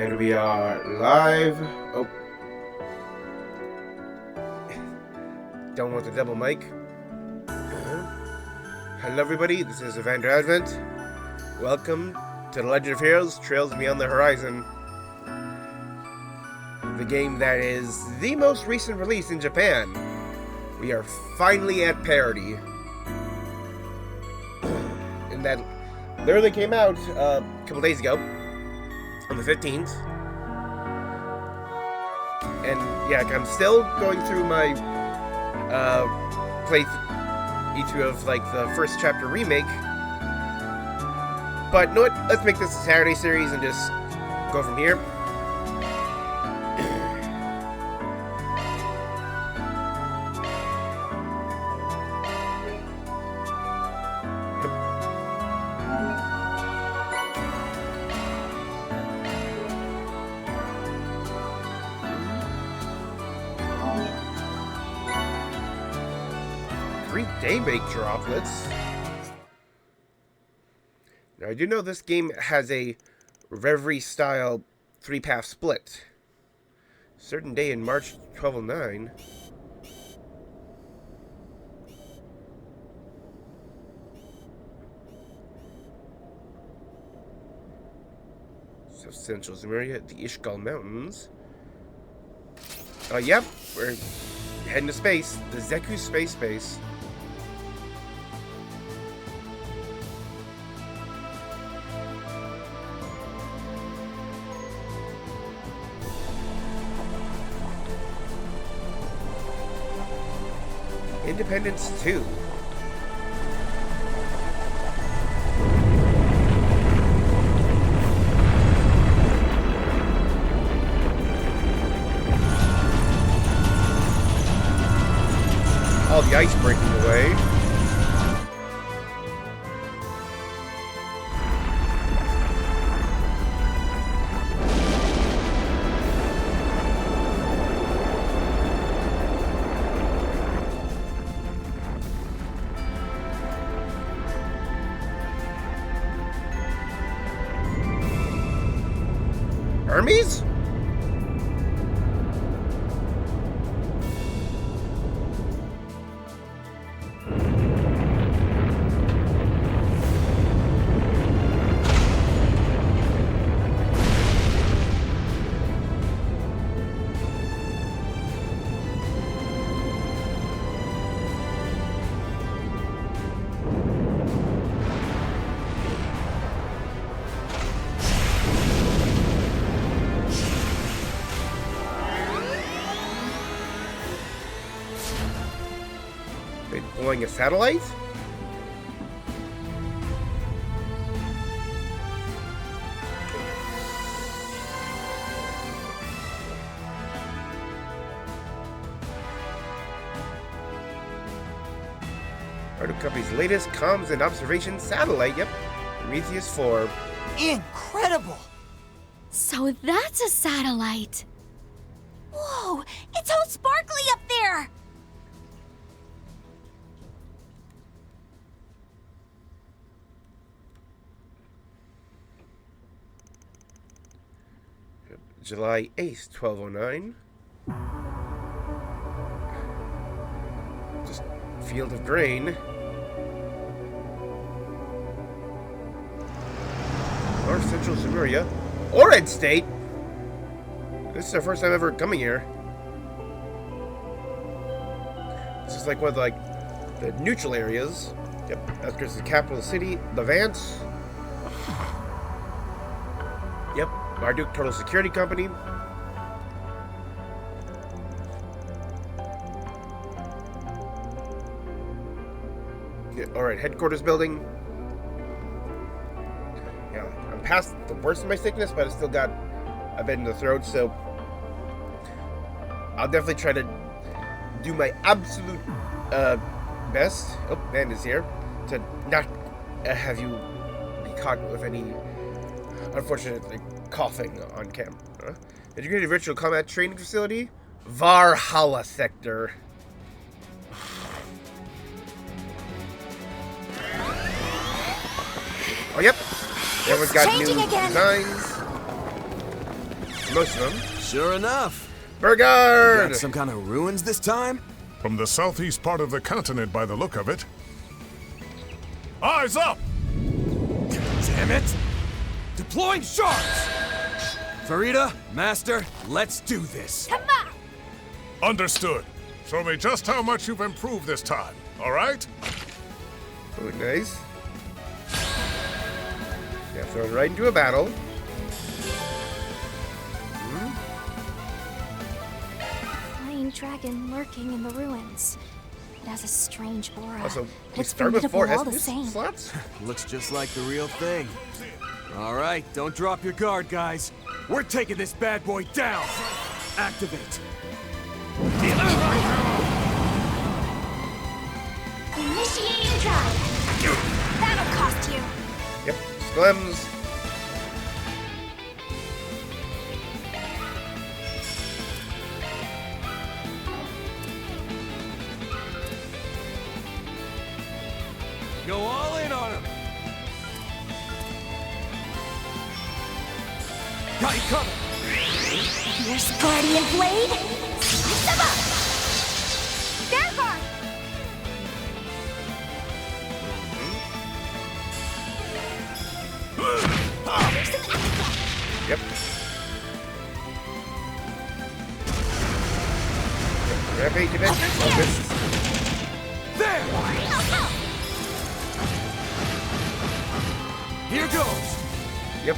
And we are live. Oh. Don't want the double mic. Hello everybody, this is Evander Advent. Welcome to The Legend of Heroes, Trails Beyond the Horizon. The game that is the most recent release in Japan. We are finally at parity. And that literally came out a couple days ago. On the 15th. And yeah, I'm still going through my playthrough of like the first chapter remake. But you know what? Let's make this a Saturday series and just go from here. Daybreak droplets. Now I do know this game has a Reverie style 3-path split. Certain day in March 1209. South Central Zemuria, the Ishgal Mountains. Yep, we're heading to space. The Zeku space base. Independence 2. All the ice breaking away. Hermes? Deploying a satellite? Part of the company's latest comms and observation satellite. Yep, Prometheus 4. Incredible! So that's a satellite. Whoa, it's all sparkly up there! July 8th, 1209. Just field of grain. North Central Zemuria. Orid State! This is our first time ever coming here. This is like one of the neutral areas. Yep, outskirts of the capital city, Levant. Yep. Marduk Total Security Company. Yeah, alright, headquarters building. Yeah, I'm past the worst of my sickness, but I still got a bit in the throat, so I'll definitely try to do my absolute best. Oh, man is here. To not have you be caught with any unfortunate coughing on camera. Integrated Virtual Combat Training Facility, Valhalla Sector. Oh, yep. Everyone's got new designs. Most of them. Sure enough. Burgard! Got some kind of ruins this time? From the southeast part of the continent by the look of it. Eyes up! Damn it! Deploying sharks! Farida, Master, let's do this. Come on! Understood. Show me just how much you've improved this time, all right? Oh, nice. Yeah, thrown right into a battle. Flying dragon lurking in the ruins. It has a strange aura. Also, but we it's start with 4 formidable all the S same. slots? Looks just like the real thing. All right, don't drop your guard, guys. We're taking this bad boy down. Activate. Initiating drive. That'll cost you. Yep, Sklems. Go all in on him. Got you covered. Here's Guardian Blade. Slice them up. Vanguard. Here's some extra. Yep. Rampage event. Focus. There! Here goes! Yep.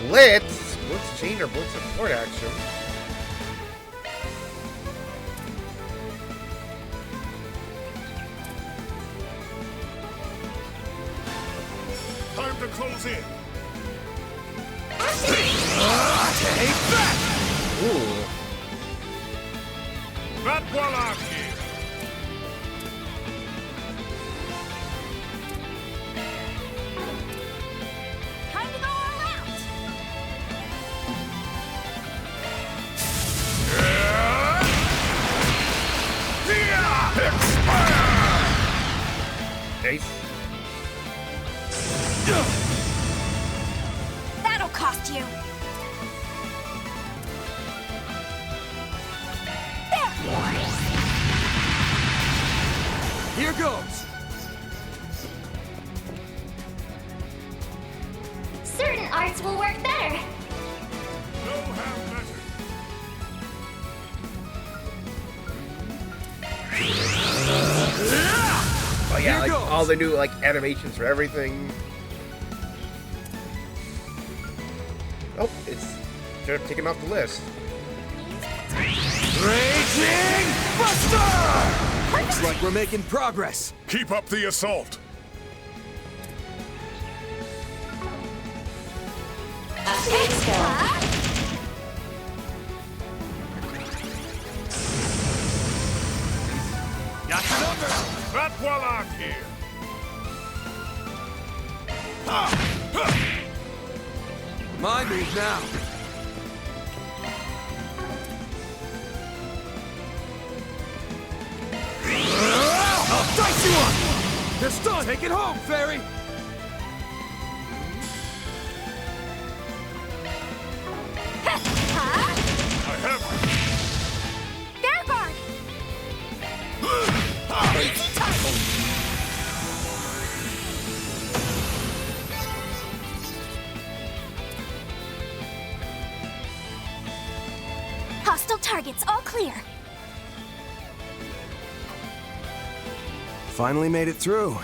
Let's change our board support action. Time to close in. Take that! Ooh. Not while I'm here. Time to go all out. Nice. That'll cost you. There. Here goes! Certain arts will work better. No have better. Oh yeah, Here like goes. all the new like animations for everything. Oh, it's taken off the list. Raging Buster! Looks like we're making progress. Keep up the assault. Got the number! Not while I'm here. My move now. I'll dice you up! They're stunned! Take it home, Fairy! I have Vanguard. Easy target. Hostile targets all clear. Finally made it through.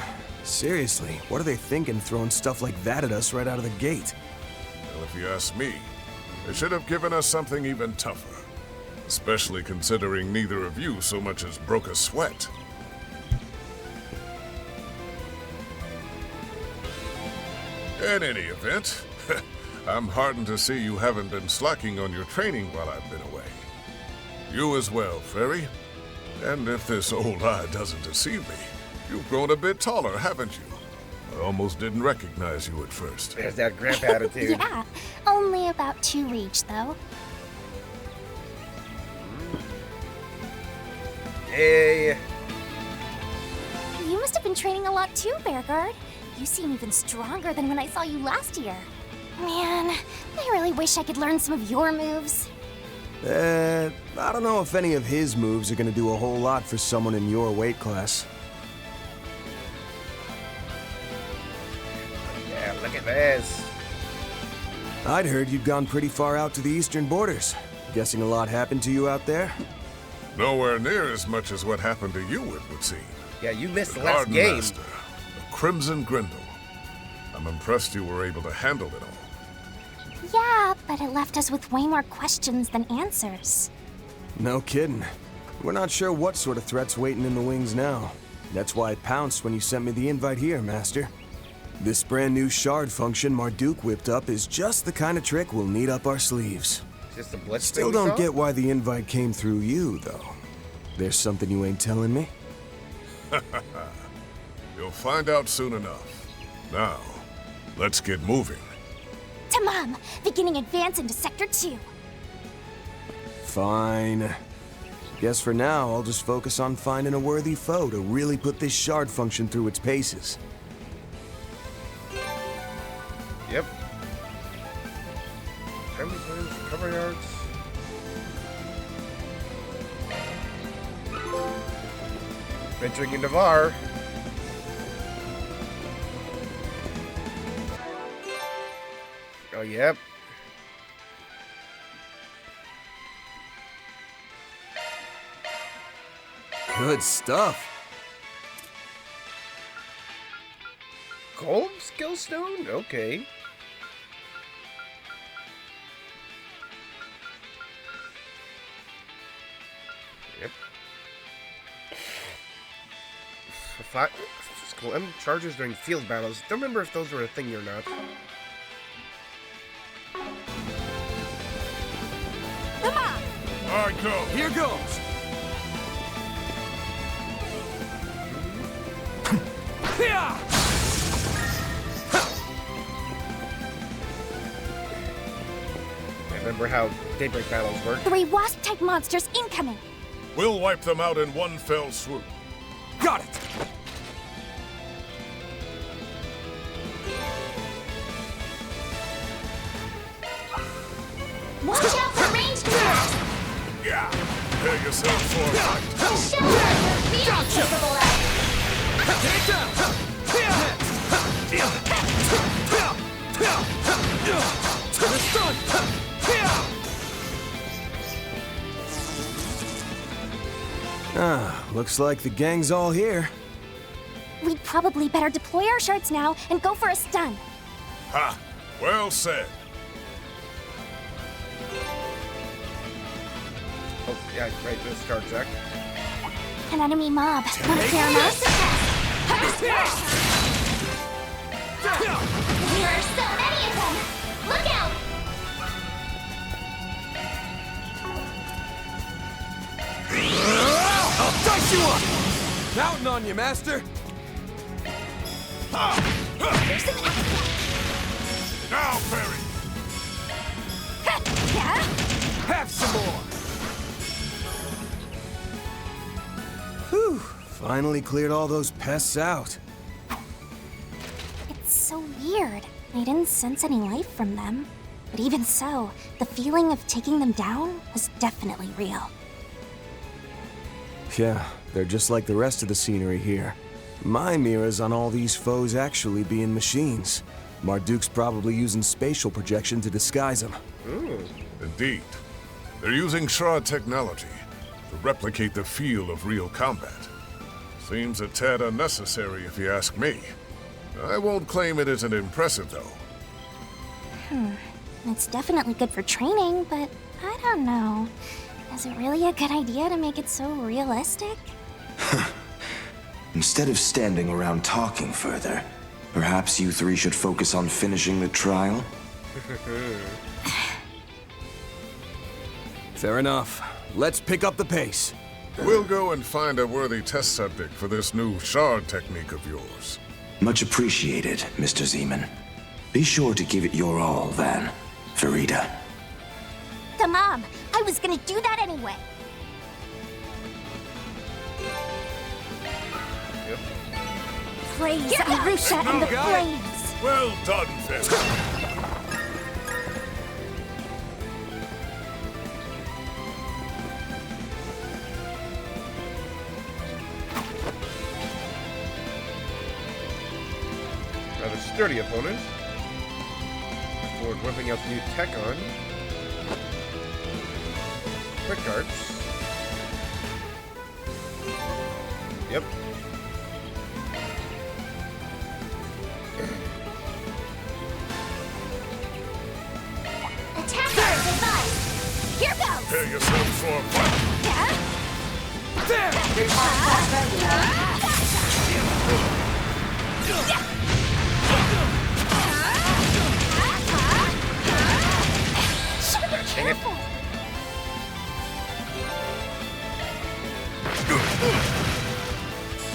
Seriously, what are they thinking throwing stuff like that at us right out of the gate? Well, if you ask me, they should have given us something even tougher. Especially considering neither of you so much as broke a sweat. In any event, I'm heartened to see you haven't been slacking on your training while I've been away. You as well, Fairy. And if this old eye doesn't deceive me, you've grown a bit taller, haven't you? I almost didn't recognize you at first. There's that grandpa attitude. Yeah, only about 2 reach though. Hey. You must have been training a lot too, Bearguard. You seem even stronger than when I saw you last year. Man, I really wish I could learn some of your moves. I don't know if any of his moves are gonna do a whole lot for someone in your weight class. Yeah, look at this. I'd heard you'd gone pretty far out to the eastern borders. Guessing a lot happened to you out there? Nowhere near as much as what happened to you, it would seem. Yeah, you missed the The last Garden game. Master, the Crimson Grindle. I'm impressed you were able to handle it all. Yeah, but it left us with way more questions than answers. No kidding. We're not sure what sort of threat's waiting in the wings now. That's why I pounced when you sent me the invite here, Master. This brand new shard function Marduk whipped up is just the kind of trick we'll need up our sleeves. Just a blitz Still thing we don't saw? get why the invite came through you, though. There's something you ain't telling me? You'll find out soon enough. Now, let's get moving. Tamam, beginning advance into Sector 2. Fine. Guess for now, I'll just focus on finding a worthy foe to really put this shard function through its paces. Yep. Timely plans, cover yards. Venturing into VAR. Oh, yep. Good stuff. Gold skill stone? Okay. Yep. Flat physical M charges during field battles. Don't remember if those were a thing or not. Come on! All right, go. Here goes! I remember how Daybreak battles work. 3 wasp-type monsters incoming! We'll wipe them out in one fell swoop. Got it! Watch out for ranged attacks! Yeah. Prepare yourself for a fight. Show us what being capable of! Take down! Looks like the gang's all here. We'd probably better deploy our shards now and go for a stun. Ha! Well said. Oh, yeah, right, this charge deck. An enemy mob. Want to clear them out? There are so many of them! Look out! I'll dice you up! Counting on you, Master. There's some extra! Now, Perry. Have some more! Whew. Finally cleared all those pests out. It's so weird. I didn't sense any life from them. But even so, the feeling of taking them down was definitely real. Yeah, they're just like the rest of the scenery here. My mirrors on all these foes actually being machines. Marduk's probably using spatial projection to disguise them. Indeed. They're using shard technology to replicate the feel of real combat. Seems a tad unnecessary if you ask me. I won't claim it isn't impressive, though. It's definitely good for training, but I don't know. Is it really a good idea to make it so realistic? Instead of standing around talking further, perhaps you three should focus on finishing the trial? Fair enough. Let's pick up the pace. We'll go and find a worthy test subject for this new shard technique of yours. Much appreciated, Mr. Zeman. Be sure to give it your all, then, Farida. Tamam, I was gonna do that anyway. Praise Arusha and the guy. flames. Well done, Finn. sturdy opponent. Before whipping out the new tech on. Quick cards. Yep. Attack our device! Here goes! Prepare yourself for a fight. Should be careful!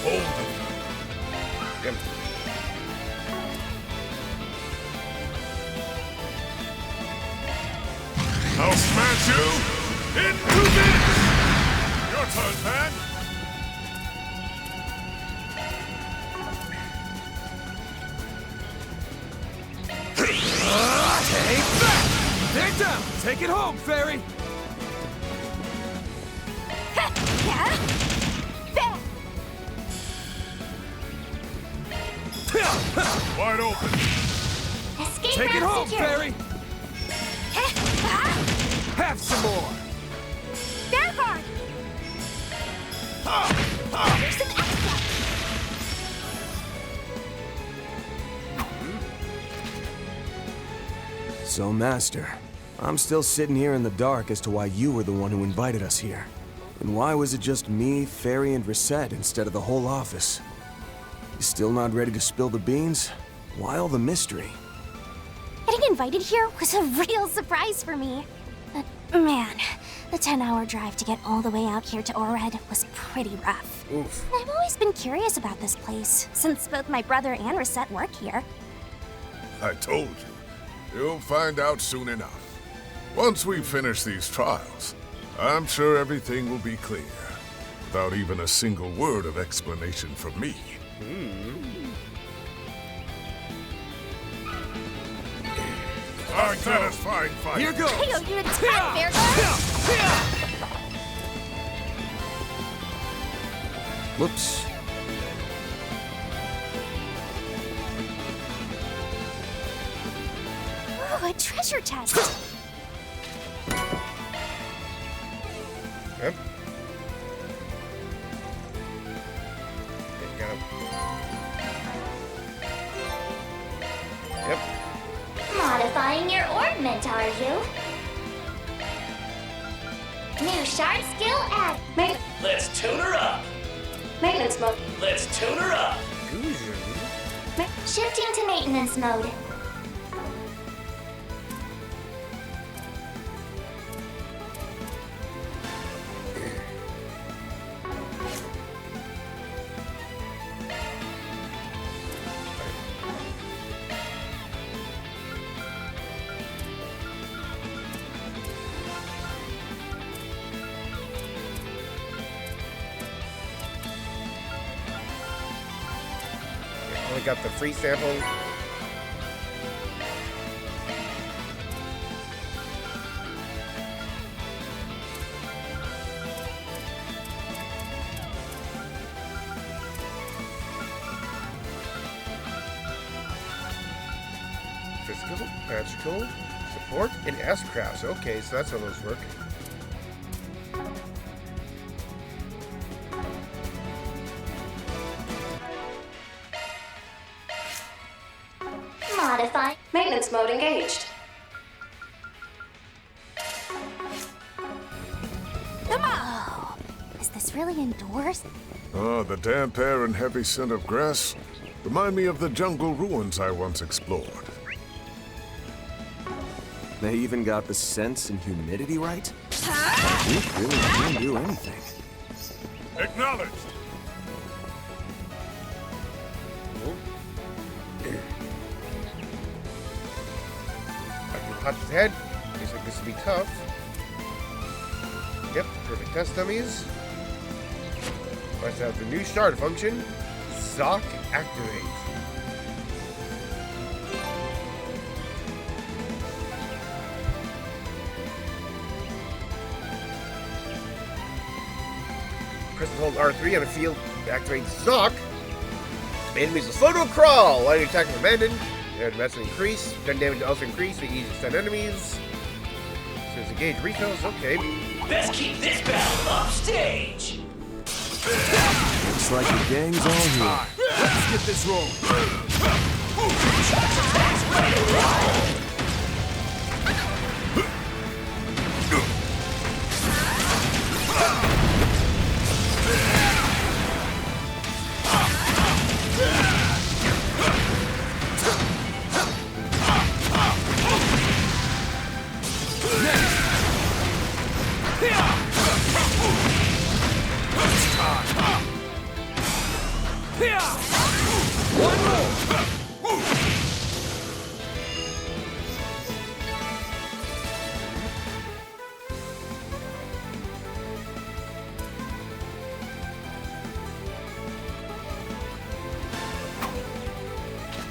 Hold it. Yep. I'll smash you into bits! Your turn, man! Take that! They're down! Take it home, Fairy! Wide open. Escape Take it route home, secured. Fairy! Have some more! Bear guard! There's some extra! So, Master, I'm still sitting here in the dark as to why you were the one who invited us here. And why was it just me, Fairy, and Reset instead of the whole office? You still not ready to spill the beans? Why all the mystery? Getting invited here was a real surprise for me. But man, the 10-hour drive to get all the way out here to Orred was pretty rough. Oof. I've always been curious about this place, since both my brother and Reset work here. I told you. You'll find out soon enough. Once we finish these trials, I'm sure everything will be clear, without even a single word of explanation from me. Our satisfying fight. Here goes! I owe you a ton, Bear guard! Whoops. Ooh, a treasure chest! Yep. There you go. Yep. Modifying your ornament, are you? New shard skill add. Let's tune her up. Maintenance mode. Let's tune her up. Fusion. Shifting to maintenance mode. Only got the free sample. Physical, magical, support, and S-crafts. Okay, so that's how those work. Modify. Maintenance mode engaged. Oh, is this really indoors? Oh, the damp air and heavy scent of grass remind me of the jungle ruins I once explored. They even got the sense and humidity right? We really can't do anything. Acknowledged! I can punch his head. Looks like this will be tough. Yep, perfect test dummies. Let's have the new shard function. Zoc activate. Press and hold R3 on a field to activate Zoc. Enemies will slow to a crawl while you attack them abandoned. Their defense will increase. Gun damage will also increase with easy to stun enemies. So to engage refills, okay. Best keep this battle upstage. Looks like the gang's all here. Let's get this rolling.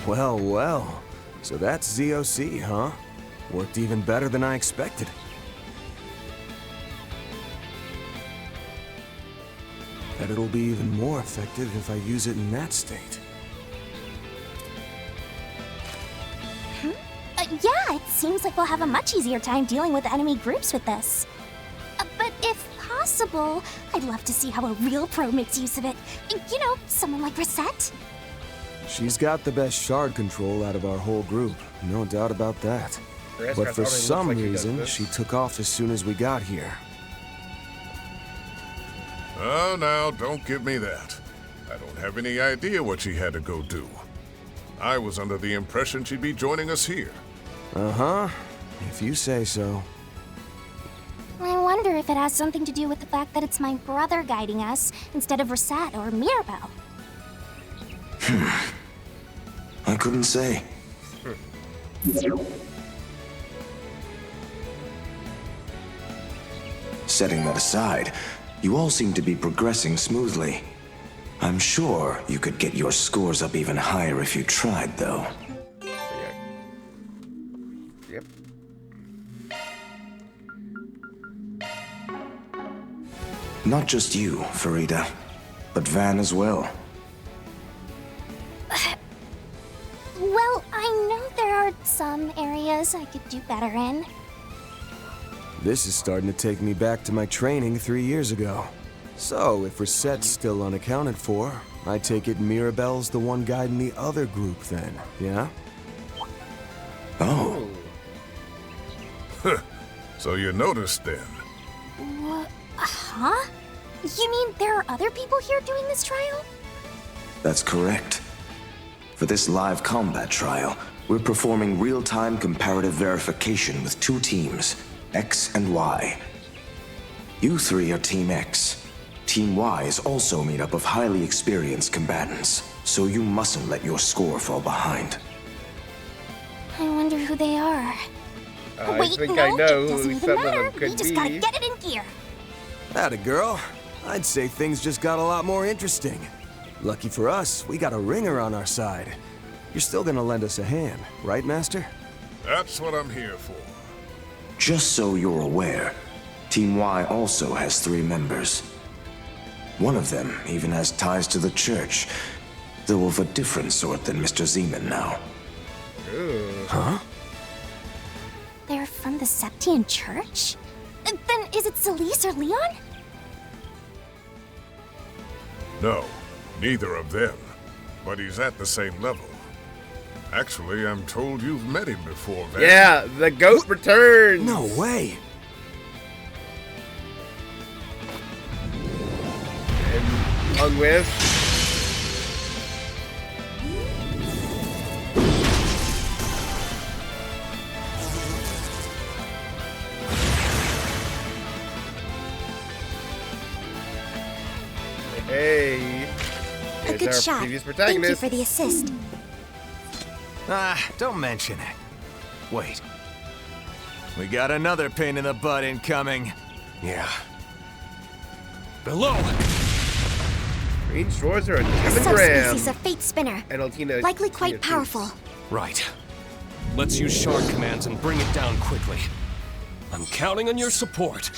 Well, well. So that's ZOC, huh? Worked even better than I expected. Bet it'll be even more effective if I use it in that state. Yeah, it seems like we'll have a much easier time dealing with enemy groups with this. But if possible, I'd love to see how a real pro makes use of it. You know, someone like Reset. She's got the best shard control out of our whole group, no doubt about that. Yes, But that for already looks some like he does reason, this. she took off as soon as we got here. Oh, now, don't give me that. I don't have any idea what she had to go do. I was under the impression she'd be joining us here. Uh-huh. If you say so. I wonder if it has something to do with the fact that it's my brother guiding us instead of Reset or Mirabelle. I couldn't say. Setting that aside, you all seem to be progressing smoothly. I'm sure you could get your scores up even higher if you tried, though. Yep. Not just you, Farida, but Van as well. Well, I know there are some areas I could do better in. This is starting to take me back to my training 3 years ago. So, if Reset's still unaccounted for, I take it Mirabelle's the one guiding the other group then, yeah? Oh, So you noticed then. Huh? You mean there are other people here doing this trial? that's correct. For this live combat trial, we're performing real-time comparative verification with 2 teams, X and Y. You 3 are Team X. Team Y is also made up of highly experienced combatants, so you mustn't let your score fall behind. I wonder who they are. I Wait, think no, I know it doesn't who even some of matter. them We could just be. gotta get it in gear. Atta girl. I'd say things just got a lot more interesting. Lucky for us, we got a ringer on our side. You're still gonna lend us a hand, right, Master? That's what I'm here for. Just so you're aware, Team Y also has 3 members. One of them even has ties to the church, though of a different sort than Mr. Zeman now. Huh? They're from the Septian Church? Then is it Celise or Leon? No, neither of them. But he's at the same level. Actually, I'm told you've met him before, Van. Yeah, the goat returns. No way! And along with hey, A here's good our shot. previous Thank you protagonist. for the assist. Ah, don't mention it. Wait. We got another pain in the butt incoming. Yeah. Below! Green Shores are a The Kevin Graham. subspecies of Fate Spinner. And Altina. Likely quite Tina powerful. Toots. Right. Let's use shard commands and bring it down quickly. I'm counting on your support.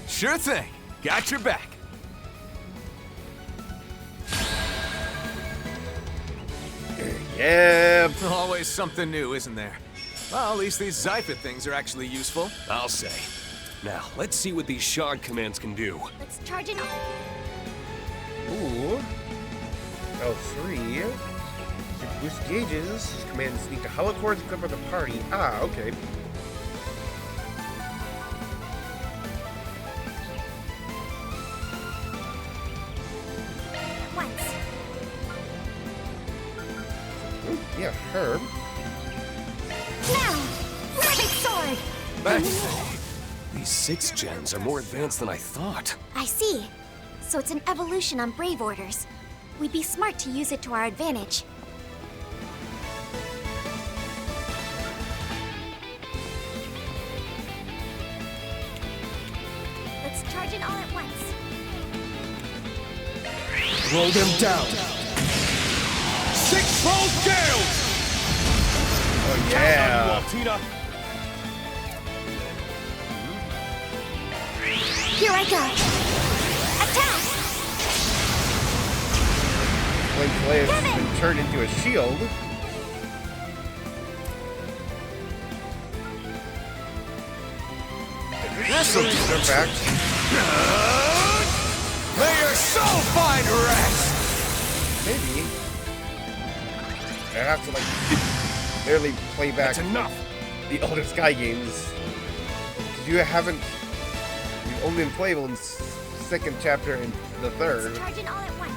Sure thing. Got your back. Yep. Always something new, isn't there? Well, at least these Zyphid things are actually useful. I'll say. Now, let's see what these shard commands can do. Let's charge it. Ooh. L3. To boost gauges, commands need to hollow cores equipped with the party. Ah, okay. Once. Ooh, yeah, her. Now! Rabbit sword! These 6 gens are more advanced than I thought. I see. So it's an evolution on Brave Orders. We'd be smart to use it to our advantage. Let's charge it all at once. Throw them down. 6-fold gales! Oh, yeah. Altina. Here I go. Attack! Blake's lance has been turned into a shield. This'll do the back. May your soul find rest! Maybe. I have to, like, barely play back That's enough. the older Sky games. Because you haven't... You've only been playable in second chapter and the third. Let's charge it all at once.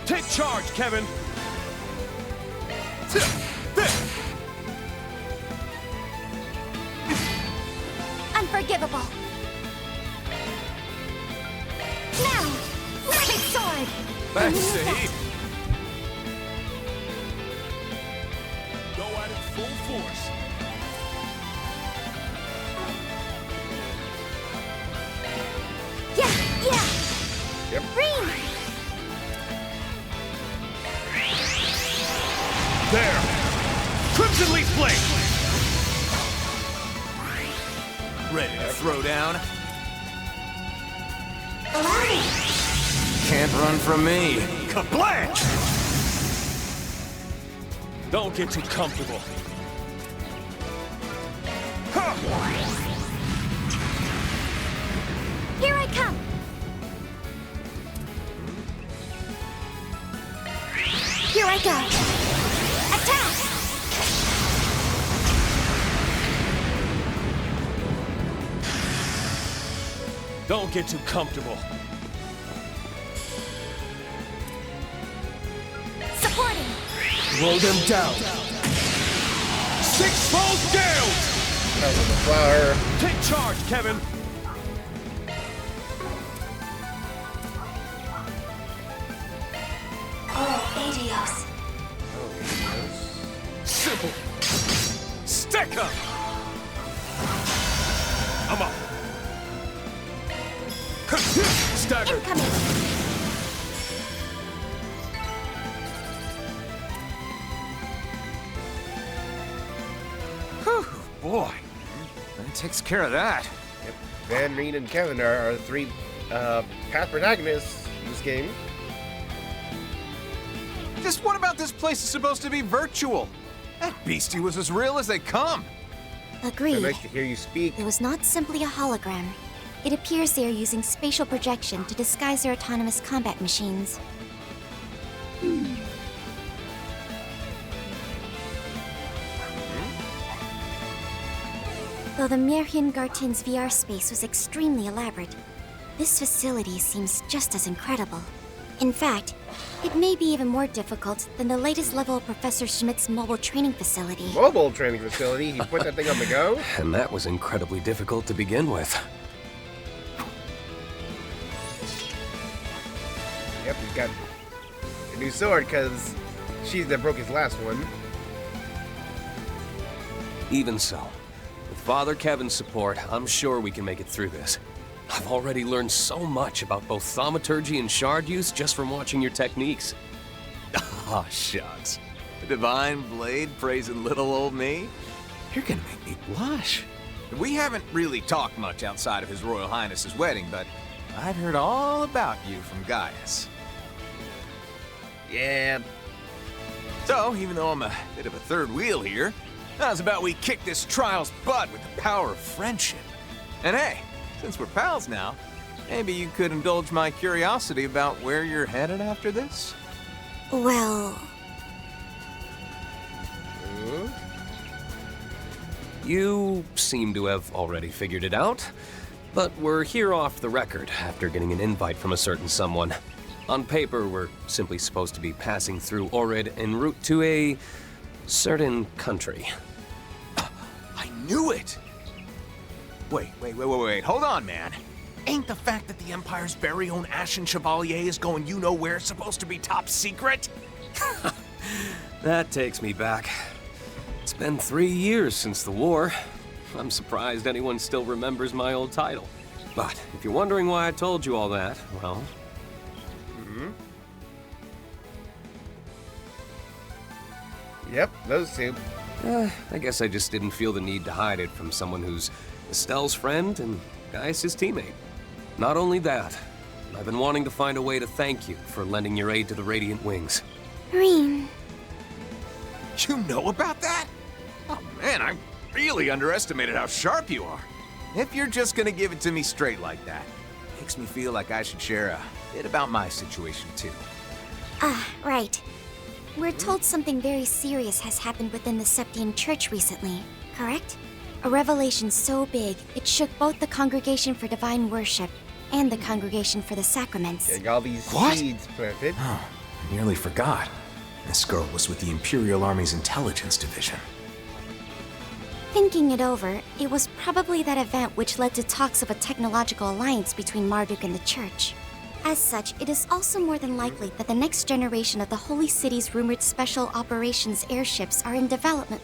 Take charge, Kevin. Unforgivable. Now! Rabbit sword! Let's see. Go at it full force. Yeah! Yeah! Yep. Reem! There. Crimson Leaf Blade. Ready to throw down? Can't run from me. Kablam! Don't get too comfortable. Here I come! Here I go! Attack! Don't get too comfortable. Supporting! Throw them down. 6-fold gales! That was a flower. Take charge, Kevin. Oh, Adios. Simple. Stick 'em. I'm up. Stagger. Incoming! Whew, boy. That takes care of that. Yep. Van, Reed, and Kevin are our three path protagonists in this game. Just what about this place is supposed to be virtual? That beastie was as real as they come. So Agreed. nice to hear you speak. It was not simply a hologram. It appears they are using spatial projection to disguise their autonomous combat machines. Though the Merhin Gartin's VR space was extremely elaborate, this facility seems just as incredible. In fact, it may be even more difficult than the latest level of Professor Schmidt's mobile training facility. Mobile training facility. He put that thing on the go. And that was incredibly difficult to begin with. Yep, he's got a new sword because she's that broke his last one. Even so, with Father Kevin's support, I'm sure we can make it through this. I've already learned so much about both thaumaturgy and shard use just from watching your techniques. Oh, shucks. The divine blade praising little old me? You're gonna make me blush. We haven't really talked much outside of His Royal Highness's wedding, but I'd heard all about you from Gaius. Yeah. So, even though I'm a bit of a third wheel here, how's about we kick this trial's butt with the power of friendship? And hey, since we're pals now, maybe you could indulge my curiosity about where you're headed after this? Well... You seem to have already figured it out, but we're here off the record after getting an invite from a certain someone. On paper, we're simply supposed to be passing through Orid en route to a certain country. I knew it! Wait. Hold on, man. Ain't the fact that the Empire's very own Ashen Chevalier is going you-know-where supposed to be top secret? That takes me back. It's been 3 years since the war. I'm surprised anyone still remembers my old title. But if you're wondering why I told you all that, well... Yep, those two. I guess I just didn't feel the need to hide it from someone who's Estelle's friend and Gaius' teammate. Not only that, I've been wanting to find a way to thank you for lending your aid to the Radiant Wings. Reem. You know about that? Oh man, I really underestimated how sharp you are. If you're just gonna give it to me straight like that, makes me feel like I should share a bit about my situation too. Right. We're told something very serious has happened within the Septian Church recently, correct? A revelation so big, it shook both the Congregation for Divine Worship and the Congregation for the Sacraments. Getting all these What? seeds planted. Oh, I nearly forgot. This girl was with the Imperial Army's Intelligence Division. Thinking it over, it was probably that event which led to talks of a technological alliance between Marduk and the Church. As such, it is also more than likely that the next generation of the Holy City's rumored special operations airships are in development.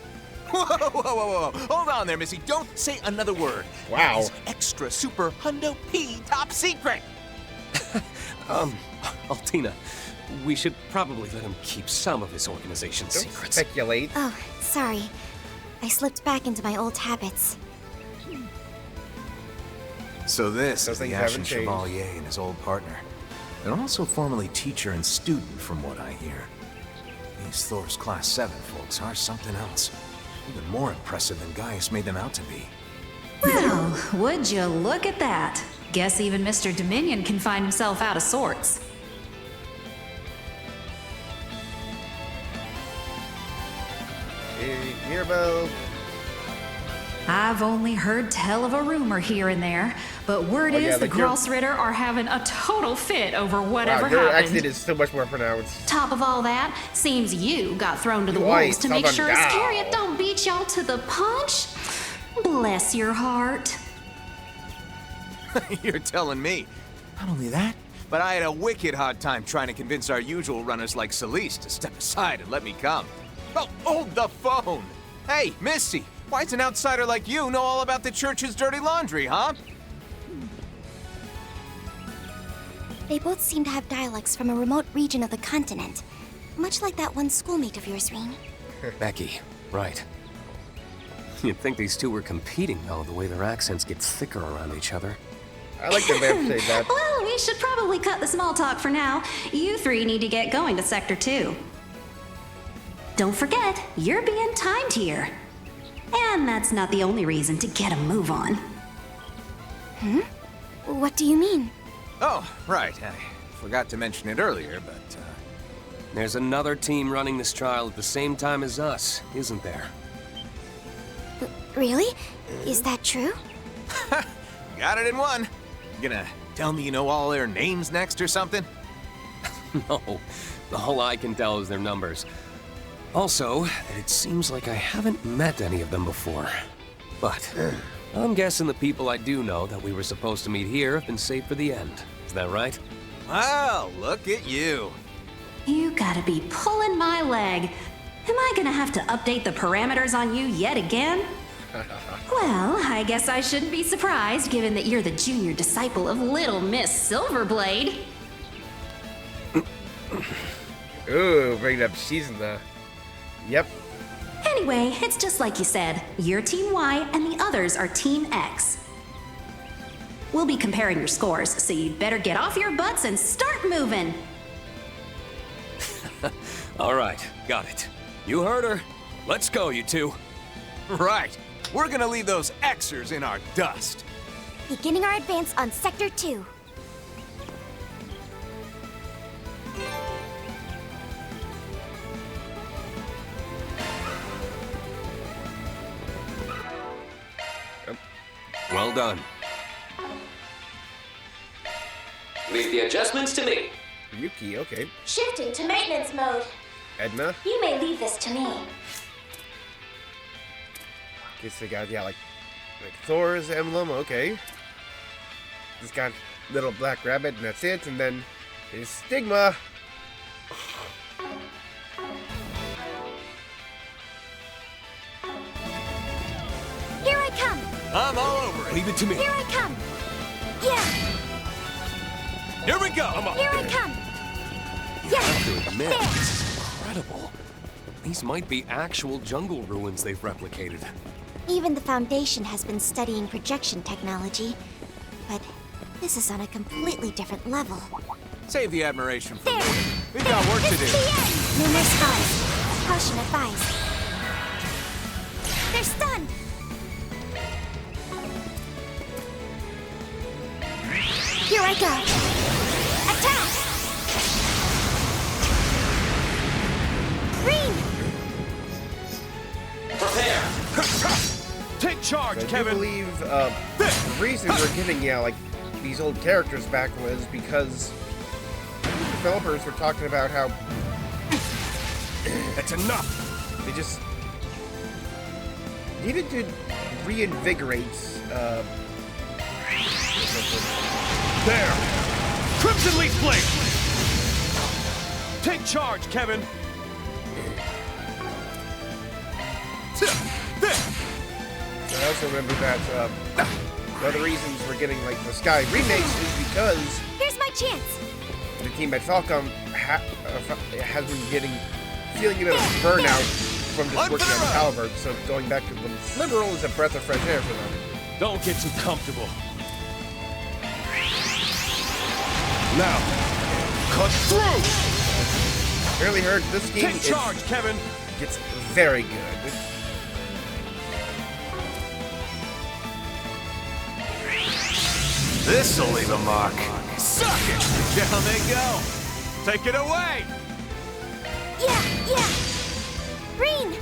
Whoa. Hold on there, Missy. Don't say another word. Wow. That is extra super hundo P top secret. Altina, we should probably let him keep some of his organization's Don't secrets. speculate. Oh, sorry. I slipped back into my old habits. So this Those is the things Ashen haven't changed. Chevalier and his old partner. They're also formerly teacher and student, from what I hear. These Thor's Class 7 folks are something else. Even more impressive than Gaius made them out to be. Well, would you look at that? Guess even Mr. Dominion can find himself out of sorts. Mirabelle. I've only heard tell of a rumor here and there, but word is the Grossritter are having a total fit over whatever Wow, your happened. accent is so much more pronounced. Top of all that, seems you got thrown to the You wolves ain't to make southern sure gal. Iscariot don't beat y'all to the punch. Bless your heart. You're telling me. Not only that, but I had a wicked hard time trying to convince our usual runners like Celeste to step aside and let me come. Oh, hold the phone! Hey, Missy, why's an outsider like you know all about the church's dirty laundry, huh? They both seem to have dialects from a remote region of the continent. Much like that one schoolmate of yours, Reem. Becky, right. You'd think these two were competing, though, the way their accents get thicker around each other. I like the man say that. Well, we should probably cut the small talk for now. You three need to get going to Sector 2. Don't forget, you're being timed here. And that's not the only reason to get a move on. What do you mean? Oh, right. I forgot to mention it earlier, but, There's another team running this trial at the same time as us, isn't there? Really? Is that true? got it in one. You gonna tell me you know all their names next or something? No, all I can tell is their numbers. Also, it seems like I haven't met any of them before. But I'm guessing the people I do know that we were supposed to meet here have been saved for the end. Is that right? Wow, look at you. You gotta be pulling my leg. Am I gonna have to update the parameters on you yet again? Well, I guess I shouldn't be surprised given that you're the junior disciple of Little Miss Silverblade. Ooh, bring it up. She's in the... Yep. Anyway, it's just like you said. You're Team Y and the others are Team X. We'll be comparing your scores, so you'd better get off your butts and start moving. All right, got it. You heard her. Let's go, you two. Right. We're gonna leave those Xers in our dust. Beginning our advance on Sector 2. Well done. Leave the adjustments to me. Yuki, okay. Shifting to maintenance mode. Edna. You may leave this to me. Guess they got, yeah, like Thor's emblem, okay. Just got little black rabbit, and that's it, and then his stigma. Here I come! I'm all over it. Leave it to me. Here I come! Yeah! Here we go. Here I come! You Yeah! have to admit, There! this is incredible. These might be actual jungle ruins they've replicated. Even the Foundation has been studying projection technology, but this is on a completely different level. Save the admiration for There! later. We've got work to This do. is the end! Numerous spies. Caution advised. They're stunned! Here I go! Attack! Green! Prepare. Take charge, I do Kevin. believe the reason we're getting, yeah, like these old characters back was because developers were talking about how That's enough. they just needed to reinvigorate. There. Crimson Leaf Blade. Take charge, Kevin. I also remember that one of the reasons we're getting like the Sky remakes is because Here's my chance! the team at Falcom has been feeling a bit of burnout from just working on Calvard, so going back to the Liberal is a breath of fresh air for them. Don't get too comfortable. Now, cut through. Barely heard this game Take charge, Kevin. gets very good. This'll leave a mark. Suck it! Down they go. Take it away. Yeah! Yeah! Green!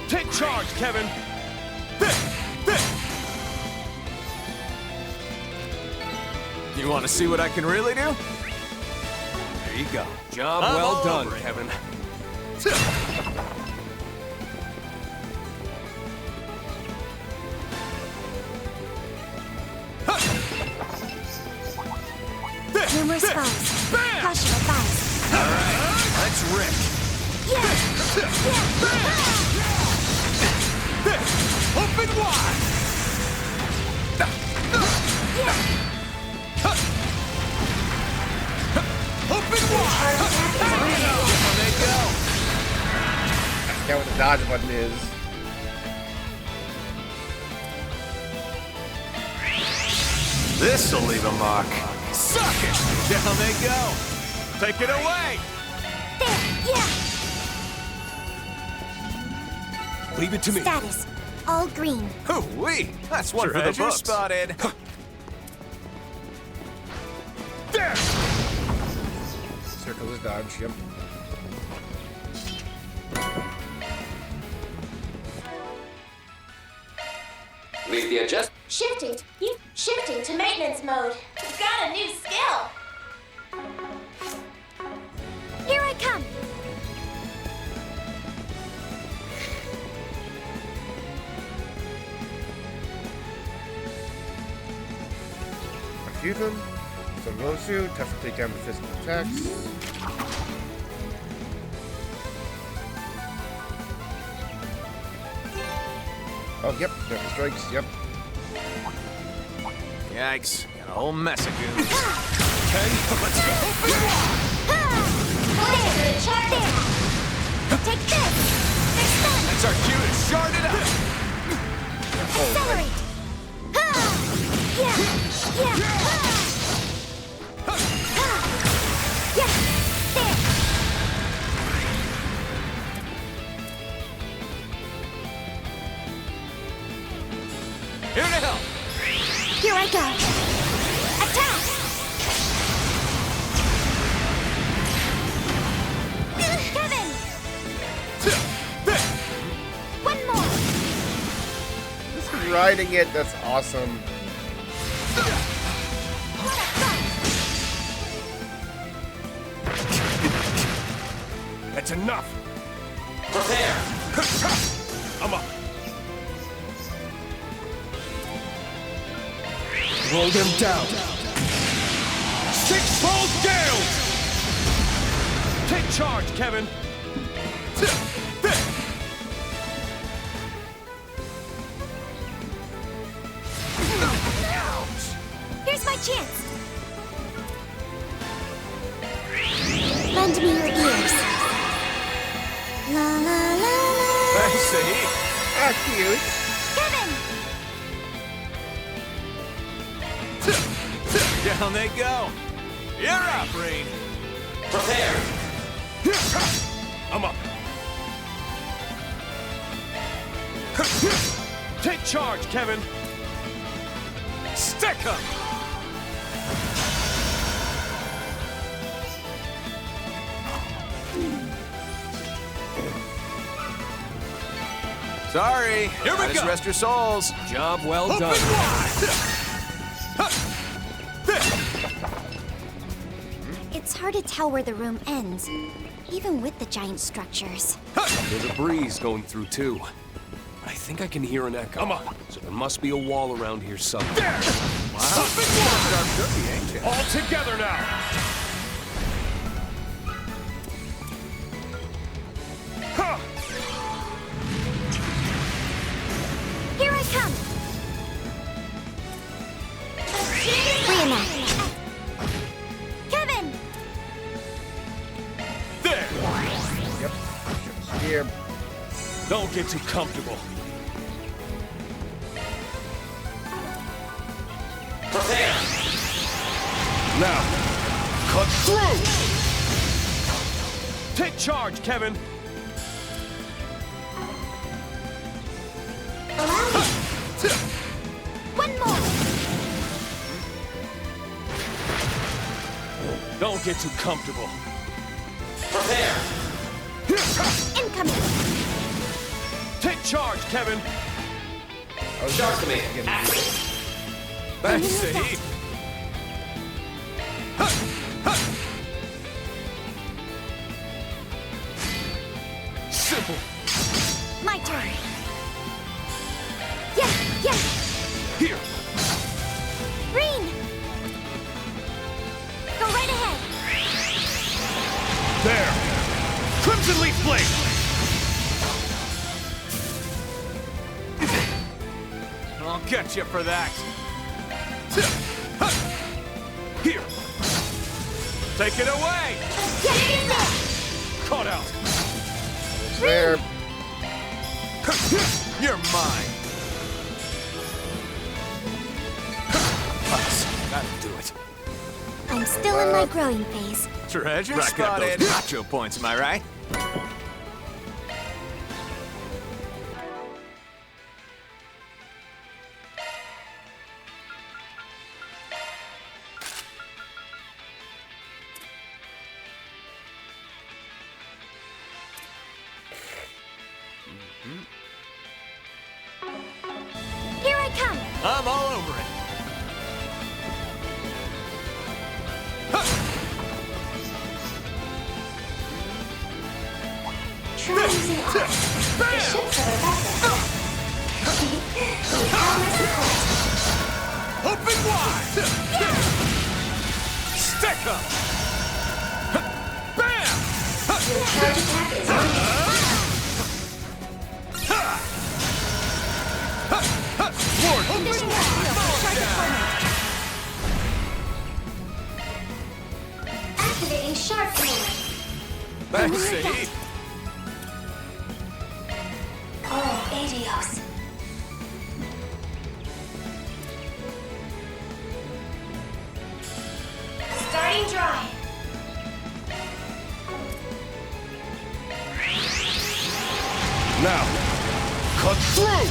Take charge, Kevin. You want to see what I can really do? There you go. Job I'm well all done, over it. Kevin. Numerous foes. Bam! Caution advised. All right, let's rip. Yeah! Open wide. Open wide. There they go. I forgot what the dodge button is. This'll leave a mark. Suck it. Down they go. Take it away. There! Yeah! Leave it to me. Status. All green. Hoo-wee. That's one for the Treasure books. spotted. There. Circle is dodge, yep. Leave the adjust. Shifting to maintenance mode. You've got a new skill. Here I come! A few of them. Some glow suit, tough to take down with physical attacks. Oh, yep, Death Strikes, yep. Yikes. Got a whole mess of goons. There! Take this! They're stunned! That's our cue to shard it up. Accelerate! Yeah! Yeah! Yeah! Here to help. Here I go. Attack! Kevin! One more! Just riding it, that's awesome. That's enough! Prepare! I'm up! Roll them down! Six-fold gales! Take charge, Kevin! Here's my chance! Lend me your ears. La la la la. I see. Ah, cute. Kevin! Down they go. You're up, Rain. Prepare! I'm up! Take charge, Kevin! Stick 'em! Sorry. Here we Gotta go. rest your souls. Job well Open done. wide! It's hard to tell where the room ends, even with the giant structures. There's a breeze going through, too. I think I can hear an echo. Come on. So there must be a wall around here somewhere. There! Wow. Open wide! Sharp cookie, ain't you? All together now! Huh. Here I come! Reenact. Kevin! There! Yep. Here. Don't get too comfortable. Prepare! Now, cut through! Take charge, Kevin! Allow me. One more! Don't get too comfortable. Prepare! Incoming! Take charge, Kevin! Shark command active. I see. Simple. My turn! Yeah, yeah! Here. Green! Go right ahead! There. Crimson Leaf Blade. I'll get you for that. Here. Take it away. Get in there! Caught out. There. You're mine. Plus, that'll do it. I'm still in my growing phase. Treasure Rack up spotted. those- Nacho points, am I right? Here I come! I'm all over it. Try using off. The ships are effective. You have my support. Open wide. Stick up. Bam. Your charge attack is on. Lord, Condition field. Charge deployment. Activating shark command. I see. Oh, adios. Starting dry. now, cut through.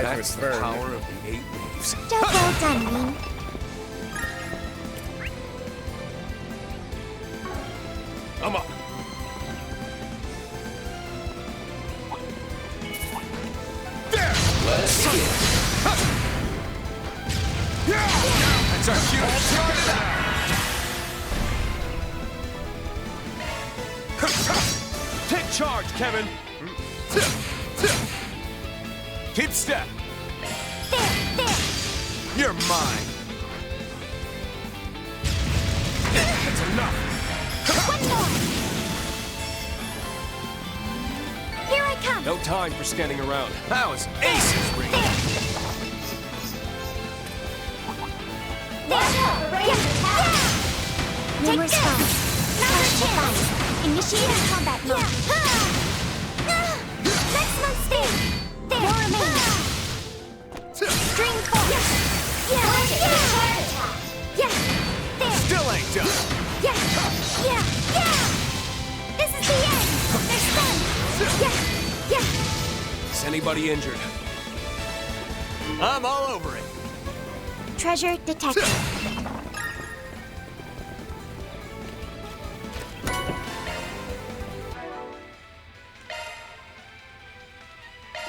eyes That's was the burned. power of the 8 leaves. Job well done, Reem. I'm up. Let's see it. That's our cue to start it out. Take charge, Kevin. Keep step. There. You're mine. That's enough. One more. Here I come. No time for standing around. That was aces, Reem. Watch out for range attack! Take this. Another chance. Initiating combat mode. Next month's stage. There. More remains. String force. Watch it for charge attack! Yeah. There. Still ain't done. Yeah. This is the end. They're stunned. Yeah. Is anybody injured? I'm all over it. Treasure detected.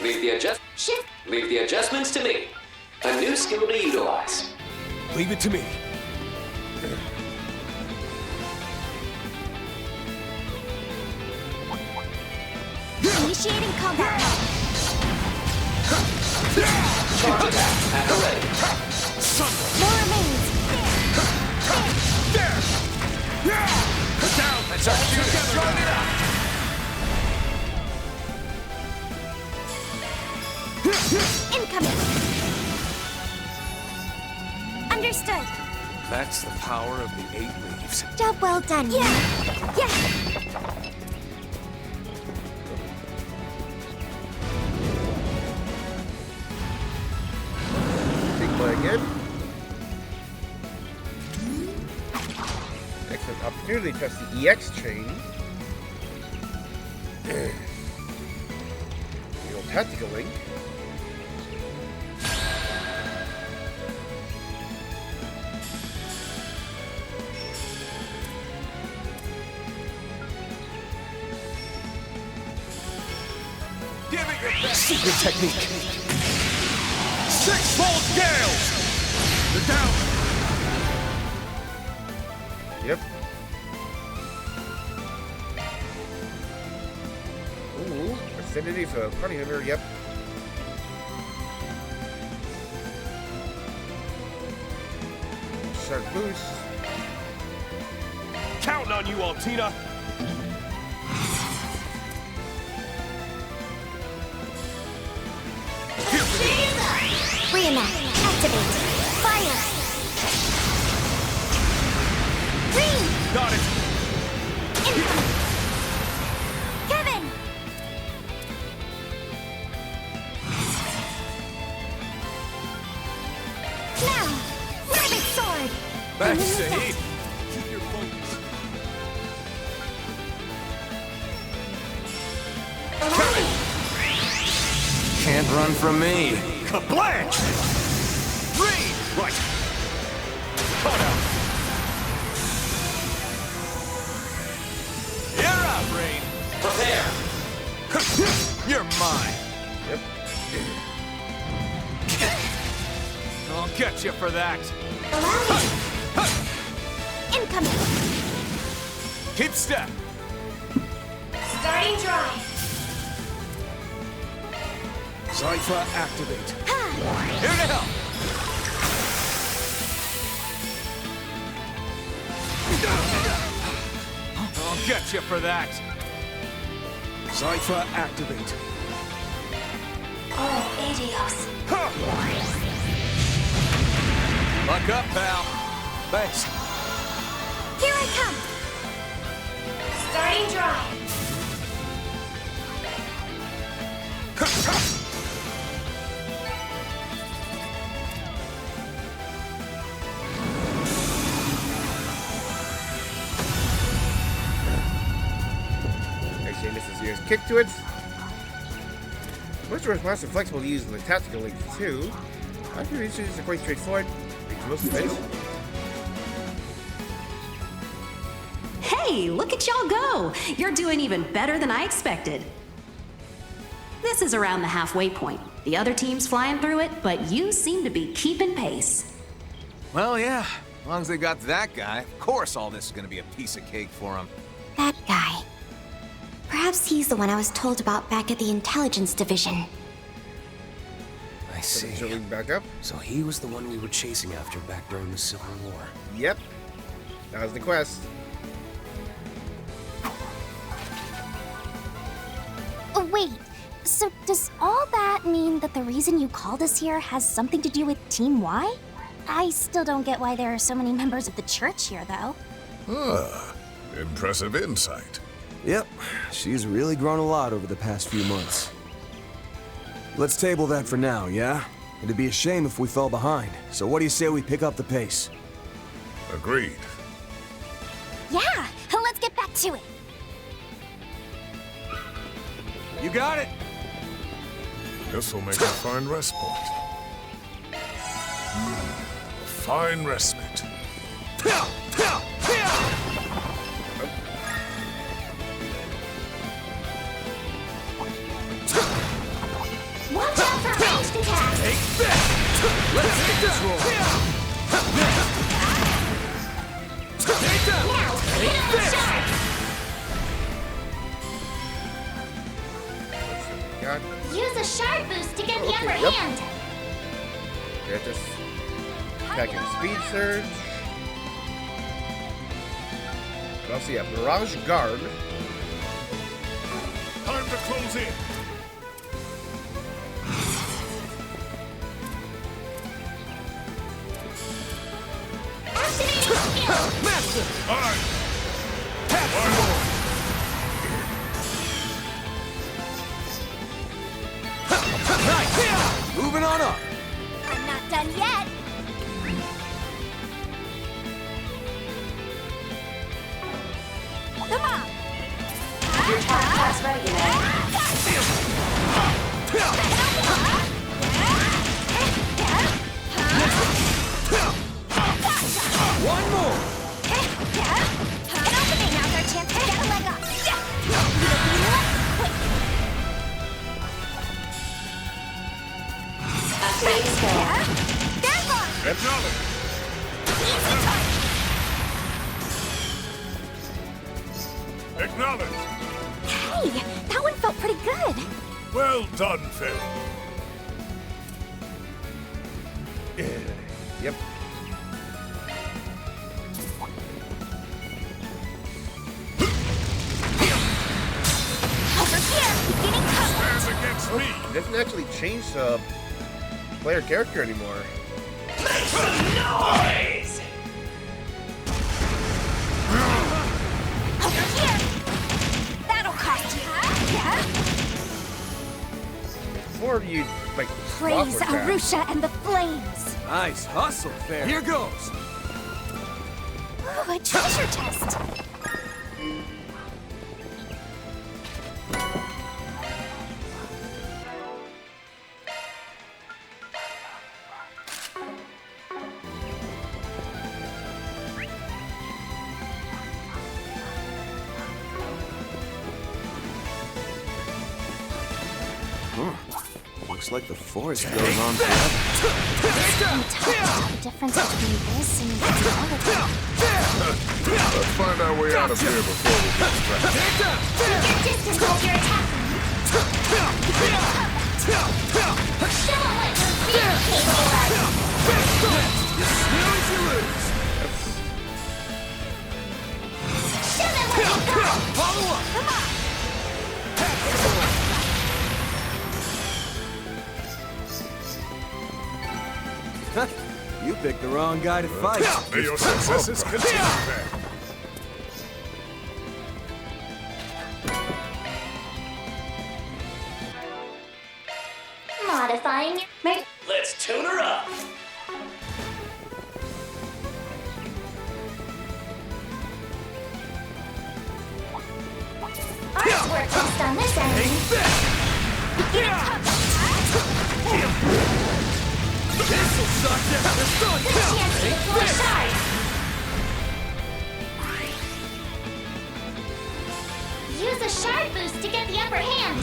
Leave the adjustments to me. A new skill to utilize. Leave it to me. Initiating combat mode. Charge attack at the ready. More remains. There. Down. That's our cue to start it out. Incoming. Understood. That's the power of the 8 leaves. Job well done. Yeah. Big boy again. Excellent opportunity to test the EX train. The old tactical link. Give it your best. Secret technique. Six-fold gales. They're down. Yep. Ooh, affinity for party member, yep. Sharp boost. Counting on you, Altina. Reenact. Activate. Fire. Green. Got it. Incoming. Kevin. Now. Rabbit sword. Back, Bringing Sahib. effect. Keep your focus. Can't run from me. Kablanch! Reed! Right. Hold out. You're up, Reed. Prepare. You're mine. Yep. I'll get you for that. Incoming. Keep step. Starting drive! Cypher activate. Here to help. I'll get you for that. Cypher activate. Oh, Adios. Buck up, pal. Thanks. Here I come. Starting drive! Actually, this is yours. Kick to it. Most responsive and flexible to use with tactical link too. I think these are quite straightforward. Makes most sense. Hey, look at y'all go! You're doing even better than I expected. This is around the halfway point. The other team's flying through it, but you seem to be keeping pace. Well, yeah. As long as they got that guy, of course all this is gonna be a piece of cake for them. That guy. Perhaps he's the one I was told about back at the intelligence division. I see. So back up. So he was the one we were chasing after back during the Civil War. Yep. That was the quest. Oh, wait. So does all that mean that the reason you called us here has something to do with Team Y? I still don't get why there are so many members of the church here, though. Ah, impressive insight. Yep, she's really grown a lot over the past few months. Let's table that for now, yeah? It'd be a shame if we fell behind, so what do you say we pick up the pace? Agreed. Yeah, let's get back to it. You got it! This will make a fine rest point. A fine respite. Watch out for ranged attacks! Take that! Let's get this roll! Take that! Now, hit him with shot! God. Use a shard boost to get the Okay, upper yep. hand! Get this. Attacking speed surge. And also, yeah, barrage guard. Time to close in. Activating skill! Master! All right. One more. Nice! Moving on up! I'm not done yet. Come on. Your top class ready, man. One more! An opening. Now's our chance to get a leg up. Activating skill. There's one. Acknowledge. Easy touch. Acknowledge. Hey, that one felt pretty good. Well done, Phil. Yep. Over here, getting covered. Stand against me. It doesn't actually change the player character anymore. Make some noise! Over here. That'll cost you. Before you like Praise swap with that. Arusha and the flames. Nice hustle, Fair. Here goes! Ooh, a treasure chest. Looks like the forest goes on forever. I'm tough to tell the difference between this and the other. Let's find our way out of here before we get distracted. Keep your distance while you're attacking. Show them what you're really capable of. You snooze, you lose! Show them what you got. Follow up! Come on. You picked the wrong guy to fight. May your successes continue, man. Modifying your... Let's tune her up! Artwork based on this enemy. This'll suck ya! The sun Good chance to deploy shards! Use a shard boost to get the upper hand.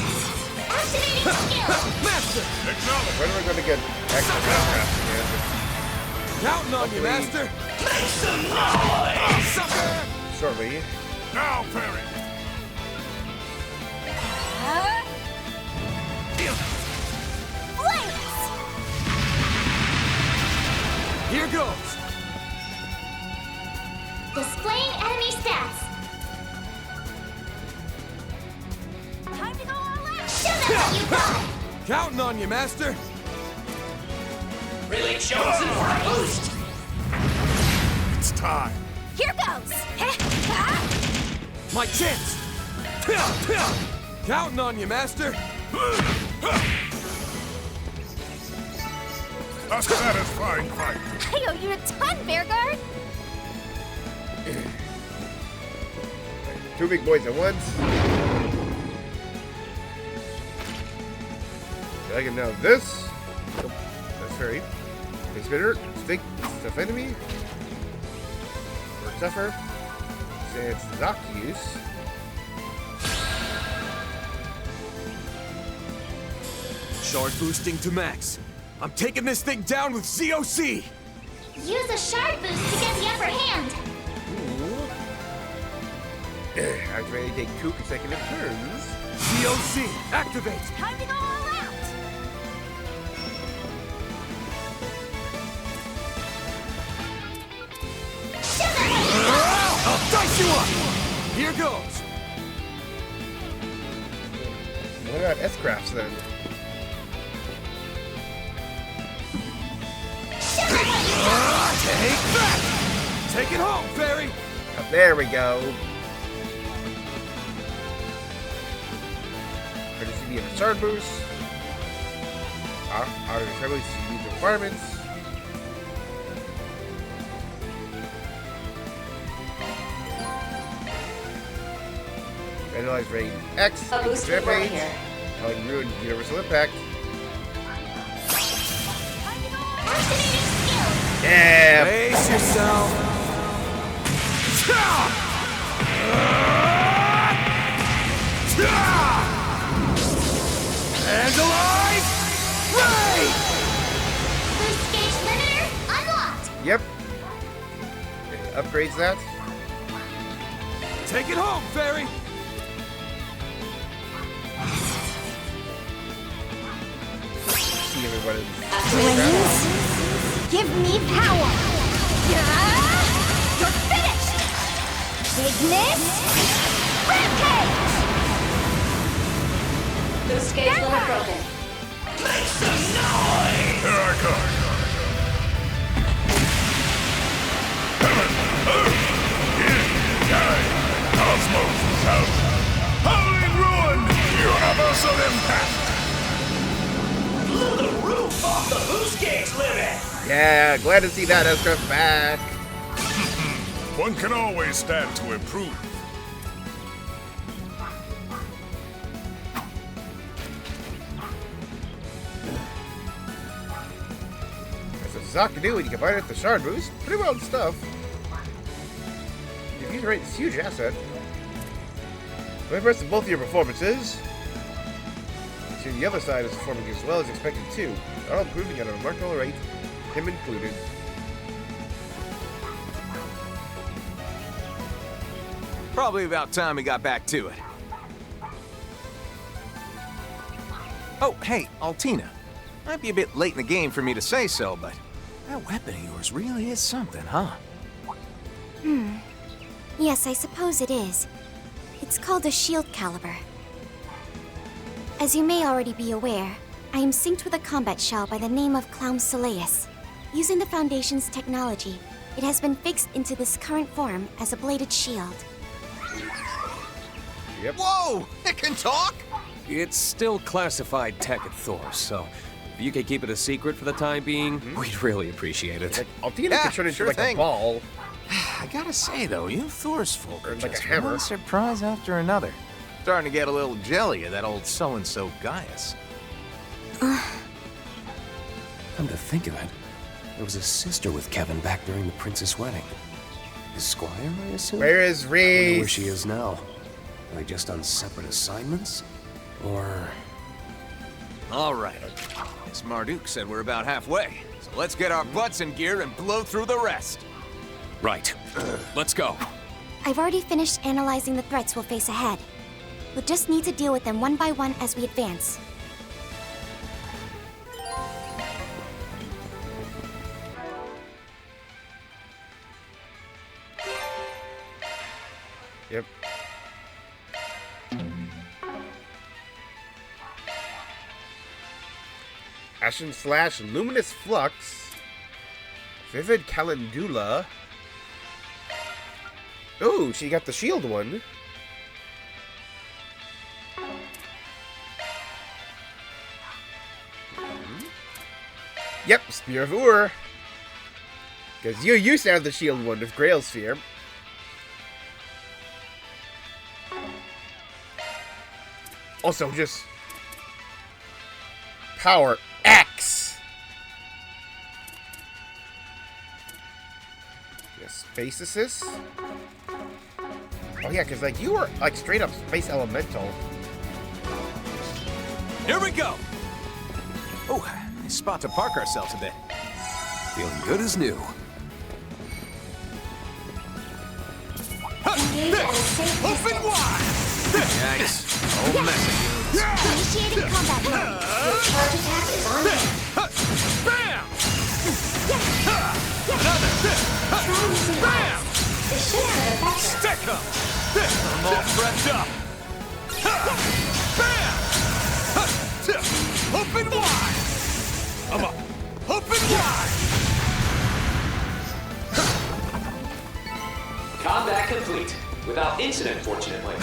Activating skill! Master! Acknowledge. When are we gonna get extra aircraft? Counting on you, Master! Make some noise! Sucker! Shortly. Now, Perry. Flames! Here goes! Displaying enemy stats. Time to go all out! Show them what you got! Counting on you, Master! Really chosen for a boost! It's time. Here goes! My chance! Counting on you, Master! A satisfying fight. I owe you a ton, Bearguard! Two big boys at once. I can now this. Nope, that's fairy. Face spitter, stick, stuff enemy. Or tougher. It's Zoc use. Shard boosting to max. I'm taking this thing down with ZOC! Use a shard boost to get the upper hand. Activate, take 2 consecutive turns. ZOC, activate! Time to go all out! Show them what you got! I'll dice you up! Here goes! What about S-Crafts then? Show them what you got! Take that! Take it home, Fairy! There we go. Courtesy via the shard boost. Auto determines use requirements. Analyze rating X. A boost report Rampage. here. Telling ruin universal impact. Activating skill! Yeah. Brace yourself! And alive! Right! Boost gauge limiter unlocked! Yep. Upgrades that. Take it home, Fairy! See everybody. Flames, give me power! You're finished! Ignis, rampage! Boost gauge limit broken. Make some noise! Here I come. Cosmos out. Howling ruin! Universal impact! Blew the roof off the boost gauge limit! Yeah, glad to see that S-Craft back. One can always stand to improve. That's what Zoc can do when you combine it with the shard boost. Pretty well stuff. Your user rate is a huge asset. When impressed with both of your performances, to the other side is performing as well as expected too. They're all improving at a remarkable rate, him included. Probably about time we got back to it. Oh, hey, Altina. Might be a bit late in the game for me to say so, but that weapon of yours really is something, huh? Yes, I suppose it is. It's called a shield caliber. As you may already be aware, I am synced with a combat shell by the name of Clown Soleus. Using the Foundation's technology, it has been fixed into this current form as a bladed shield. Yep. Whoa! It can talk? It's still classified tech at Thor, so if you could keep it a secret for the time being, we'd really appreciate it. Like, Altina Yeah, can turn into sure like thing. a ball. I gotta say, though, you Thor's folk Or are like a just hammer. one surprise after another. Starting to get a little jelly of that old so-and-so Gaius. Come to think of it, there was a sister with Kevin back during the prince's wedding. His squire, I assume? Where is I wonder where Reese? she is now. Are they just on separate assignments? Or... All right. Miss Marduk said we're about halfway, so let's get our butts in gear and blow through the rest. Right. Let's go. I've already finished analyzing the threats we'll face ahead. We'll just need to deal with them one by one as we advance. Yep. Ashen Slash, Luminous Flux, Vivid Calendula. Ooh, she got the shield one. Yep, Spear of Ur. Because you used to have the shield one with Grail Sphere. Also, just Power X. Yes, Space Assist. Oh yeah, because like you were like straight up Space Elemental. Here we go! Oh, nice spot to park ourselves a bit. Feeling good as new. Engage at a safe Open distance. wide! Yikes. Oh, messy. Initiating combat mode. Your charge attack is on hit. Bam! Try using Bam! ice. This should have effect. Stick 'em! I'm all prepped up. Bam! Open wide! I'm up. Open wide! Combat complete. Without incident, fortunately.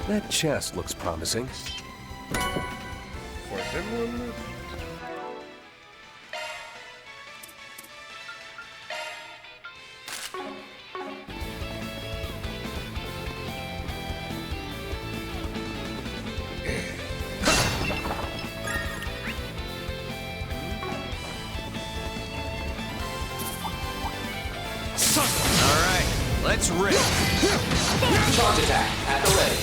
That chest looks promising. For Zemuria. Alright, let's rip. Charge attack at the ready.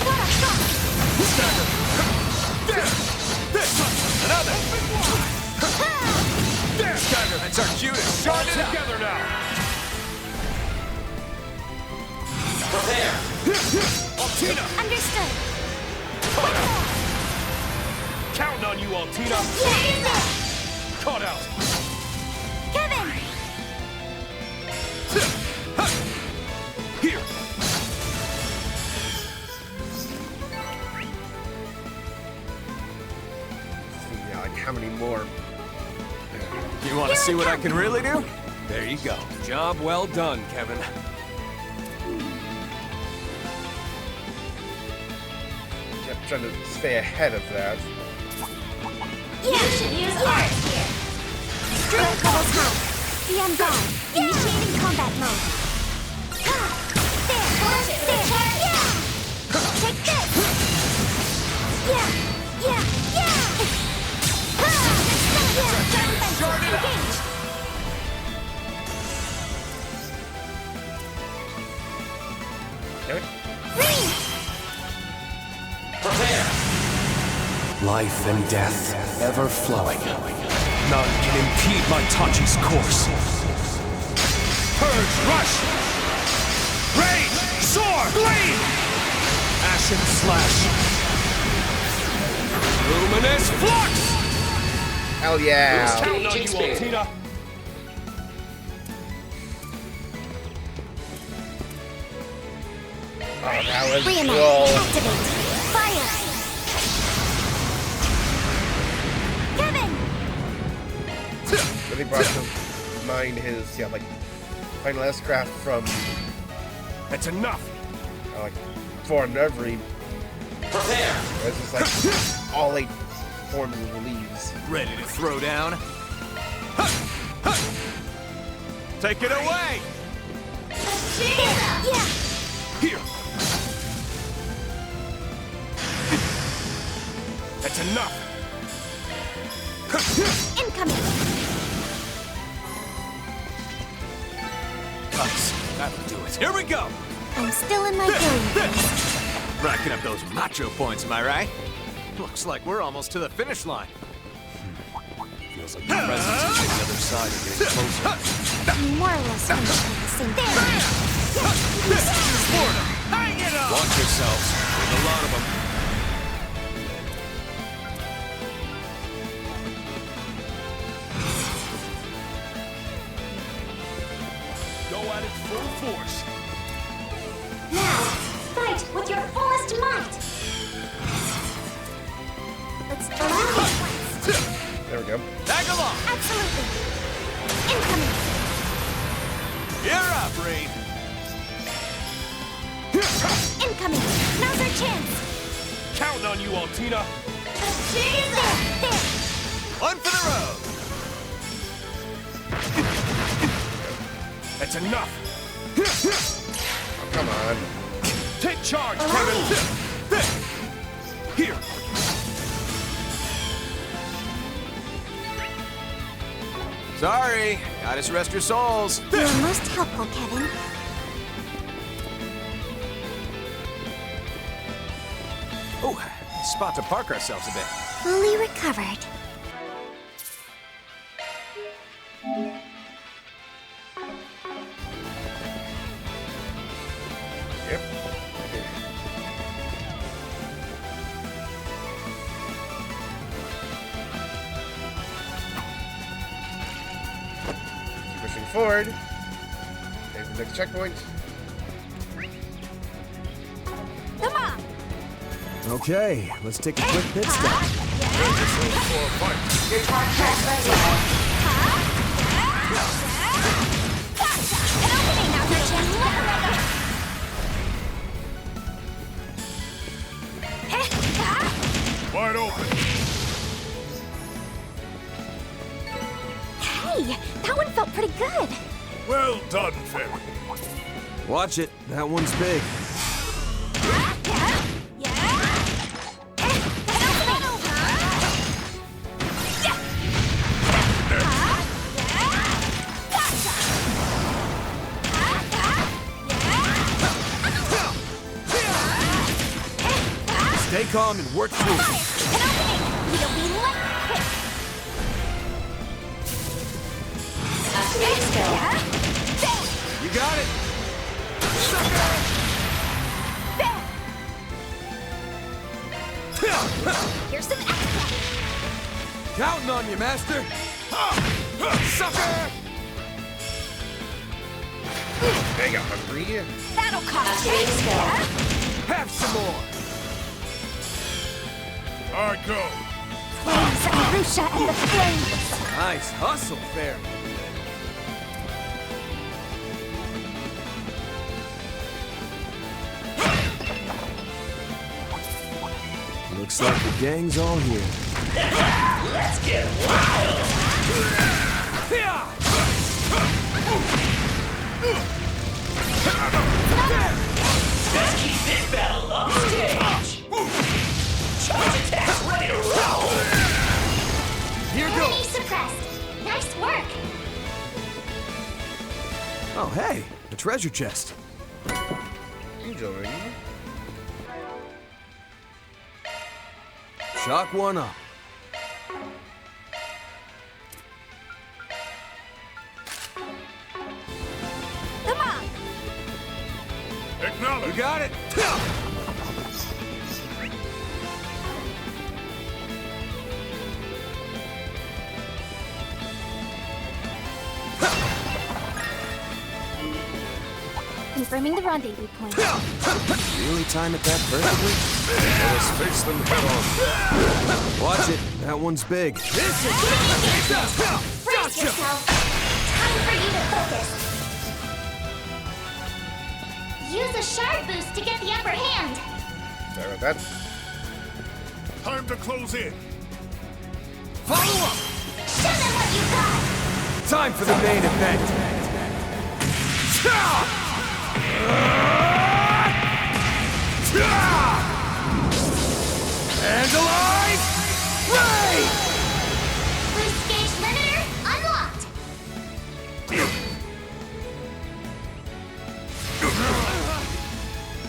Another! Stagger, that's our cue to start it together now! Prepare. Altina! Understood. Counting on you, Altina! Caught out! Kevin! Here! Yeah, like how many more? You want to see what I can really do? There you go. Job well done, Kevin. Kept trying to stay ahead of that. You should use art here. Strength levels high. Be on guard. Initiating combat mode. There! Punch it with a charge. Take this! Yeah! Engage! Okay. Prepare. Life and death, ever flowing. None can impede my Tachi's course. Purge, rush! Rage! Soar! Blade! Ashen slash. Luminous flux! Hell yeah! Counting on you, Altina! Oh, that was Reemerge. cool. Activate. Fire! Kevin! Really brought to mind his like final S-craft from That's enough! like Foreign Reverie. Prepare. It's just like all 8 forms of leaves. Ready to throw down? Take it away! Yeah. Here! That's enough! Incoming. Nice. That'll do it. Here we go. I'm still in my healing phase. Racking up those macho points, am I right? Looks like we're almost to the finish line. Feels like the presence is on the other side of getting closer. You more or less understand the same thing. Hang it up! Watch yourselves. There's a lot of them. Go at it full force. Now, fight with your fullest might. Let's allow it once. There we go. Tag along. Absolutely. Incoming. You're up, Reed. Incoming. Now's our chance. Counting on you, Altina! There. One for the road. That's enough! Oh, come on. Take charge, Kevin! Here! Sorry. Gotta just rest your souls. You are most helpful, Kevin. Oh, spot to park ourselves a bit. Fully recovered. Yep. Keep pushing forward. There's the next checkpoint. Come on. Okay, let's take a quick pit stop. Wide open. Hey, that one felt pretty good. Well done, Fenn. Watch it, that one's big. Stay calm and work through it. You got it! Here's some extra. Counting on you, Master! Sucker! They got hungry. That'll cost you. Have some more! All right, go. Flames, Arusha, and the flames. Nice hustle, Fairy. Looks like the gang's all here. Let's get wild! Let's keep this battle on stage! Charge attack ready to roll! Here Enemy goes! suppressed. Nice work. Oh, hey, a treasure chest. Enjoying. Shock one up. Come on. Acknowledge. You got it! Confirming the rendezvous point. Really time it that perfectly? Let us face them head on. Watch it, that one's big. Brace yourself. Time for you to focus. Use a shard boost to get the upper hand. Sorry about that. Time to close in. Follow up! Show them what you got. Time for the main event. And alive! Ray! Boost gauge limiter unlocked.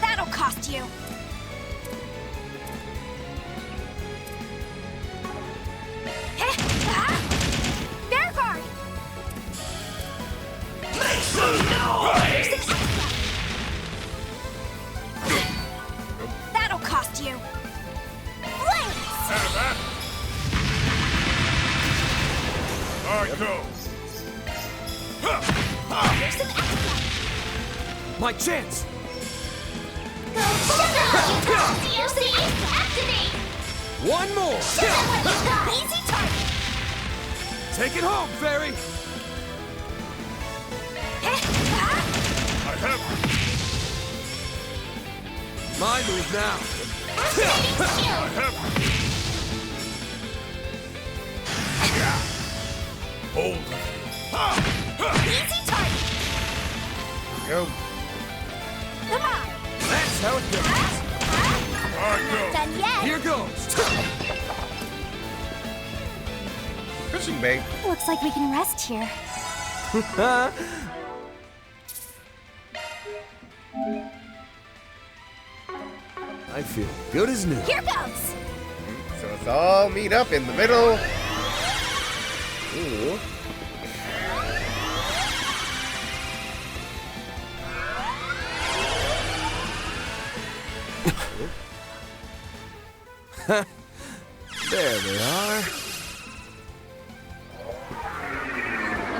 That'll cost you. Bear guard! Make some noise! That'll cost you. Blaze! I go. Here's some extra. My chance! DLC activate. One more! Easy target. Take it home, Fairy! I have. My move now! I have. Hold. Easy target. Go. Come on. That's how it goes! I go. Done yet. Here goes! Fishing bait. Looks like we can rest here. I feel good as new. Here goes. So let's all meet up in the middle. Ooh. There they are.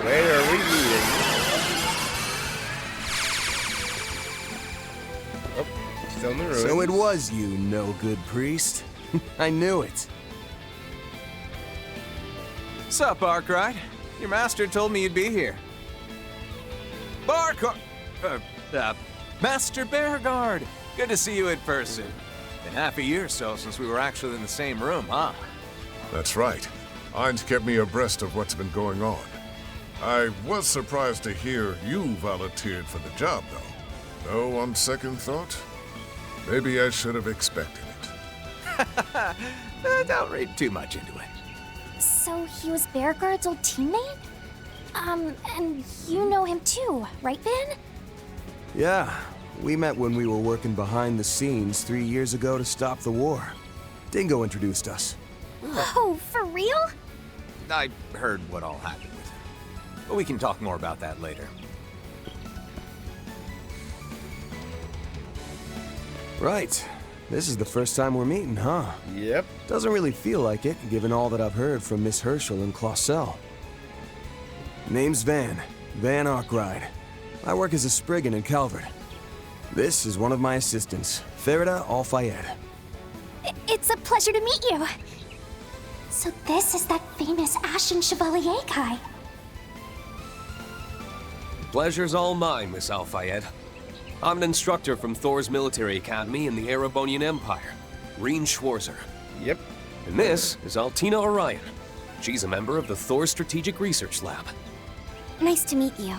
Where are we meeting? Oh, still in the room. So it was you, no-good priest. I knew it. Sup, Arkwright? Your master told me you'd be here. Master Bearguard! Good to see you in person. Been half a year or so since we were actually in the same room, huh? That's right. Ain's kept me abreast of what's been going on. I was surprised to hear you volunteered for the job, though. Though, on second thought, maybe I should have expected it. Don't read too much into it. So he was Bearguard's old teammate? And you know him too, right, Van? Yeah, we met when we were working behind the scenes 3 years ago to stop the war. Dingo introduced us. Oh, for real? I heard what all happened with him. But we can talk more about that later. Right. This is the first time we're meeting, huh? Yep. Doesn't really feel like it, given all that I've heard from Miss Herschel and Clausel. Name's Van Arkwright. I work as a Spriggan in Calvard. This is one of my assistants, Farida Al-Fayed. It's a pleasure to meet you. So this is that famous Ashen Chevalier guy. Pleasure's all mine, Miss Al-Fayed. I'm an instructor from Thor's military academy in the Erebonian Empire, Reen Schwarzer. Yep. And this is Altina Orion. She's a member of the Thor Strategic Research Lab. Nice to meet you.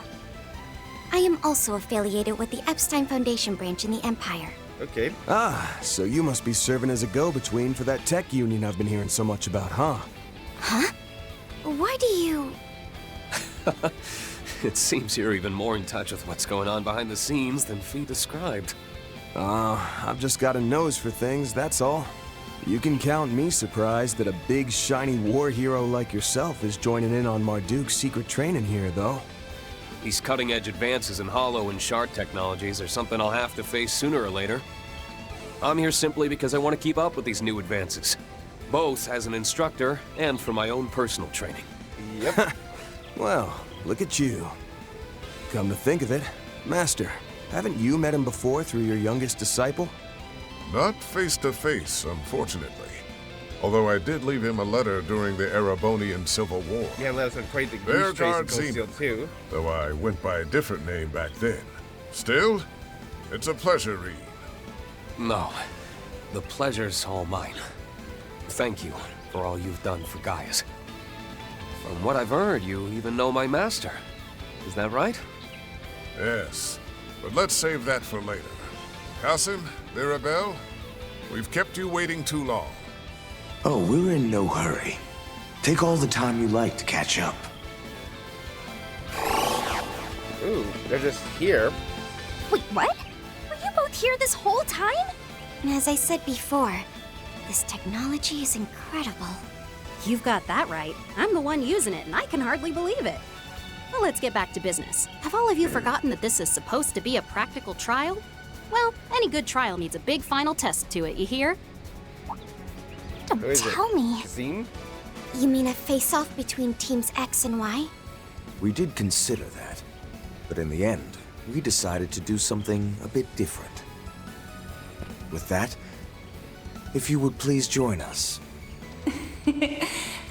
I am also affiliated with the Epstein Foundation branch in the Empire. Okay. Ah, so you must be serving as a go-between for that tech union I've been hearing so much about, huh? Huh? Why do you... It seems you're even more in touch with what's going on behind the scenes than Fee described. I've just got a nose for things, that's all. You can count me surprised that a big, shiny war hero like yourself is joining in on Marduk's secret training here, though. These cutting-edge advances in hollow and shard technologies are something I'll have to face sooner or later. I'm here simply because I want to keep up with these new advances, both as an instructor and for my own personal training. Yep. Well, look at you. Come to think of it, Master, haven't you met him before through your youngest disciple? Not face to face, unfortunately. Although I did leave him a letter during the Erebonian Civil War. Yeah, let us quite the goose chase Bearguard and Cold Steel Zemuria, too. though I went by a different name back then. Still, it's a pleasure, Reed. No, the pleasure's all mine. Thank you for all you've done for Gaius. From what I've heard, you even know my master. Is that right? Yes, But let's save that for later. Cousin, Mirabelle, we've kept you waiting too long. Oh, we're in no hurry. Take all the time you like to catch up. Ooh, they're just here. Wait, what? Were you both here this whole time? And as I said before, this technology is incredible. You've got that right. I'm the one using it, and I can hardly believe it. Well, let's get back to business. Have all of you forgotten that this is supposed to be a practical trial? Well, any good trial needs a big final test to it, you hear? Who Don't is tell it? me. Scene? You mean a face-off between teams X and Y? We did consider that, but in the end, we decided to do something a bit different. With that, if you would please join us.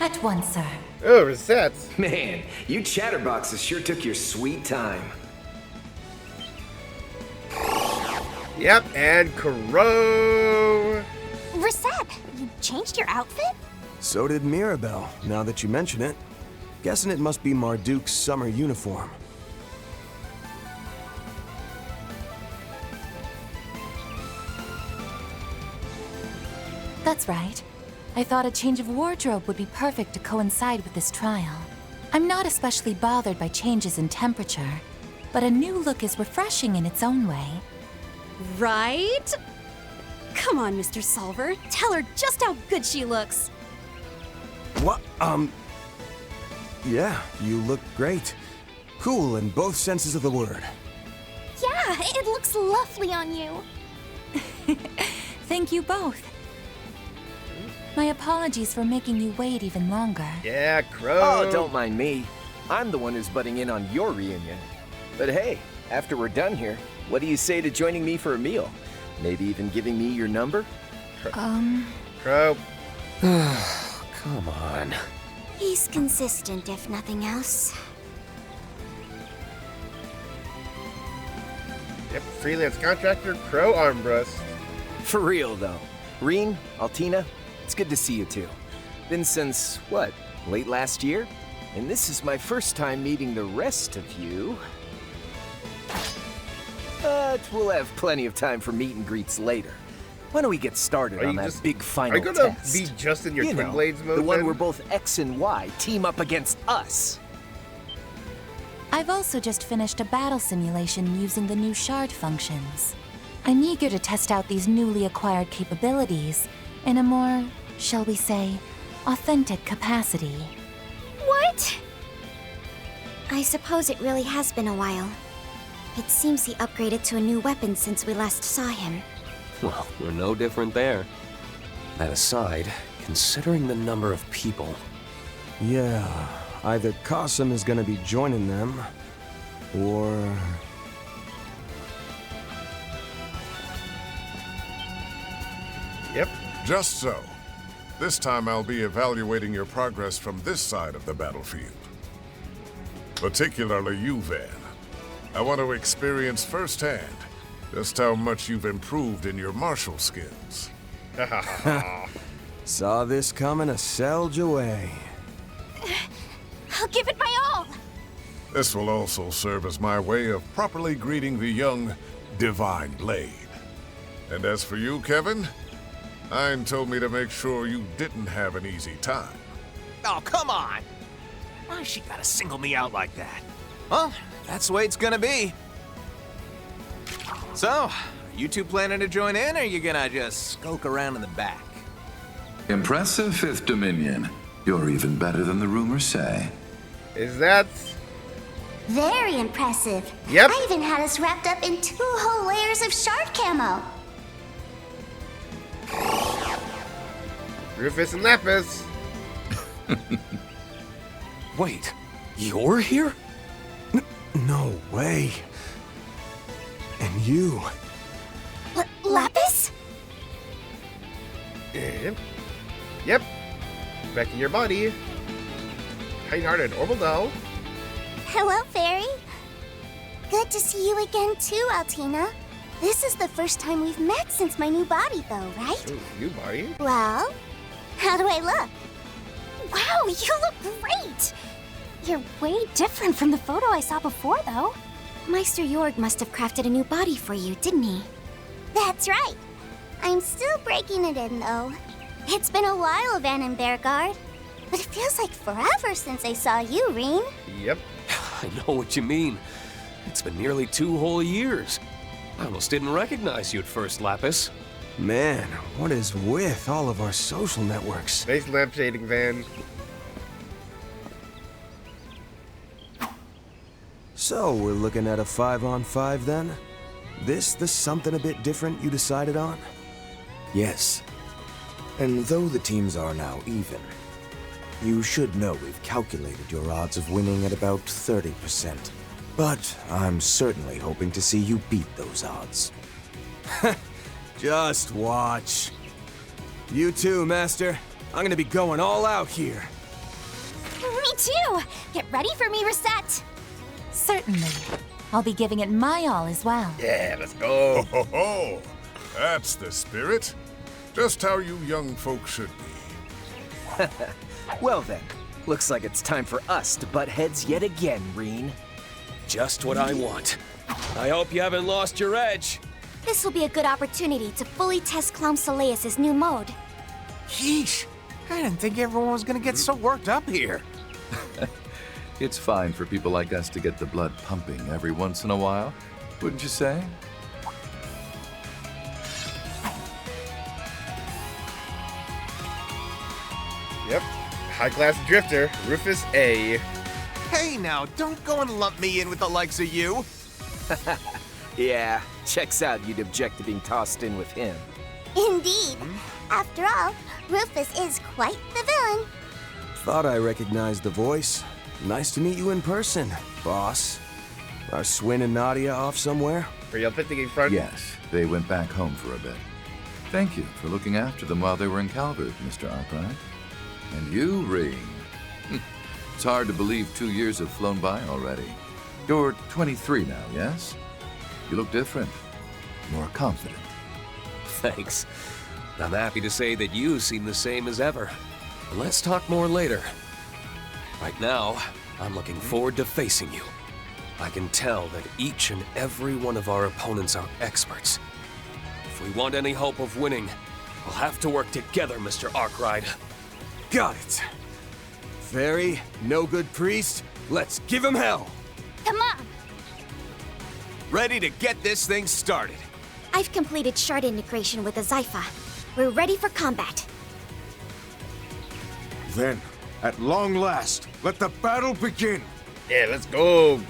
At once, sir. Oh, resets. Man, you chatterboxes sure took your sweet time. Yep, and Crow. Reset, you changed your outfit? So did Mirabelle, now that you mention it. Guessing it must be Marduk's summer uniform. That's right. I thought a change of wardrobe would be perfect to coincide with this trial. I'm not especially bothered by changes in temperature, but a new look is refreshing in its own way. Right? Come on, Mr. Solver. Tell her just how good she looks. What? Yeah, you look great. Cool in both senses of the word. Yeah, it looks lovely on you. Thank you both. My apologies for making you wait even longer. Yeah, Crow. Oh, don't mind me. I'm the one who's butting in on your reunion. But hey, after we're done here, what do you say to joining me for a meal? Maybe even giving me your number? Crow. Come on. He's consistent, if nothing else. Yep, freelance contractor, Crow Armbrust. For real, though. Reen, Altina, it's good to see you two. Been since, what, late last year? And this is my first time meeting the rest of you. But we'll have plenty of time for meet and greets later. Why don't we get started on that big final Are you gonna test? be just in your You Twin know, Blades mode the one then? where both X and Y team up against us. I've also just finished a battle simulation using the new shard functions. I'm eager to test out these newly acquired capabilities in a more, shall we say, authentic capacity. What? I suppose it really has been a while. It seems he upgraded to a new weapon since we last saw him. Well, we're no different there. That aside, considering the number of people... Yeah, either Qasim is gonna be joining them, or... Yep. Just so. This time I'll be evaluating your progress from this side of the battlefield. Particularly you, Van. I want to experience firsthand just how much you've improved in your martial skills. Saw this coming a Selge away. I'll give it my all! This will also serve as my way of properly greeting the young Divine Blade. And as for you, Kevin, Ein told me to make sure you didn't have an easy time. Oh, come on! Why she gotta single me out like that? Well, that's the way it's gonna be. So, are you two planning to join in, or are you gonna just skulk around in the back? Impressive, Fifth Dominion. You're even better than the rumors say. Is that... Very impressive. Yep. I even had us wrapped up in 2 whole layers of shard camo. Rufus and Lapis? Wait, you're here? No way. And you. Lapis? Yep. Back in your body. Kind-hearted Orbital doll. Hello, Fairy. Good to see you again too, Altina. This is the first time we've met since my new body, though, right? Ooh, new body? Well, how do I look? Wow, you look great! You're way different from the photo I saw before, though. Meister Jorg must have crafted a new body for you, didn't he? That's right. I'm still breaking it in, though. It's been a while, Van and Bearguard. But it feels like forever since I saw you, Reen. Yep. I know what you mean. It's been nearly 2 whole years. I almost didn't recognize you at first, Lapis. Man, what is with all of our social networks? Nice lampshading, Van. So, we're looking at a 5-on-5 then? This the something a bit different you decided on? Yes. And though the teams are now even, you should know we've calculated your odds of winning at about 30%. But I'm certainly hoping to see you beat those odds. Just watch. You too, Master. I'm gonna be going all out here. Me too! Get ready for me, Reset! Certainly. I'll be giving it my all as well. Yeah, let's go. Ho, ho, ho. That's the spirit. Just how you young folks should be. Well then, looks like it's time for us to butt heads yet again, Reen. Just what I want. I hope you haven't lost your edge. This will be a good opportunity to fully test Clown Soleus' new mode. Yeesh. I didn't think everyone was gonna get so worked up here. It's fine for people like us to get the blood pumping every once in a while, wouldn't you say? Yep. High-class drifter, Rufus A. Hey now, don't go and lump me in with the likes of you. Yeah, checks out you'd object to being tossed in with him. Indeed. After all, Rufus is quite the villain. Thought I recognized the voice. Nice to meet you in person, boss. Are Swin and Nadia off somewhere? Are y'all picking in front? Yes, they went back home for a bit. Thank you for looking after them while they were in Calvard, Mr. Arkwright. And you, Reen. It's hard to believe 2 years have flown by already. You're 23 now, yes? You look different, more confident. Thanks. I'm happy to say that you seem the same as ever. But let's talk more later. Right now, I'm looking forward to facing you. I can tell that each and every one of our opponents are experts. If we want any hope of winning, we'll have to work together, Mr. Arkwright. Got it. Fairy, no good priest, let's give him hell. Come on! Ready to get this thing started. I've completed shard integration with the Zypha. We're ready for combat. Then, at long last, let the battle begin. Yeah, let's go.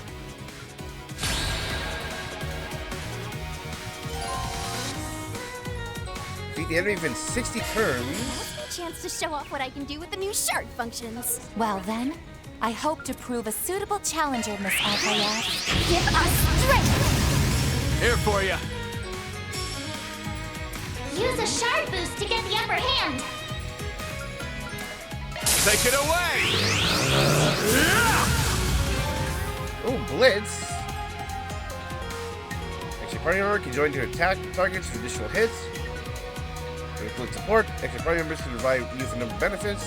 Beat the enemy within 60 turns. Chance to show off what I can do with the new shard functions. Well then, I hope to prove a suitable challenger, Miss Alkayat. Give us strength! Here for you. Use a shard boost to get the upper hand. Take it away! Oh, Blitz. Extra party member can join to attack targets for additional hits. Click support. Extra party members can revive use a number of benefits.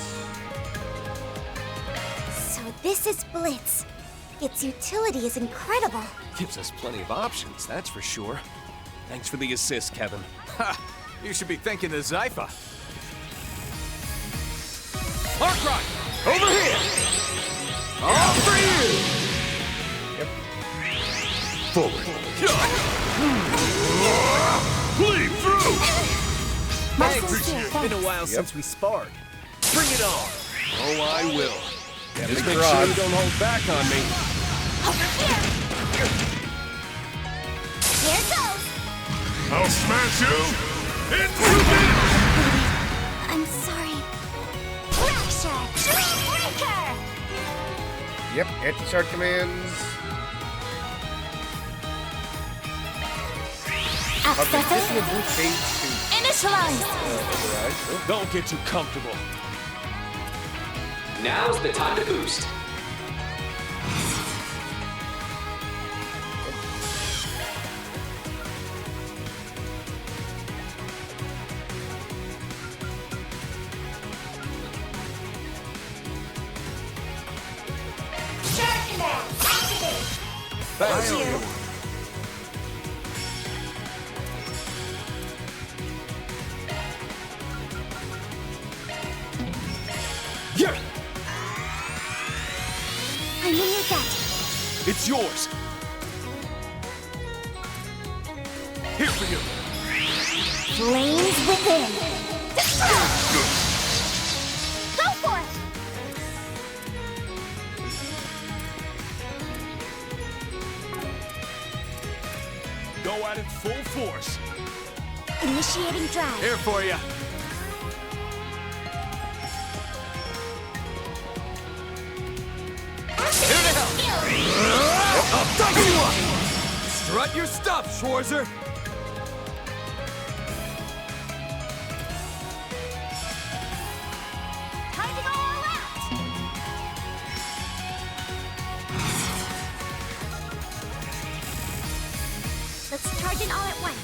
So this is Blitz. Its utility is incredible. Gives us plenty of options, that's for sure. Thanks for the assist, Kevin. Ha! You should be thanking the Zypha. Arkwright! Over here! All for you! Yep. Forward. Bleed through! Thanks. It's been a while since we sparred. Bring it on! Oh, I will. Yeah, Just big make sure rod. you don't hold back on me. Over here! Here goes! I'll smash you into bits! I'm sorry. Fracture! Dream Breaker! Yep, anti-shard commands. Access This will change initialize. to Don't get too comfortable. Now's the time to boost. Shard command activate! Thank you. I'm in your debt. It's yours. Here for you. Flames within. Go for it! Go at it full force. Initiating drive. Here for you. Here to help! I'll double you up! Strut your stuff, Schwarzer! Time to go all out! Let's charge in all at once.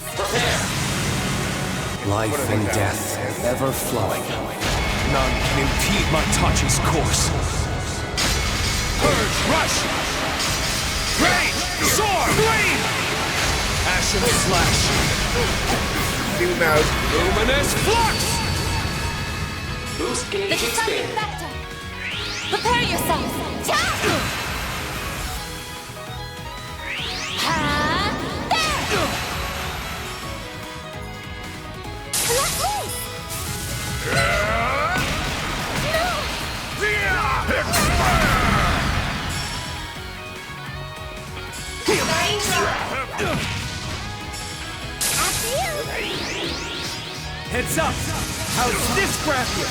Life and death, ever flowing. None can impede my Tachi's course. Purge, rush! Rage! Soar! Bleed! Ashen slash! Zoom out. Luminous flux! Boost gauge expanded. Vector. Prepare yourself. Heads up! How's this grab you?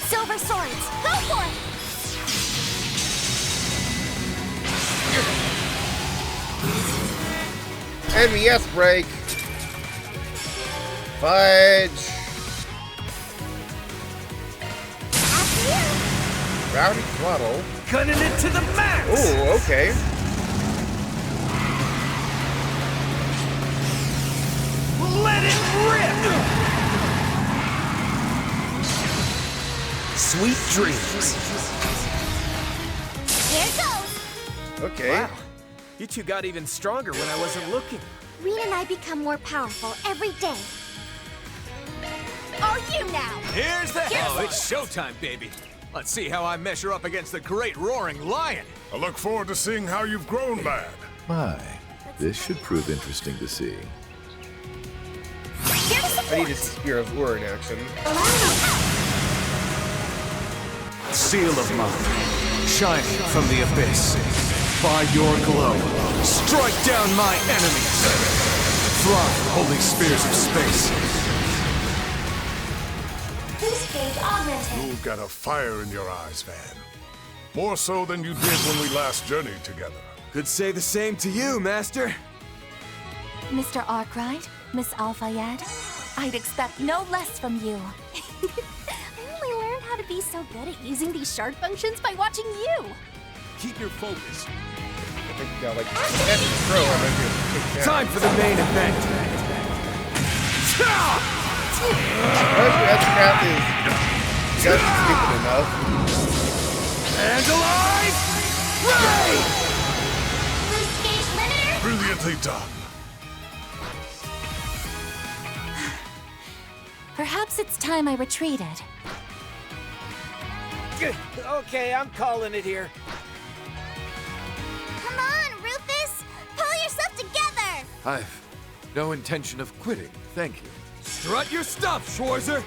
Silver swords. Go for it. NVS break. Fudge. Rowdy throttle. Gunning it to the max! Oh, okay. Let it rip! Sweet dreams. Here goes. Okay. Wow. You two got even stronger when I wasn't looking. Reed and I become more powerful every day. Are you now? Here's the hell. It's showtime, baby. Let's see how I measure up against the great roaring lion. I look forward to seeing how you've grown, lad. My, this should prove interesting to see. I need to see Spear of Ur in action. Seal of mine, shining from the abyss. By your glow, strike down my enemies. Fly, holy spears of space. Boost gauge augmented. You've got a fire in your eyes, Van. More so than you did when we last journeyed together. Could say the same to you, Master. Mr. Arkwright, Miss Al-Fayed, I'd expect no less from you. I only learned how to be so good at using these shard functions by watching you. Keep your focus. I think we got like 10 pro. I might be able to take down. Time for the main event. That crap is just stupid enough. And alive! Ray! Boost gauge limiter. Brilliantly done. Perhaps it's time I retreated. Okay, I'm calling it here. Come on, Rufus! Pull yourself together! I've no intention of quitting, thank you. Strut your stuff, Schwarzer!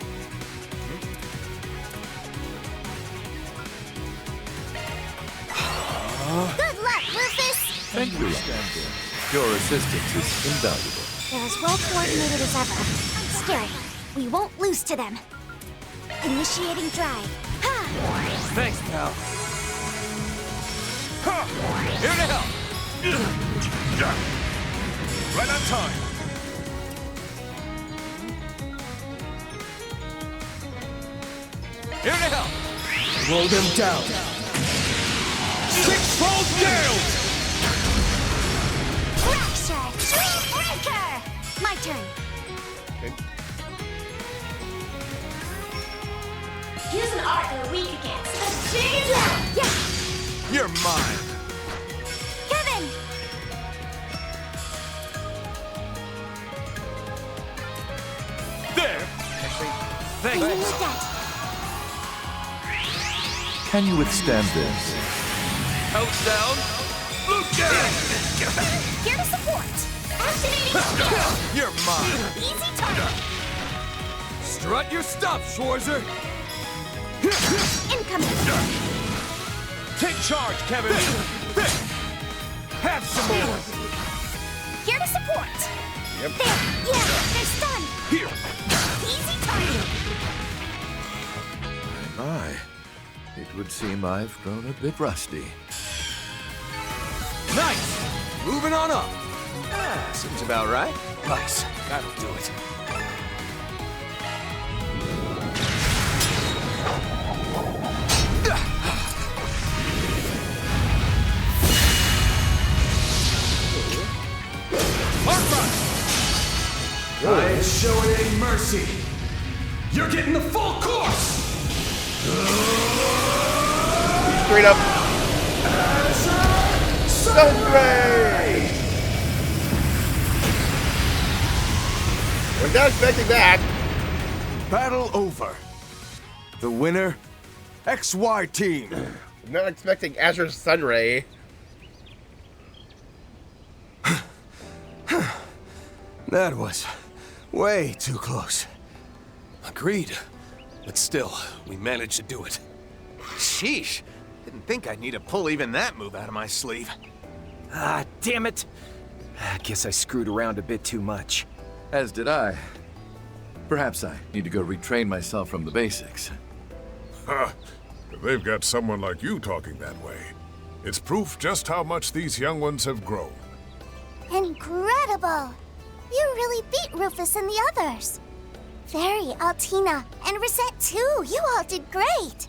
Good luck, Rufus! Thank you, Stanton. Your assistance is invaluable. They're as well coordinated as ever. Scary. We won't lose to them. Initiating drive. Ha! Thanks, pal. Here to help. Right on time. Here to help. Roll them down. Six-fold gale! Fracture! Dream breaker! My turn. Here's an art they're weak against. Yeah! You're mine. Kevin! There! Actually, Thank I'm in you. your debt. Can you withstand this? Countdown. Lucan! Here to support. Activating skill. You're mine. Easy target. Strut your stuff, Schwarzer. Incoming. Take charge, Kevin. Have some more. Here to support. Yep. There. Yeah, they're stunned. Here. Easy target. My, it would seem I've grown a bit rusty. Nice. Moving on up. Seems about right. Nice. That'll do it. I ain't showing any mercy. You're getting the full course. Straight up. Sunray! Was not expecting that. Battle over. The winner, XY team. I'm not expecting Azure Sunray. That was way too close. Agreed. But still, we managed to do it. Sheesh. Didn't think I'd need to pull even that move out of my sleeve. Ah, damn it. I guess I screwed around a bit too much. As did I. Perhaps I need to go retrain myself from the basics. Ha! They've got someone like you talking that way. It's proof just how much these young ones have grown. Incredible. You really beat Rufus and the others. Fairy, Altina, and Rosette too. You all did great.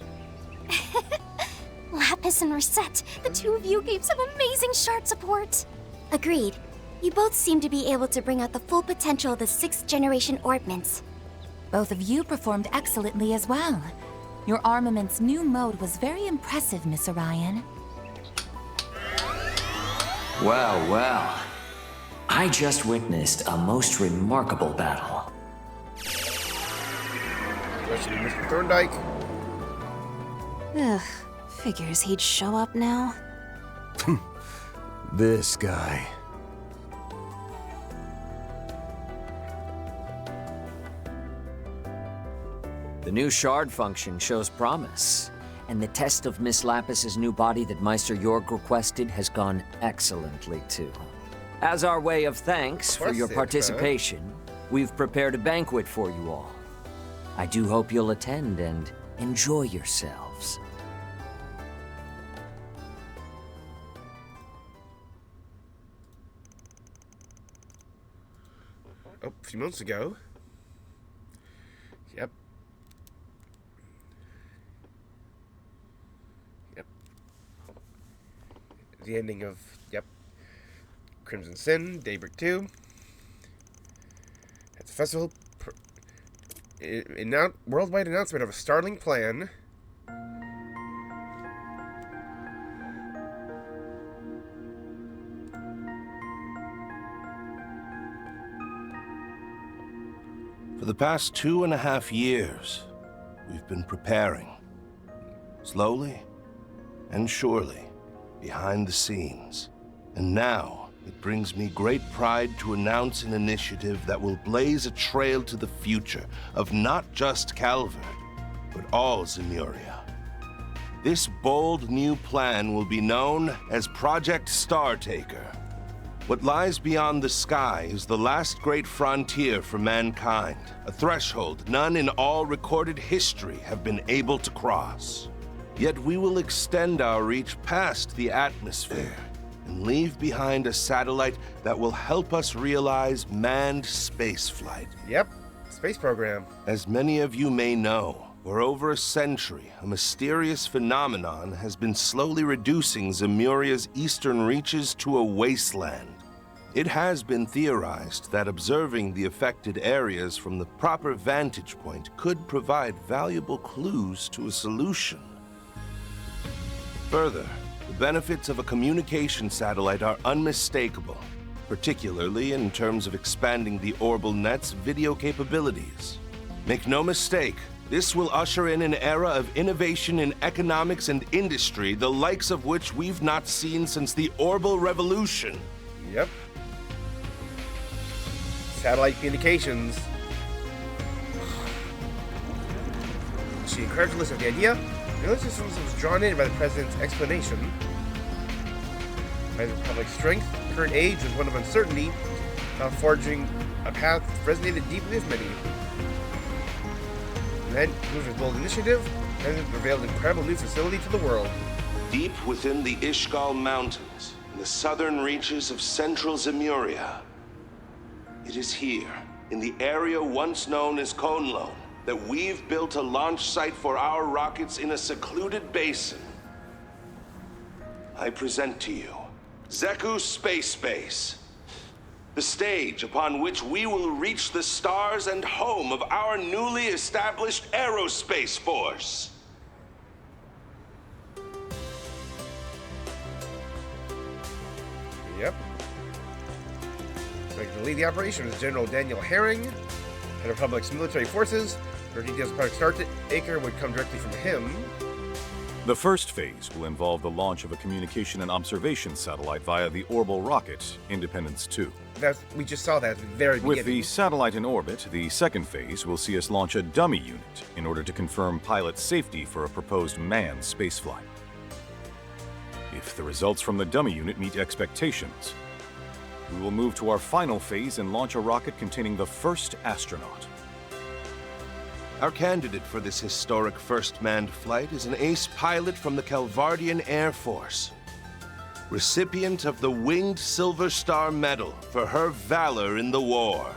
Lapis and Rosette, the two of you gave some amazing shard support. Agreed. You both seem to be able to bring out the full potential of the 6th generation orbments. Both of you performed excellently as well. Your armament's new mode was very impressive, Miss Orion. Well, well. I just witnessed a most remarkable battle. Question to Mr. Thorndyke. Ugh, figures he'd show up now. This guy. The new shard function shows promise, and the test of Miss Lapis's new body that Meister Jorg requested has gone excellently too. As our way of thanks for your participation, we've prepared a banquet for you all. I do hope you'll attend and enjoy yourselves. Oh, a few months ago. Yep. Yep. The ending of, yep. Crimson Sin, Daybreak 2. At the festival, worldwide announcement of a startling plan. For the past 2.5 years, we've been preparing. Slowly and surely, behind the scenes. And now, it brings me great pride to announce an initiative that will blaze a trail to the future of not just Calvard, but all Zemuria. This bold new plan will be known as Project Startaker. What lies beyond the sky is the last great frontier for mankind, a threshold none in all recorded history have been able to cross. Yet we will extend our reach past the atmosphere and leave behind a satellite that will help us realize manned spaceflight. Yep, space program. As many of you may know, for over a century, a mysterious phenomenon has been slowly reducing Zemuria's eastern reaches to a wasteland. It has been theorized that observing the affected areas from the proper vantage point could provide valuable clues to a solution. Further, the benefits of a communication satellite are unmistakable, particularly in terms of expanding the Orbital Net's video capabilities. Make no mistake, This will usher in an era of innovation in economics and industry, the likes of which we've not seen since the Orbital Revolution. Yep. Satellite communications. She incredulous of the idea. The system was drawn in by the president's explanation. By the Republic's strength, the current age was one of uncertainty, forging a path resonated deeply with many. And then, moved with bold initiative, and revealed an incredible new facility to the world. Deep within the Ishgal Mountains, in the southern reaches of central Zemuria, it is here, in the area once known as Conlone, that we've built a launch site for our rockets in a secluded basin. I present to you Zeku Space Base, the stage upon which we will reach the stars and home of our newly established aerospace force. Yep. So to lead the operation is General Daniel Herring, head of Republic's military forces. For details of Project Start Acre would come directly from him. The first phase will involve the launch of a communication and observation satellite via the orbital rocket, Independence 2. We just saw that at the very beginning. With the satellite in orbit, the second phase will see us launch a dummy unit in order to confirm pilot safety for a proposed manned spaceflight. If the results from the dummy unit meet expectations, we will move to our final phase and launch a rocket containing the first astronaut. Our candidate for this historic first manned flight is an ace pilot from the Calvardian Air Force, recipient of the Winged Silver Star Medal for her valor in the war,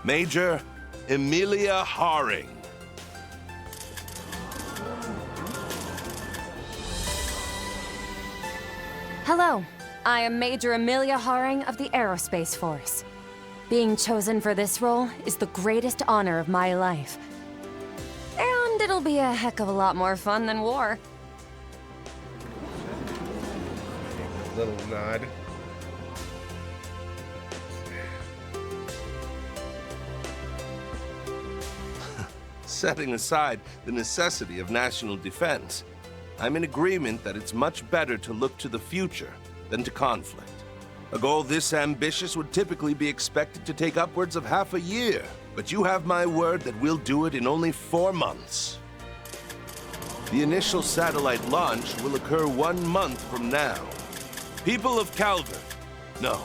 Major Emilia Haring. Hello, I am Major Emilia Haring of the Aerospace Force. Being chosen for this role is the greatest honor of my life. And it'll be a heck of a lot more fun than war. Little nod. Setting aside the necessity of national defense, I'm in agreement that it's much better to look to the future than to conflict. A goal this ambitious would typically be expected to take upwards of half a year, but you have my word that we'll do it in only 4 months. The initial satellite launch will occur 1 month from now. People of Calvard, no,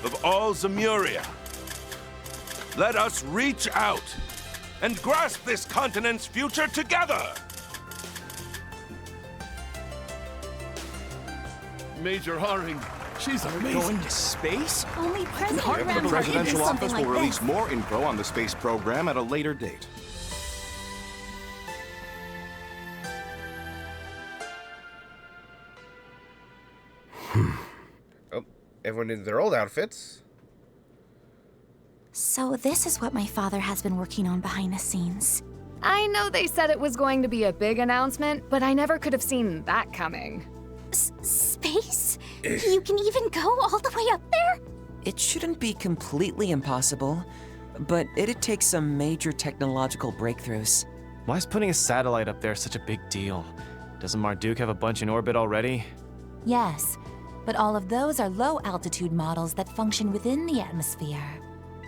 of all Zemuria, let us reach out and grasp this continent's future together! Major Haring, she's amazing. Going to space? Only President The Grandpa presidential did office something will like release this. more info on the space program at a later date. Oh, everyone in their old outfits. So this is what my father has been working on behind the scenes. I know they said it was going to be a big announcement, but I never could have seen that coming. Space? You can even go all the way up there? It shouldn't be completely impossible, but it'd take some major technological breakthroughs. Why is putting a satellite up there such a big deal? Doesn't Marduk have a bunch in orbit already? Yes, but all of those are low-altitude models that function within the atmosphere.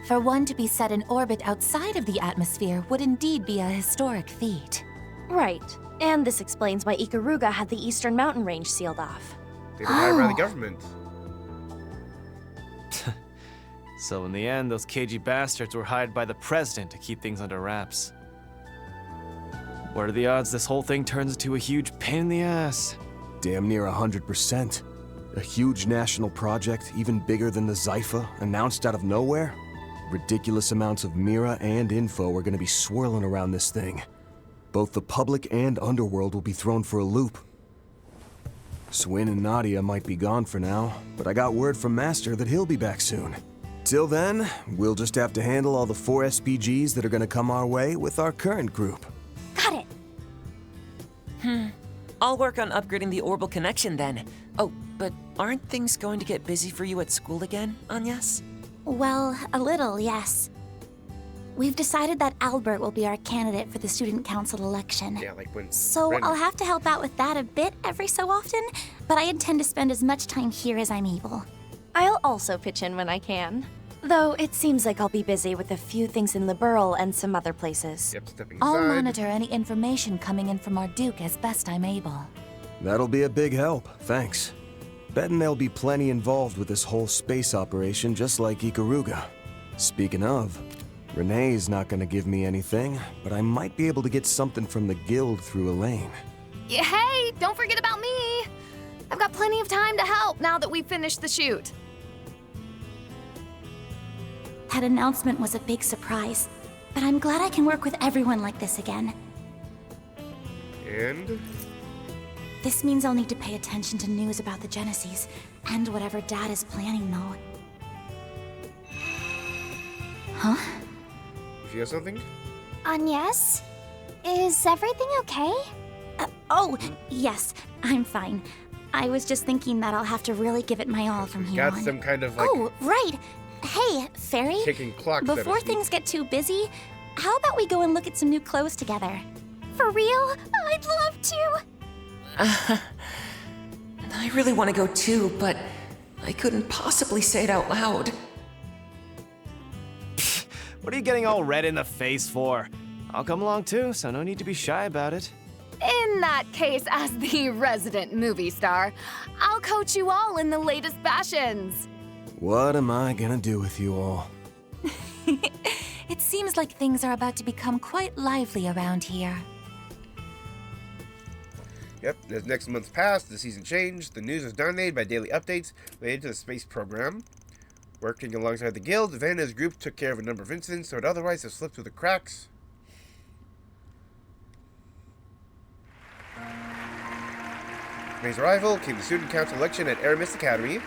For one to be set in orbit outside of the atmosphere would indeed be a historic feat. Right. And this explains why Ikaruga had the Eastern Mountain Range sealed off. They were hired by the government. So in the end, those cagey bastards were hired by the president to keep things under wraps. What are the odds this whole thing turns into a huge pain in the ass? Damn near 100%. A huge national project, even bigger than the Zypha, announced out of nowhere? Ridiculous amounts of Mira and info are gonna be swirling around this thing. Both the public and underworld will be thrown for a loop. Swin and Nadia might be gone for now, but I got word from Master that he'll be back soon. Till then, we'll just have to handle all the 4 SPGs that are gonna come our way with our current group. Got it. I'll work on upgrading the orbital connection then. Oh, but aren't things going to get busy for you at school again, Agnes? Well, a little, yes. We've decided that Albert will be our candidate for the student council election. Yeah, like when. So Ren- I'll have to help out with that a bit every so often, but I intend to spend as much time here as I'm able. I'll also pitch in when I can. Though it seems like I'll be busy with a few things in Liberl and some other places. Yep, stepping I'll aside. monitor any information coming in from Marduk as best I'm able. That'll be a big help, thanks. Betting there'll be plenty involved with this whole space operation, just like Ikaruga. Speaking of, Renee's not gonna give me anything, but I might be able to get something from the guild through Elaine. Yeah, hey, don't forget about me. I've got plenty of time to help now that we've finished the shoot. That announcement was a big surprise, but I'm glad I can work with everyone like this again. And? This means I'll need to pay attention to news about the Genesis, and whatever Dad is planning, though. Huh? You feel something? Agnes? Is everything okay? Oh, yes, I'm fine. I was just thinking that I'll have to really give it my all from here on. Got some kind of like. Oh, right! Hey, Fairy. Kicking clock. so to Before speak. things get too busy, how about we go and look at some new clothes together? For real? I'd love to. I really want to go too, but I couldn't possibly say it out loud. What are you getting all red in the face for? I'll come along too, so no need to be shy about it. In that case, as the resident movie star, I'll coach you all in the latest fashions. What am I gonna do with you all? It seems like things are about to become quite lively around here. Yep, as next month passed, the season changed. The news was dominated by daily updates related to the space program. Working alongside the guild, Van and his group took care of a number of incidents that would otherwise have slipped through the cracks. May's arrival came the student council election at Aramis Academy.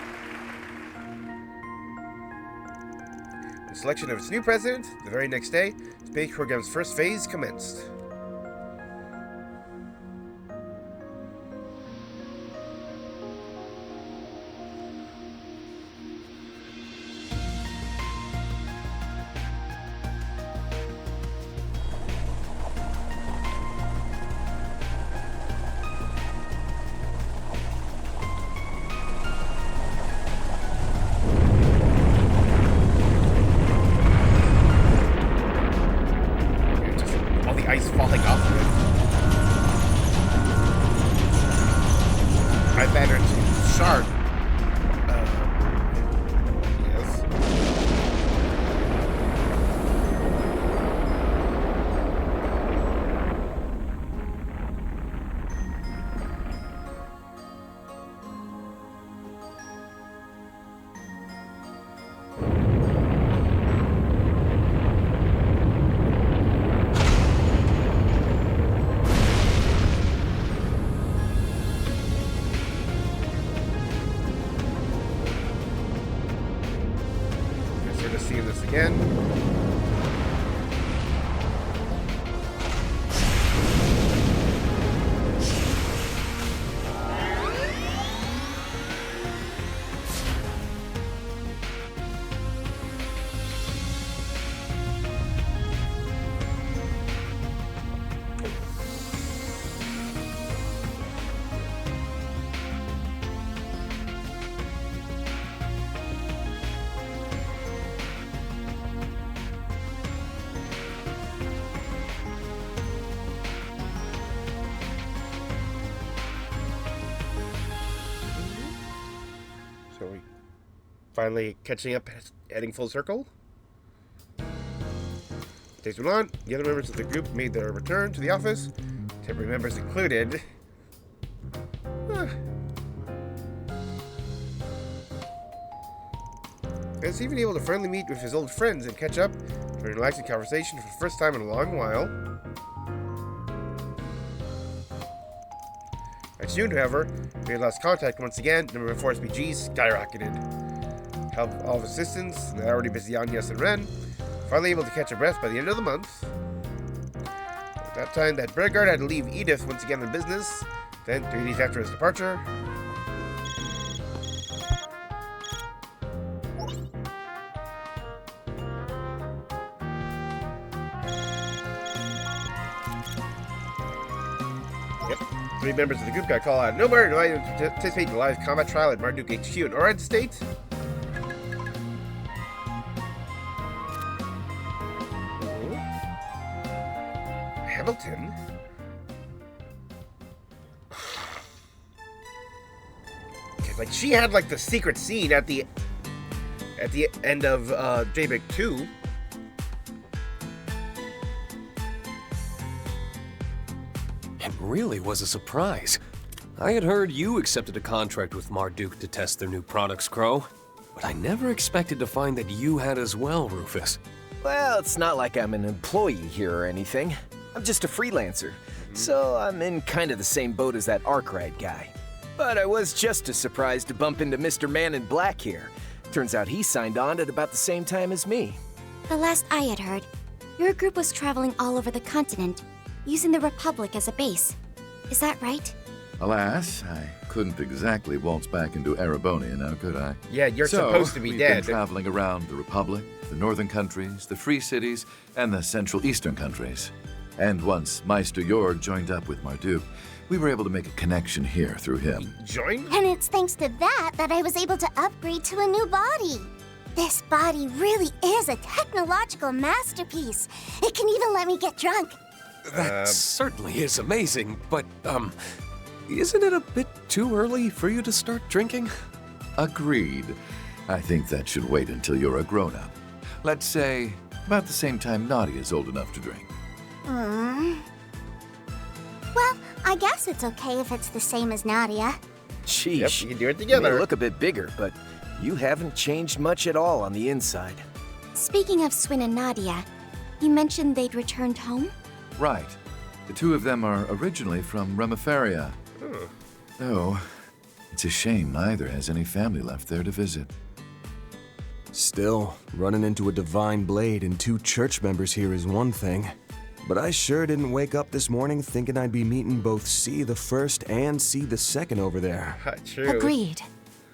The selection of its new president, the very next day, the space program's first phase commenced. Ice falling off of it. I better to sharp. Yes. Seeing this again. So we finally catching up, heading full circle. Days went on, the other members of the group made their return to the office, temporary members included. And it's even able to finally meet with his old friends and catch up for a relaxing conversation for the first time in a long while. At June, however, we had lost contact once again. The number of Force BGs skyrocketed. Help all of assistants, and the already busy Agnes and Ren, finally able to catch a breath by the end of the month. At that time, that Bergard had to leave Edith once again in business. Then, 3 days after his departure, Yep. 3 members of the group got called out. No more do I participate in the live combat trial at Marduk HQ in Orange State. Hamilton? Okay, like she had like the secret scene at the end of JBIC 2. It really was a surprise. I had heard you accepted a contract with Marduk to test their new products, Crow. But I never expected to find that you had as well, Rufus. Well, it's not like I'm an employee here or anything. I'm just a freelancer. So I'm in kind of the same boat as that Arkwright guy. But I was just as surprised to bump into Mr. Man in Black here. Turns out he signed on at about the same time as me. The last I had heard, your group was traveling all over the continent, using the Republic as a base. Is that right? Alas, I couldn't exactly waltz back into Ereboni now, could I? Yeah, you're supposed to be we've dead. Been traveling around the Republic, the northern countries, the Free Cities, and the Central Eastern countries. And once Meister Jorg joined up with Marduk, we were able to make a connection here through him. Joined? And it's thanks to that I was able to upgrade to a new body. This body really is a technological masterpiece. It can even let me get drunk. That certainly is amazing, but, isn't it a bit too early for you to start drinking? Agreed. I think that should wait until you're a grown-up. Let's say about the same time Nadia's old enough to drink. Well, I guess it's okay if it's the same as Nadia. Sheesh. Yep, you can do it together. You may look a bit bigger, but you haven't changed much at all on the inside. Speaking of Swin and Nadia, you mentioned they'd returned home? Right. The two of them are originally from Remiferia. Though, it's a shame neither has any family left there to visit. Still, running into a divine blade and 2 church members here is one thing. But I sure didn't wake up this morning thinking I'd be meeting both C the First and C the Second over there. True. Agreed.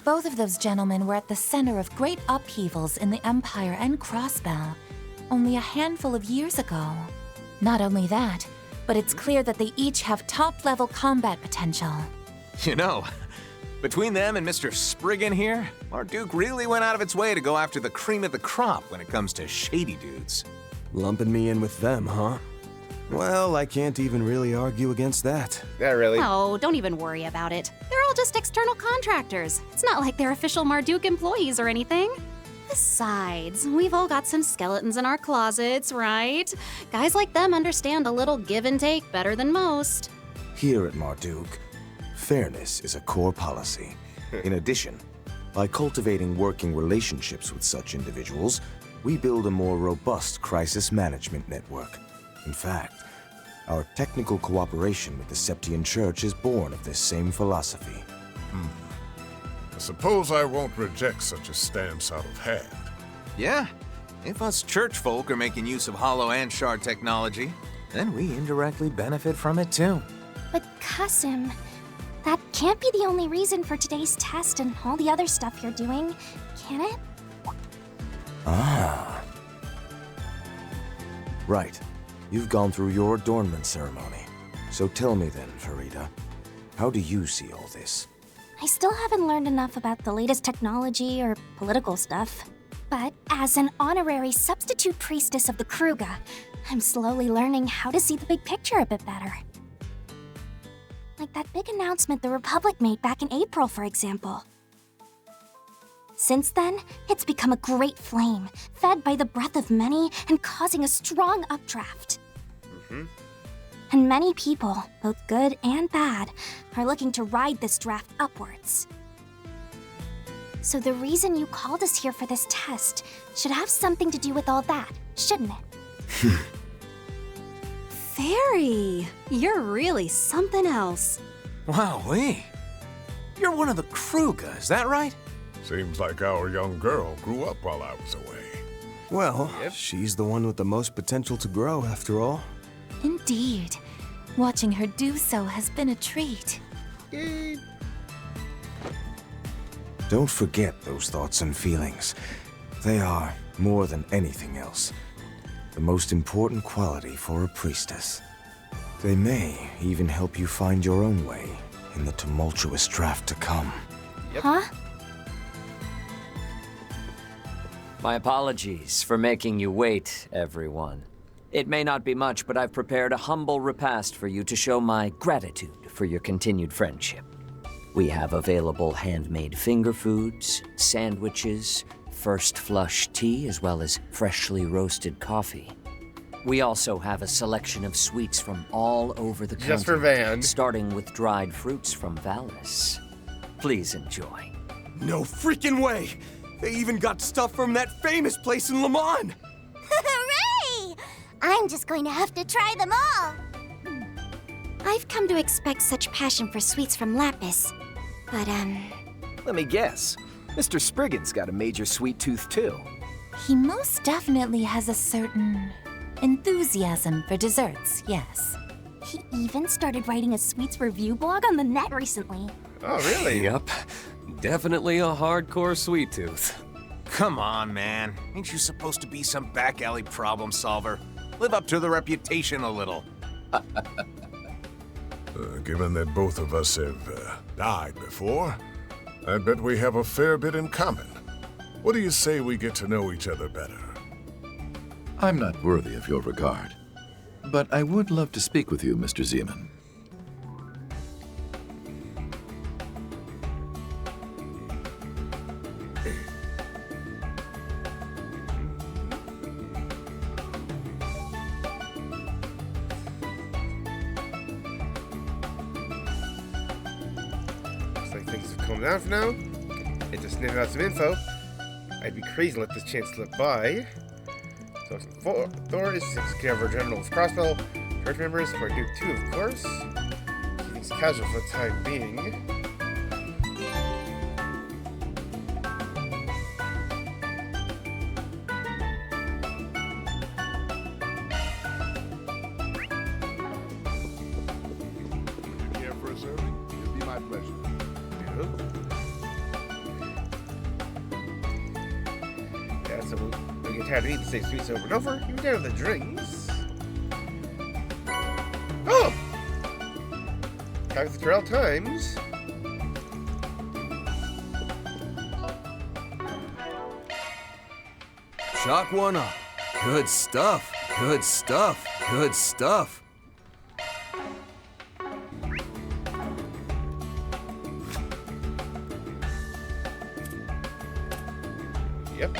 Both of those gentlemen were at the center of great upheavals in the Empire and Crossbell only a handful of years ago. Not only that, but it's clear that they each have top-level combat potential. You know, between them and Mr. Spriggan here, Marduk really went out of its way to go after the cream of the crop when it comes to shady dudes. Lumping me in with them, huh? Well, I can't even really argue against that. Yeah, really. Oh, don't even worry about it. They're all just external contractors. It's not like they're official Marduk employees or anything. Besides, we've all got some skeletons in our closets, right? Guys like them understand a little give and take better than most. Here at Marduk, fairness is a core policy. In addition, by cultivating working relationships with such individuals, we build a more robust crisis management network. In fact, our technical cooperation with the Septian Church is born of this same philosophy. I suppose I won't reject such a stance out of hand. Yeah, if us church folk are making use of hollow and shard technology, then we indirectly benefit from it too. But Kasim, that can't be the only reason for today's test and all the other stuff you're doing, can it? Ah. Right. You've gone through your adornment ceremony. So tell me then, Farida, how do you see all this? I still haven't learned enough about the latest technology or political stuff. But as an honorary substitute priestess of the Kruga, I'm slowly learning how to see the big picture a bit better. Like that big announcement the Republic made back in April, for example. Since then, it's become a great flame, fed by the breath of many and causing a strong updraft. And many people, both good and bad, are looking to ride this draft upwards. So the reason you called us here for this test should have something to do with all that, shouldn't it? Fairy, you're really something else. Wowee. You're one of the Kruga, is that right? Seems like our young girl grew up while I was away. Well, she's the one with the most potential to grow, after all. Indeed. Watching her do so has been a treat. Don't forget those thoughts and feelings. They are, more than anything else, the most important quality for a priestess. They may even help you find your own way in the tumultuous draft to come. Yep. Huh? My apologies for making you wait, everyone. It may not be much, but I've prepared a humble repast for you to show my gratitude for your continued friendship. We have available handmade finger foods, sandwiches, first flush tea, as well as freshly roasted coffee. We also have a selection of sweets from all over the country. Just for Van. Starting with dried fruits from Valis. Please enjoy. No freaking way! They even got stuff from that famous place in Le Mans! Hooray! I'm just going to have to try them all. I've come to expect such passion for sweets from Lapis. But, Let me guess. Mr. Spriggan's got a major sweet tooth, too. He most definitely has a certain enthusiasm for desserts, yes. He even started writing a sweets review blog on the net recently. Oh, really? Yep. Definitely a hardcore sweet tooth. Come on, man. Ain't you supposed to be some back alley problem solver? Live up to the reputation a little. Given that both of us have died before, I bet we have a fair bit in common. What do you say we get to know each other better? I'm not worthy of your regard, but I would love to speak with you, Mr. Zeman. Looks like things have calmed down for now. It just sniffed out some info. I'd be crazy to let this chance slip by. So Thor is Calvard General of Crossbow. Church members, Marduke 2, of course. He thinks casual for the time being. Care for a serving? It'll be my pleasure. Yeah, so we get tired of eating the same sweets over and over. Even down to the drinks. Oh! Time for the Trail Times. Chalk one up. Good stuff. Good stuff. Good stuff. Yep.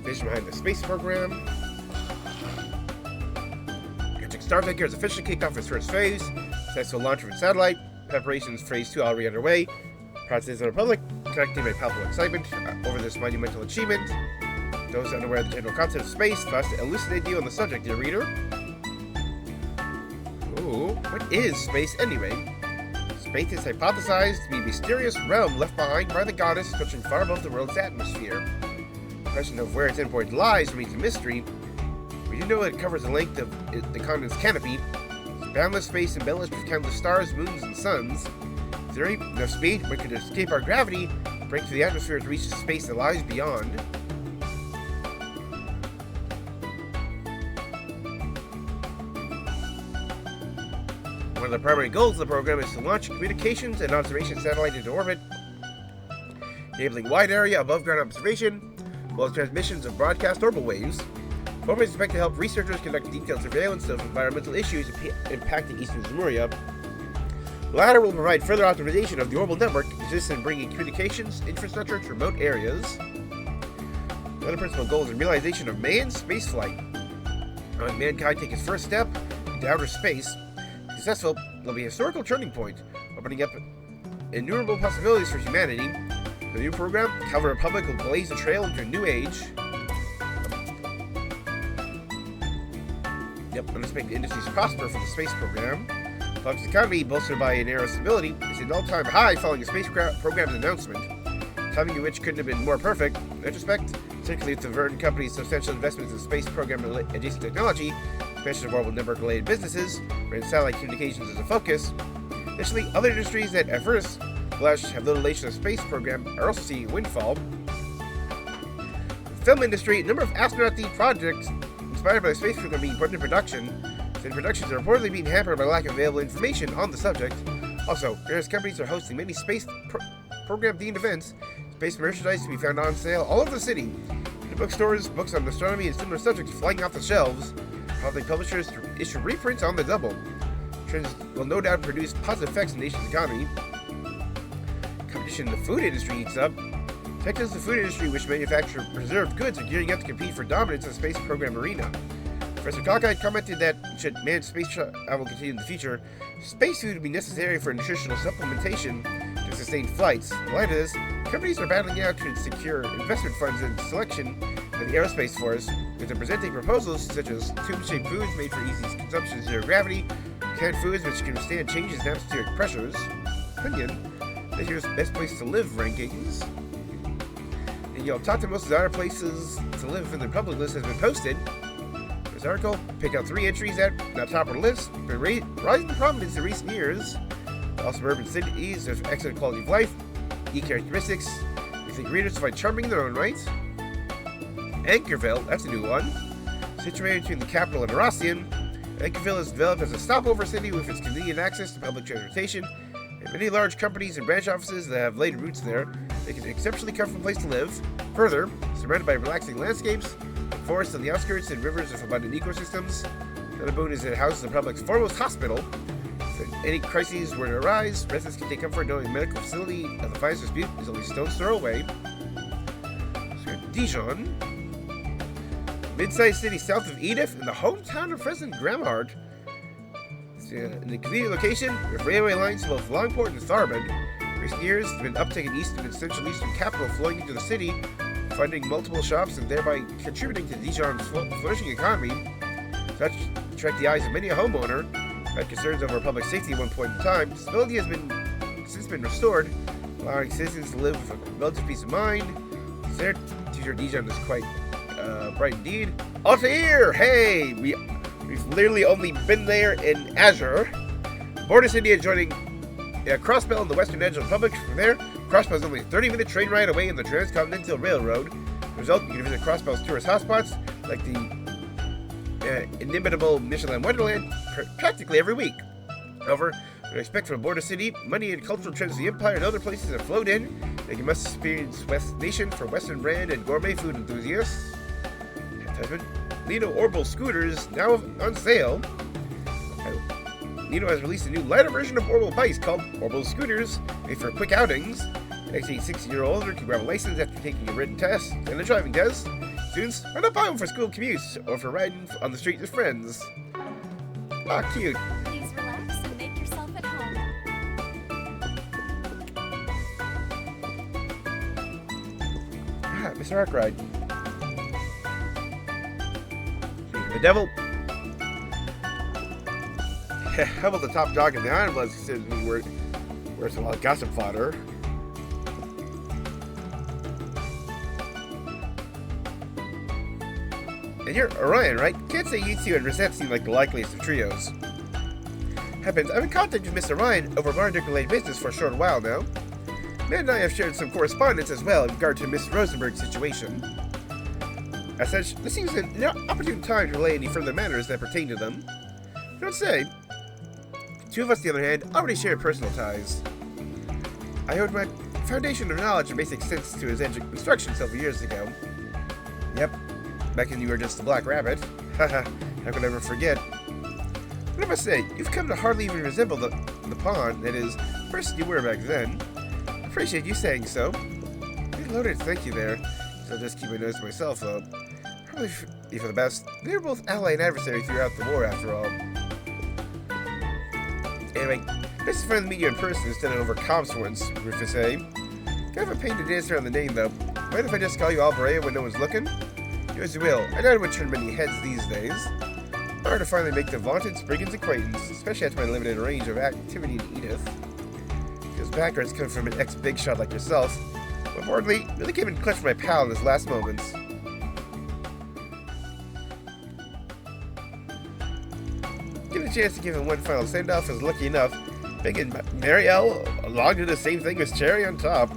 Vision behind the space program. Starfighter has officially kicked off its first phase. Successful launch of its satellite. Preparations for phase 2 already underway. Process in the Republic, connecting by palpable excitement over this monumental achievement. Those unaware of the general concept of space must elucidate you on the subject, dear reader. Ooh, what is space anyway? Space is hypothesized to be a mysterious realm left behind by the goddess stretching far above the world's atmosphere. The question of where its endpoint lies remains a mystery. We do know that it covers the length of the continent's canopy. It's boundless space embellished with countless stars, moons, and suns. Is there enough speed we could escape our gravity, break through the atmosphere to reach the space that lies beyond? One of the primary goals of the program is to launch a communications and observation satellite into orbit, enabling wide area above-ground observation, as well as transmissions of broadcast orbital waves. The program is expected to help researchers conduct detailed surveillance of environmental issues impacting eastern Zemuria. The latter will provide further optimization of the orbital network, assist in bringing communications infrastructure to remote areas. The other principal goal is the realization of manned spaceflight. When mankind take its first step into outer space, successful, there'll be a historical turning point, opening up innumerable possibilities for humanity. The new program, Calvard Republic, will blaze a trail into a new age. Unexpected industries prosper for the space program. The Republic's economy, bolstered by an era of stability, is at an all-time high following the space program's announcement, timing of which couldn't have been more perfect. In retrospect, particularly with the Verne Company's substantial investments in space program and adjacent technology, expansion of orbital network-related businesses, and satellite communications as a focus. Additionally, other industries that at first have little relation to the space program are also seeing a windfall. With film industry, a number of astronaut-themed projects inspired by the space program being put into production. Said productions are reportedly being hampered by lack of available information on the subject. Also, various companies are hosting many space program-themed events. Space merchandise to be found on sale all over the city. In bookstores, books on astronomy and similar subjects flying off the shelves. Probably publishers to issue reprints on the double. Trends will no doubt produce positive effects in the nation's economy. Competition in the food industry heats up. Texas, the food industry, which manufactures preserved goods, are gearing up to compete for dominance in the space program arena. Professor Cockeye commented that should manned space travel continue in the future, space food would be necessary for nutritional supplementation to sustain flights. In light of this, companies are battling out to secure investment funds and selection for the aerospace force, with them presenting proposals such as tube-shaped foods made for easy consumption and zero gravity, canned foods which can withstand changes in atmospheric pressures. Opinion: this year's best place to live rankings. The top 10 most desired places to live in the public list has been posted. This article picked out 3 entries at the top of the list, been rising in prominence in recent years. All suburban cities with excellent quality of life, unique characteristics we think readers find charming in their own right. Anchorville, that's a new one. Situated between the capital and Arrecian, Anchorville is developed as a stopover city with its convenient access to public transportation and many large companies and branch offices that have laid roots there. Make it an exceptionally comfortable place to live. Further, surrounded by relaxing landscapes, forests on the outskirts, and rivers with abundant ecosystems. Another boon is that it houses the public's foremost hospital. If any crises were to arise, residents can take comfort knowing the medical facility of the finest dispute is only a stone's throw away. So Dijon, mid-sized city south of Edith, in the hometown of President Gramhard. In a convenient location with railway lines to both Longport and Tharbad. In recent years, there's been an uptick in eastern and central eastern capital flowing into the city, funding multiple shops and thereby contributing to Dijon's flourishing economy. Such attract the eyes of many a homeowner. Had concerns over public safety at one point in time. Stability has since been restored, allowing citizens to live with a relative peace of mind. There, Dijon is quite bright indeed. Altair! Hey! We've literally only been there in Azure. Border city adjoining Crossbell on the western edge of the Republic. From there, Crossbell is only a 30-minute train ride away in the Transcontinental Railroad. As a result, you can visit Crossbell's tourist hotspots like the inimitable Michelin Wonderland practically every week. However, what I expect from a border city, money and cultural trends of the Empire and other places have flowed in, making a must-experience West Nation for Western brand and gourmet food enthusiasts. Advertisement. Nino Orbital scooters now on sale. Nino has released a new lighter version of Orbital bikes called Orbital scooters, made for quick outings. An 60-year-old older can grab a license after taking a written test and a driving test. Students are not buying them for school commutes or for riding on the street with friends. Ah, cute. Please relax and make yourself at home. Ah, Mr. Arkwright. The devil. How about the top dog in the Iron Bloods considers me worth a lot of gossip fodder? And you're Orion, right? Can't say you two and Rosette seem like the likeliest of trios. Happens, I'm in contact with Miss Orion over Marduk-related business for a short while now. Matt and I have shared some correspondence as well in regard to Miss Rosenberg's situation. As such, this seems an opportune time to relay any further matters that pertain to them. I don't say. Two of us, on the other hand, already share personal ties. I owed my foundation of knowledge and basic sense to his instruction several years ago. Yep, back when you were just the Black Rabbit. Haha, how could I ever forget? What I must say, you've come to hardly even resemble the pawn, that is, the person you were back then. I appreciate you saying so. Good loaded, thank you there. So I'll just keep my nose to myself, though. Probably be for the best. They were both ally and adversary throughout the war, after all. Anyway, nice to finally meet you in person instead of over comms once, Rufus A. Kind of a pain to dance around the name, though. Mind if I just call you Albrea when no one's looking? Do as you will. I doubt it would turn many heads these days. Hard to finally make the vaunted Spriggan's acquaintance, especially after my limited range of activity in Edith. His background's coming from an ex-big shot like yourself. But importantly, really came in clutch for my pal in his last moments. Given a chance to give him one final send-off, I was lucky enough, making Marielle along to the same thing as cherry on top.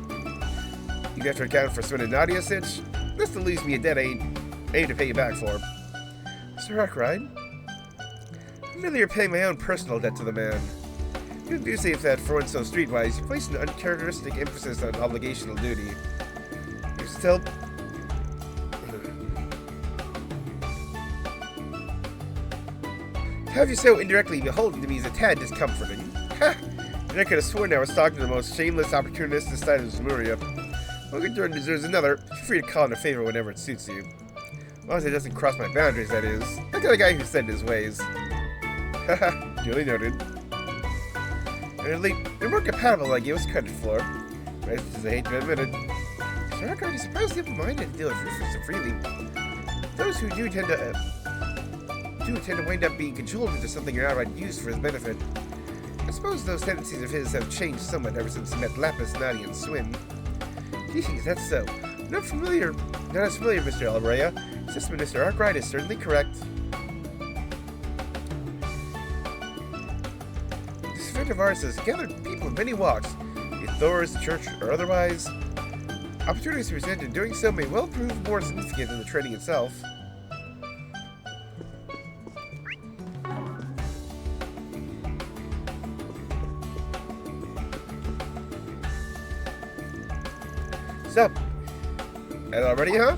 Even after accounting for Sven and Nadia's sitch, This to lose me a debt I need to pay you back for. Mr. Arkwright, I'm really paying my own personal debt to the man. You do say that for one so streetwise, you place an uncharacteristic emphasis on obligational duty. You're still... To have you so indirectly beholden to me is a tad discomforting. Ha! And I could have sworn I was talking to the most shameless opportunist this side of Zemuria. Well, good turn deserves another. Feel free to call in a favor whenever it suits you. As long as it doesn't cross my boundaries, that is. Look at the guy who said his ways. Haha, duly noted. Admittedly, they're more compatible than I gave us credit for. Right, as I hate to admit it. Mr. Arkwright is surprisingly open-minded to deal with Rufus so freely. Those who do tend to wind up being cajoled into something you're outright used for his benefit. I suppose those tendencies of his have changed somewhat ever since he met Lapis, Nadi, and Swin. Geez, that's so. Not as familiar, Mr. Albraya. Assistant Mr. Arkwright is certainly correct. This event of ours has gathered people of many walks, be it Thor's, the church, or otherwise. Opportunities presented in doing so may well prove more significant than the training itself. What's up? That already, huh?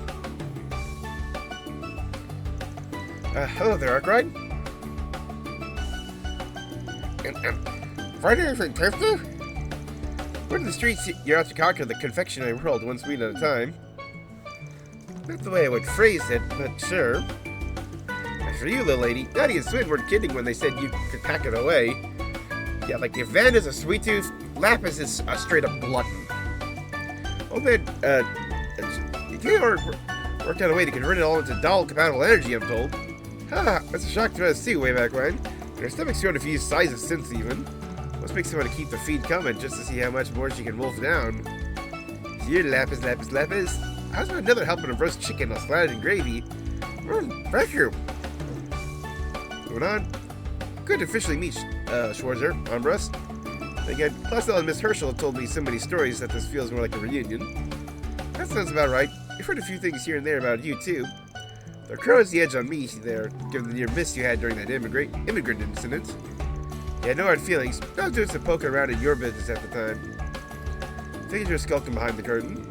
Hello there, Arkwright. Friday anything tasty? We're in the streets you're out to conquer the confectionery world one sweet at a time. Not the way I would phrase it, but sure. As for you, little lady, Daddy and Swin weren't kidding when they said you could pack it away. Yeah, like if Van is a sweet tooth, Lapis is a straight up glutton. Oh man, you worked out a way to convert it all into doll-compatible energy, I'm told. Ha! That's a shock to us too, way back when. And her stomach's grown a few sizes since even. Must make someone to keep the feed coming just to see how much more she can wolf down. Here, Lapis. How's about another helping of roast chicken all slathered in gravy? Thank you. Going on. Good to officially meet Schwarzer, Ambrose. Again, Plassel and Miss Herschel have told me so many stories that this feels more like a reunion. That sounds about right. I've heard a few things here and there about you, too. There crows the edge on me there, given the near miss you had during that immigrant incident. Yeah, no hard feelings. I was doing some poking around in your business at the time. Figured you were skulking behind the curtain.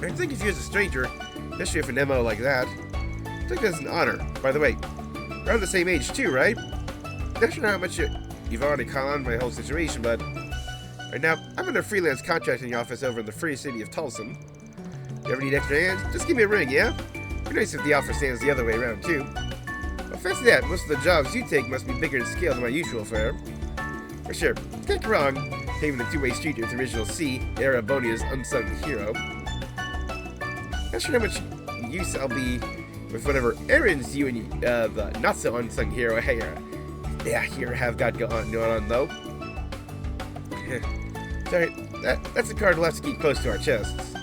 I think if you as a stranger, especially with an MO like that, I think that's an honor. By the way, we're around the same age, too, right? Not sure how much you've already caught on my whole situation, but right now, I'm in a freelance contracting office over in the free city of Tulsa. If you ever need extra hands, just give me a ring, yeah? It'd be nice if the offer stands the other way around, too. Well, fancy that, most of the jobs you take must be bigger in scale than my usual fare. For sure, can't get wrong, paving a two-way street with original C, Era Bonia's unsung hero. Not sure how much use I'll be with whatever errands you and the not-so-unsung hero here have got going on, though. Sorry, that's a card we'll have to keep close to our chests.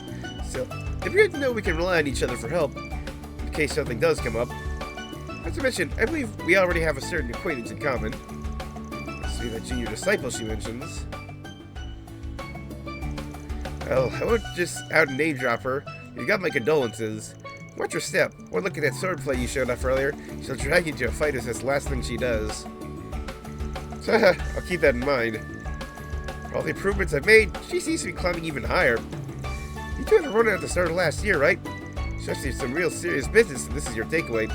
So, it'd be great to know we can rely on each other for help, in case something does come up. Not to mention, I believe we already have a certain acquaintance in common. Let's see that junior disciple she mentions. Well, I won't just out and name drop her. You got my condolences. Watch your step. One look at that swordplay you showed off earlier. She'll drag you into a fight as that's the last thing she does. So, I'll keep that in mind. For all the improvements I've made, she seems to be climbing even higher. You two had a run at the start of last year, right? Especially some real serious business, and this is your takeaway.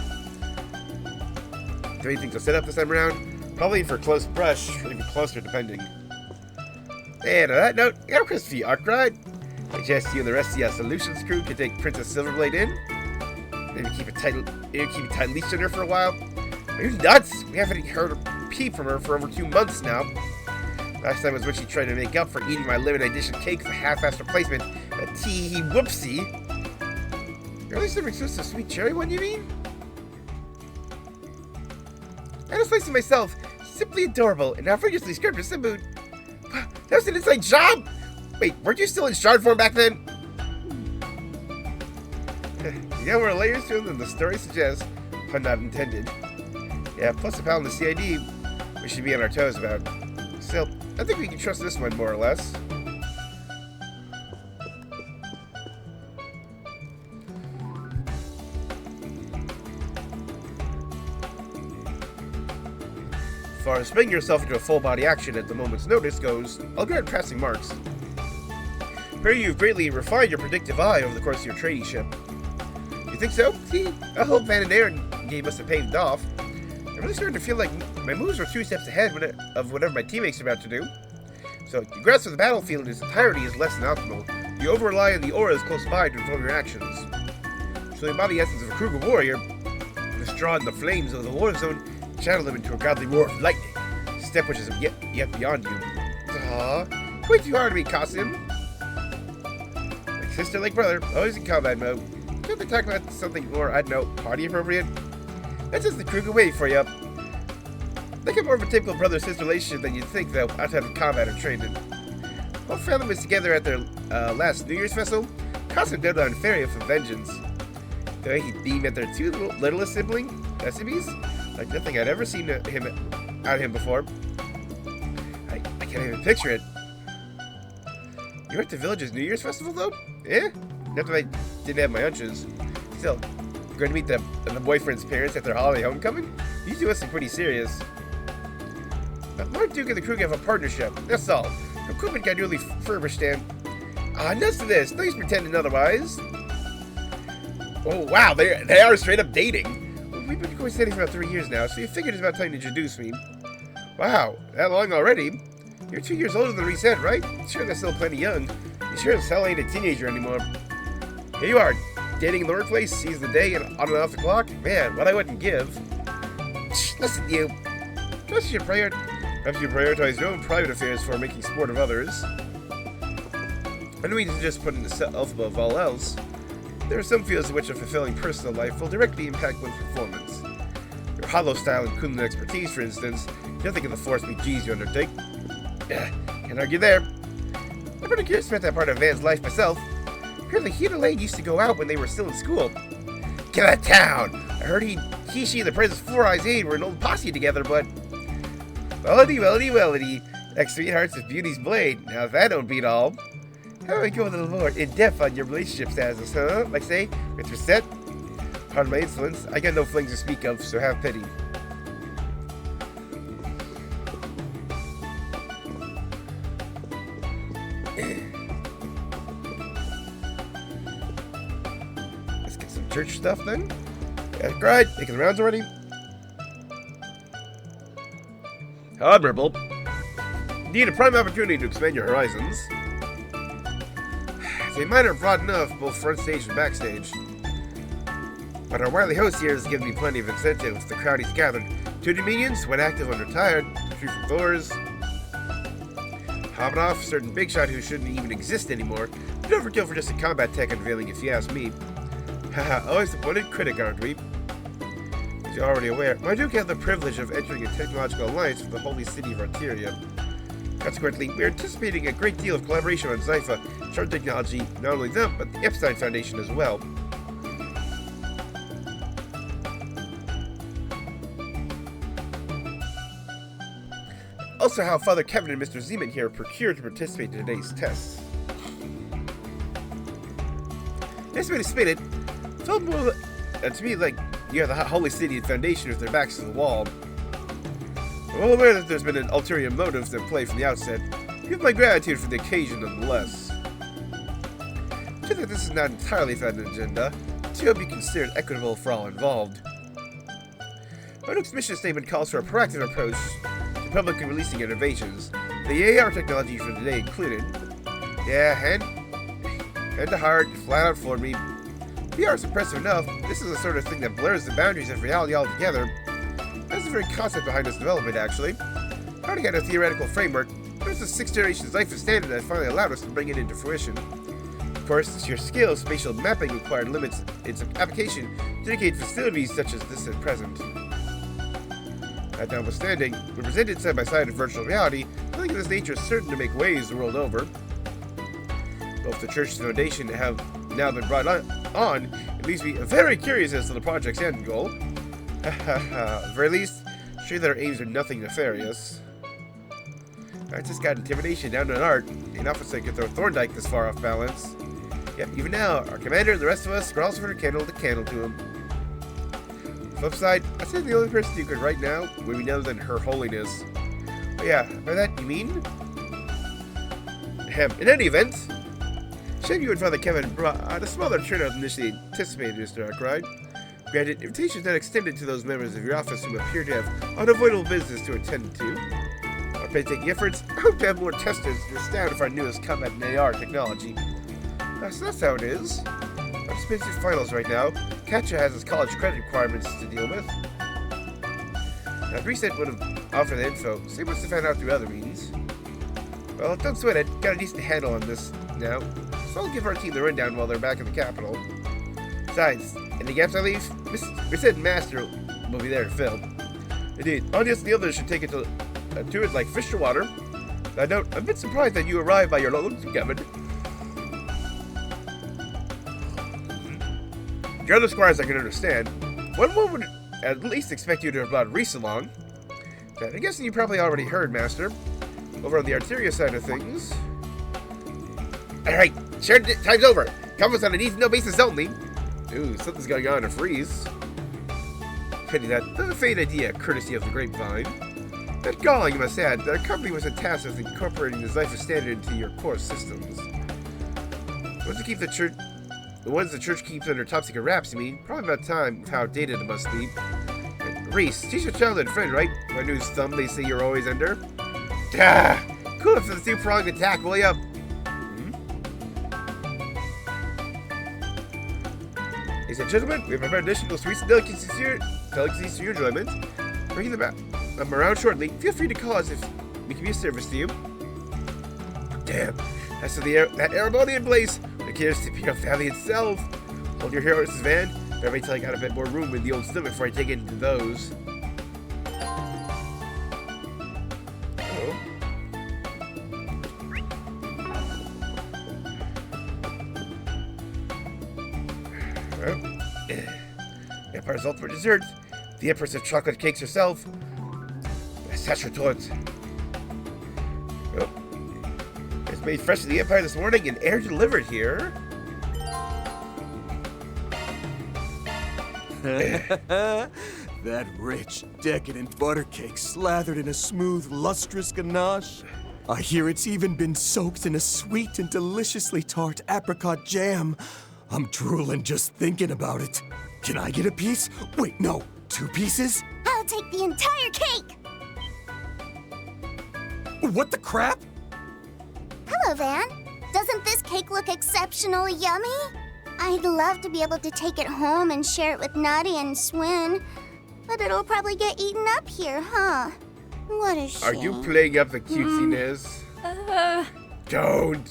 Do anything to set up this time around? Probably for close brush, or even closer, depending. And on that note, I'm Chris V. Arkwright. I suggest you and the rest of the Solutions crew can take Princess Silverblade in. Maybe keep a tight leash on her for a while. Are you nuts? We haven't heard a peep from her for over 2 months now. Last time was when she tried to make up for eating my limited edition cake with a half-assed replacement, a tee-hee whoopsie. You're only serving just a sweet cherry one, you mean? I just placed it myself. Simply adorable and outrageously scripted to boot. Wow, that was an inside job! Wait, weren't you still in shard form back then? You got more layers to him than the story suggests. Pun not intended. Yeah, plus a pal in the CID we should be on our toes about. Still, I think we can trust this one more or less. As far as bringing yourself into a full body action at the moment's notice goes, I'll grant passing marks. Perry, you've greatly refined your predictive eye over the course of your traineeship. You think so? See, I hope Van and Aaron gave us a paved off. I'm really starting to feel like my moves are 2 steps ahead of whatever my teammates are about to do. So, your grasp of the battlefield in its entirety is less than optimal. You over-rely on the auras close by to inform your actions. So, embody the essence of a Kruger warrior, withdrawn the flames of the war zone, channel them into a godly roar of lightning, a step which is yet beyond you. Aww, way too hard to be costume. Like sister, like brother, always in combat mode. Can't they talk about something more, I don't know, party appropriate? That's just the Kruger way for you. They got more of a typical brother-sister relationship than you'd think, though, outside of combat or training. Whole family was together at their last New Year's festival. Costume doted on Feria for vengeance. The way he'd beam at their 2 littlest siblings, like nothing I'd ever seen out of him before. I can't even picture it. You went to Village's New Year's festival, though? Yeah? Not that I didn't have my hunches. Still, you're going to meet the boyfriend's parents at their holiday homecoming? These two must be pretty serious. Mark Duke and the crew have a partnership, that's all. Equipment got newly furbished and... nuts to this, nobody's pretending otherwise. Oh wow, they are straight up dating. Well, we've been coinciding for about 3 years now, so you figured it's about time to introduce me. Wow, that long already? You're 2 years older than Reset, right? Sure, that's still plenty young. You sure as hell ain't a teenager anymore. Here you are, dating in the workplace, sees the day and on and off the clock. Man, what I wouldn't give. Listen to you. Perhaps you prioritize your own private affairs for making sport of others. I don't mean to just put in the self above all else. There are some fields in which a fulfilling personal life will directly impact one's performance. Your hollow style and Kunlun expertise, for instance, nothing in the force meet G's you undertake. Can't argue there. I'm pretty curious about that part of Van's life myself. Apparently he and Elaine used to go out when they were still in school. Get out of town! I heard she and the Princess Four Eyes Aid were an old posse together, but... Wellity. Like sweethearts of Beauty's Blade. Now that don't beat all. How about we go a little more in depth on your relationship status, huh? Like say, with Reset? Pardon my insolence, I got no flings to speak of, so have pity. Let's get some church stuff then. Yeah, right, making the rounds already. Admirable. Need a prime opportunity to expand your horizons. They might are broad enough, both front stage and backstage. But our wily host here has given me plenty of incentive with the crowd he's gathered. 2 Dominions, when active when retired, 3 from Thors. Hopping off, certain big shot who shouldn't even exist anymore. But overkill for just a combat tech unveiling if you ask me. Haha, always the pointed critic, aren't we? As you're already aware, Marduk had the privilege of entering a technological alliance with the holy city of Arteria. Consequently, we're anticipating a great deal of collaboration on Zypha, shard technology, not only them, but the Epstein Foundation as well. Also how Father Kevin and Mr. Zeman here procured to participate in today's tests. Nice way to spin it. Felt more to me like you have the Holy City Foundation with their backs to the wall. I'm well aware that there's been an ulterior motive at play from the outset. Give my gratitude for the occasion nonetheless. I feel that this is not entirely without an agenda. It should be considered equitable for all involved. Marduk's mission statement calls for a proactive approach to publicly releasing innovations, the AR technology for today included. Yeah, hand to heart, flat out for me. VR is impressive enough. This is the sort of thing that blurs the boundaries of reality altogether. That's the very concept behind this development, actually. Already had a theoretical framework, but it's the 6th generation Zypha standard that finally allowed us to bring it into fruition. Of course, the sheer scale of spatial mapping required limits its application to dedicate facilities such as this at present. That notwithstanding, when presented side by side in virtual reality, nothing of this nature is certain to make waves the world over. Both the Church's Foundation have now been brought on, it leaves me very curious as to the project's end goal. At the very least, sure their aims are nothing nefarious. I just got intimidation down to an art. Enough so I could throw Thorndyke this far off balance. Yep, even now, our commander and the rest of us are also for a candle to him. Flip side, I'd say the only person you could right now would be none other than Her Holiness. Oh yeah, by that you mean? In any event, shame you and Father Kevin brought a smaller turnout than initially anticipated, Mr. Arkwright. Granted, invitations not extended to those members of your office who appear to have unavoidable business to attend to. Our painstaking efforts, I hope to have more testers to the stand of our newest combat and AR technology. So that's how it is. I'm just busy finals right now. Katja has his college credit requirements to deal with. Now, Reset would have offered the info, so he must have found out through other means. Well, don't sweat it. Got a decent handle on this now, so I'll give our team the rundown while they're back in the capital. Besides, any gaps I leave, Reset and Master will be there to fill. Indeed, Onias and the others should take it to it like fish to water. I note, I'm a bit surprised that you arrived by your own, Kevin. Your other squires I can understand. One would at least expect you to have brought Reese along. I'm guessing you probably already heard, Master. Over on the Arteria side of things. Alright, shared time's over. Conference on a need-to-know basis only. Ooh, something's going on in Freeze. Pity that. A faint idea, courtesy of the grapevine. That galling, you must add, that our company was tasked with incorporating the Zypher standard into your core systems. The ones the church keeps under top-secret wraps, you mean? Probably about time with how outdated it must be. Reese, she's your childhood friend, right? My news thumb they say you're always under. Ah, cool for the two-pronged attack, will ya? Ladies and gentlemen, we have prepared additional sweets and delicacies for your enjoyment. Bring them around shortly. Feel free to call us if we can be of service to you. Damn, that's that Arabonian place. It cares to be our family itself. Hold your horse's van. Better wait till I got a bit more room in the old stomach before I take it into those. Empire's ultimate dessert. The Empress of Chocolate Cakes herself. Sachertorte. Oh. It's made fresh to the Empire this morning and air delivered here. That rich, decadent butter cake slathered in a smooth, lustrous ganache. I hear it's even been soaked in a sweet and deliciously tart apricot jam. I'm drooling just thinking about it. Can I get a piece? Wait, no, 2 pieces? I'll take the entire cake! What the crap? Hello, Van. Doesn't this cake look exceptionally yummy? I'd love to be able to take it home and share it with Naughty and Swin, but it'll probably get eaten up here, huh? What a shame. Are you playing up the cutesiness? Don't!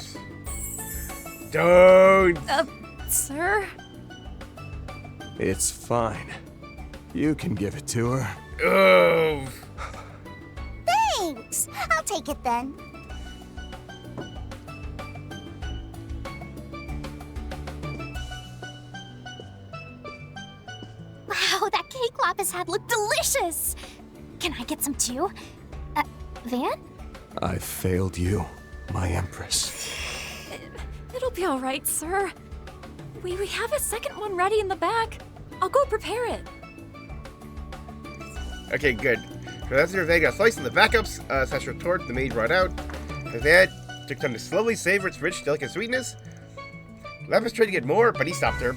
Sir? It's fine. You can give it to her. Oh! Thanks! I'll take it then. Wow, that cake Lapis had looked delicious! Can I get some too? Van? I failed you, my Empress. It'll be all right, sir. We have a second one ready in the back. I'll go prepare it. Okay, good. So that's your Vega slice in the backups. Sachertorte, the maid brought out. And that took time to slowly savor its rich, delicate sweetness. Lapis tried to get more, but he stopped her.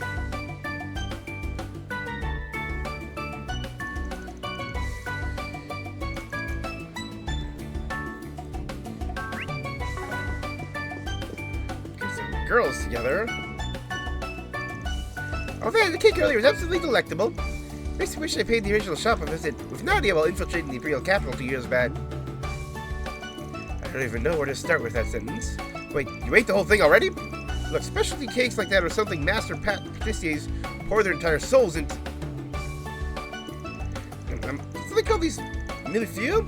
Get some girls together. Oh man, the cake earlier was absolutely delectable. Makes me wish I paid the original shop a visit with Nadia while infiltrating the Imperial capital 2 years back. I don't even know where to start with that sentence. Wait, you ate the whole thing already? Look, specialty cakes like that are something Master patissiers pour their entire souls into. So they call these millefeuille?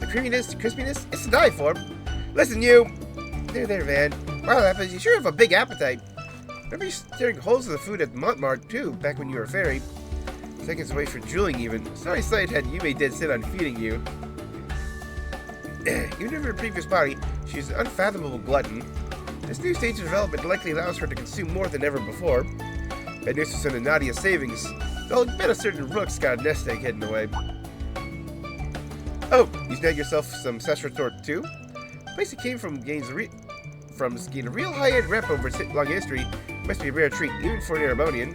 The creaminess, the crispiness, it's to die for. Listen, you! There, Van. Wow, Lapis, you sure have a big appetite. Remember you staring holes in the food at Montmartre, too, back when you were a fairy. Seconds away from drooling, even. Sorry, Slidehead, you may dead set on feeding you. Even in her previous body, she's an unfathomable glutton. This new stage of development likely allows her to consume more than ever before. Bad news for some of Nadia's savings. Well, I bet a certain rook's got a nest egg hidden away. Oh, you snagged yourself some Sashrator too? The place it came from gained a real high-end rep over its long history. Must be a rare treat, even for an Aramonian.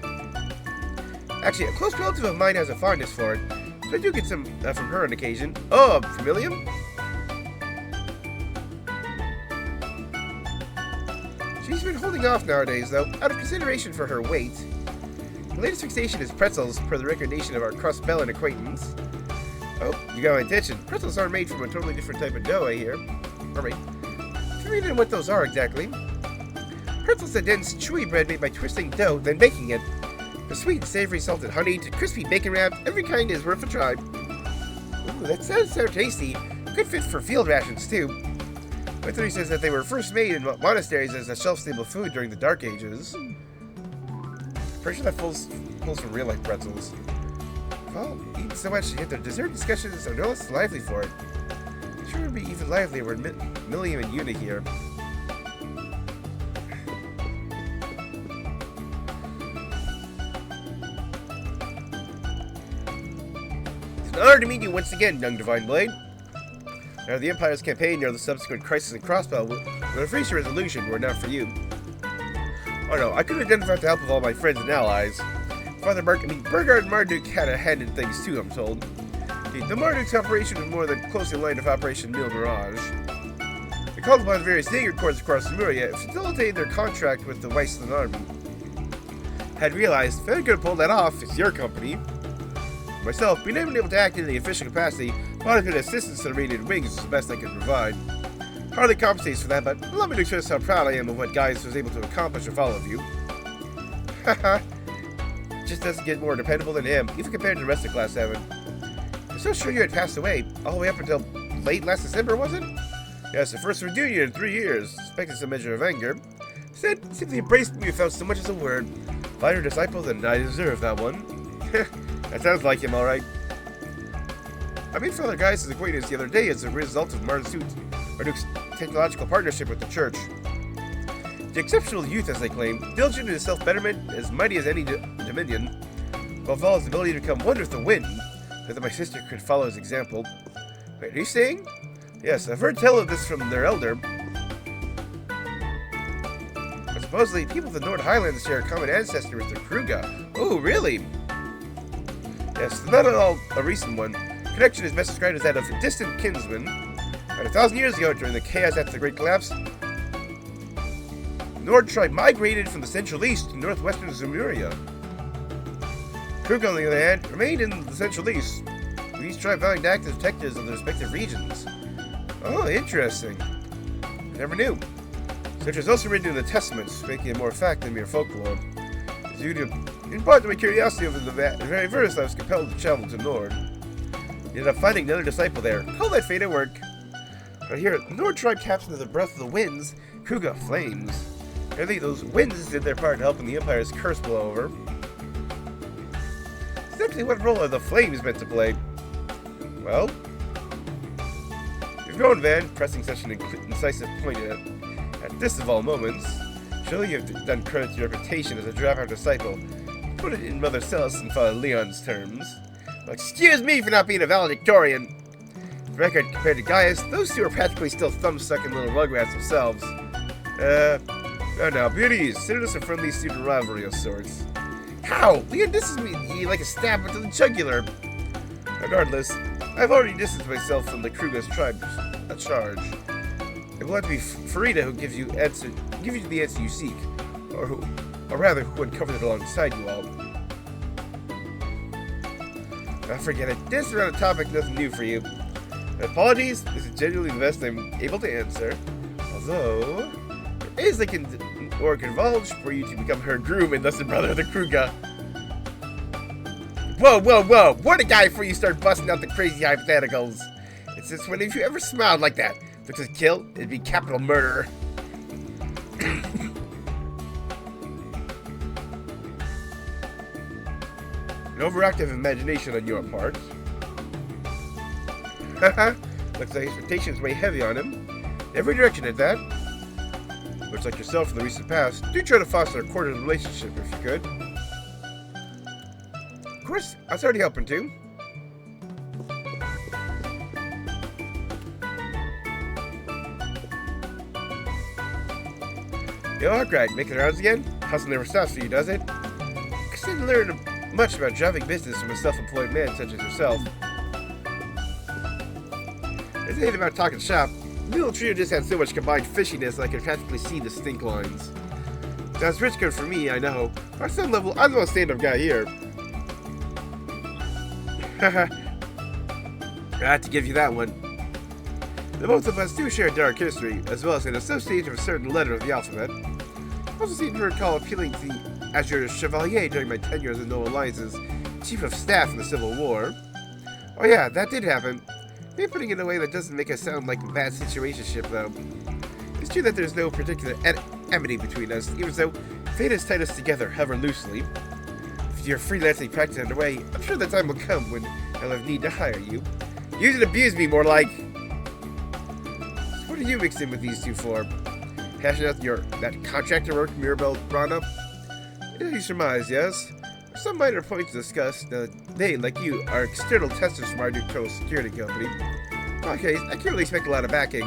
Actually, a close relative of mine has a fondness for it, so I do get some from her on occasion. Oh, Familium? She's been holding off nowadays, though, out of consideration for her weight. The latest fixation is pretzels, per the recommendation of our cross-bellin acquaintance. Oh, you got my attention. Pretzels are made from a totally different type of dough, I hear. Alright. Familiar with what those are exactly. Pretzels are dense, chewy bread made by twisting dough, then baking it. From sweet, savory, salted honey to crispy bacon wrapped, every kind is worth a try. Ooh, that sounds so tasty. Good fit for field rations, too. My theory says that they were first made in monasteries as a shelf-stable food during the Dark Ages. Pretty sure that pulls from real-life pretzels. Well, eating so much to hit the dessert discussions are no less lively for it. Sure would be even livelier were Milliam and Una here. It's an honor to meet you once again, young Divine Blade. Now the Empire's campaign nor the subsequent crisis in Crossbow will face your resolution were not for you. Oh no, I could identify with the help of all my friends and allies. Father Burgard and Marduk had a hand in things too, I'm told. The Marduk's operation was more than closely aligned with Operation Mille Mirage. They called upon various Jaeger corps across Zemuria to facilitate their contract with the Weissland army. Had realized if I could have pulled that off, it's your company. Myself, being able to act in the official capacity, while I could assistance to the Radiant Wings is the best I could provide. Hardly compensates for that, but allow me to express how proud I am of what Gaius was able to accomplish with all of you. Haha. Just doesn't get more dependable than him, even compared to the rest of Class 7. I'm so sure you had passed away, all the way up until late last December, was it? Yes, the first reunion in 3 years, expecting some measure of anger. Instead, simply embraced me without so much as a word. Finer disciple than I deserve that one. That sounds like him, alright. I made Father Gaius' acquaintance the other day as a result of Marduk's technological partnership with the Church. The exceptional youth, as they claim, diligent in his self-betterment, as mighty as any dominion, while all his ability to become one with the wind, that my sister could follow his example. Wait, are you saying? Yes, I've heard tell of this from their elder. But supposedly, people of the Nord Highlands share a common ancestor with the Kruga. Oh, really? Yes, not at all a recent one. Connection is best described as that of a distant kinsman. About 1,000 years ago, during the chaos after the Great Collapse, the Nord tribe migrated from the Central East to northwestern Zemuria. Kruga, on the other hand, remained in the Central East, with each tribe vowing to act as protectors of their respective regions. Oh, interesting. I never knew. Such is also written in the Testaments, making it more fact than mere folklore. It's due to, in part, to my curiosity over the very verse I was compelled to travel to Nord. Ended up finding another disciple there. Call that fate at work. Right here, the Nord tribe captain of the Breath of the Winds, Kruga Flames. I think those winds did their part in helping the Empire's curse blow over. Exactly what role are the Flames meant to play? Well, you've grown, Van, pressing such an incisive point at this of all moments. Surely you have done credit to your reputation as a dropout disciple. Put it in Mother Celis and Father Leon's terms. Well, excuse me for not being a valedictorian. For the record, compared to Gaius, those two are practically still thumb-sucking little rugrats themselves. Now, beauties, consider this a friendly student rivalry of sorts. How? Leon disses me like a stab into the jugular. Regardless, I've already distanced myself from the Kruga's tribe charge. It will have to be Farida who gives you the answer you seek, or rather, who uncovered it alongside you all. I forget it. This around a topic, nothing new for you. Apologies, this is genuinely the best I'm able to answer. Although, there is a convulge for you to become her groom and thus the brother of the Kruga. Whoa, whoa, whoa! What a guy before you start busting out the crazy hypotheticals. It's just when if you ever smiled like that, looks like kill, it'd be capital murder. An overactive imagination on your part. Haha, looks like expectations weigh heavy on him. Every direction at that. Looks like yourself in the recent past. Do try to foster a cordial relationship if you could. course, I was already helping too. Yo, Arkwright, making the rounds again? Hustle never stops for you, does it? Because I didn't learn much about driving business from a self-employed man such as yourself. There's anything about talking shop. The little trio just had so much combined fishiness I could practically see the stink lines. That's rich good for me, I know. But on some level, I'm the most stand-up guy here. I had to give you that one. The both of us do share a dark history, as well as an association of a certain letter of the alphabet. I also seem to recall appealing to the as your chevalier during my tenure as the No Alliance's chief of staff in the Civil War. Oh yeah, that did happen. Maybe putting it in a way that doesn't make us sound like a bad situationship, though. It's true that there's no particular enmity between us, even though fate has tied us together, however loosely. With your freelancing practice underway, I'm sure the time will come when I'll have need to hire you. Use and abuse me, more like. So what are you mixed in with these two for? Hashing out that contractor work Mirabelle brought up? You surmise, yes? For some minor points to discuss, they, like you, are external testers from our new total security company. Okay, I can't really expect a lot of backing.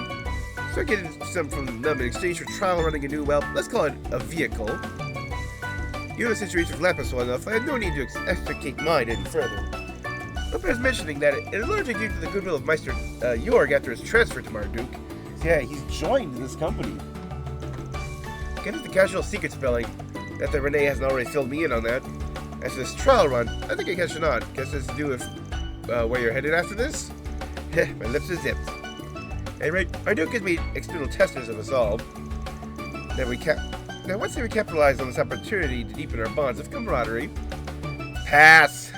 So I get some from them in exchange for trial running a new, well, let's call it a vehicle. You know the situation with Lapis well enough, I had no need to extricate mine any further. But I was mentioning that it is largely due to the goodwill of Meister Jorg after his transfer to Marduk. Yeah, he's joined this company. Get at the casual secret spelling. That the Renee hasn't already filled me in on that. As for this trial run, I think I catch a nod. Guess it's to do with where you're headed after this? Heh, my lips are zipped. Hey, right, Marduk has made external testers of us all. Now, once we capitalize on this opportunity to deepen our bonds of camaraderie. Pass!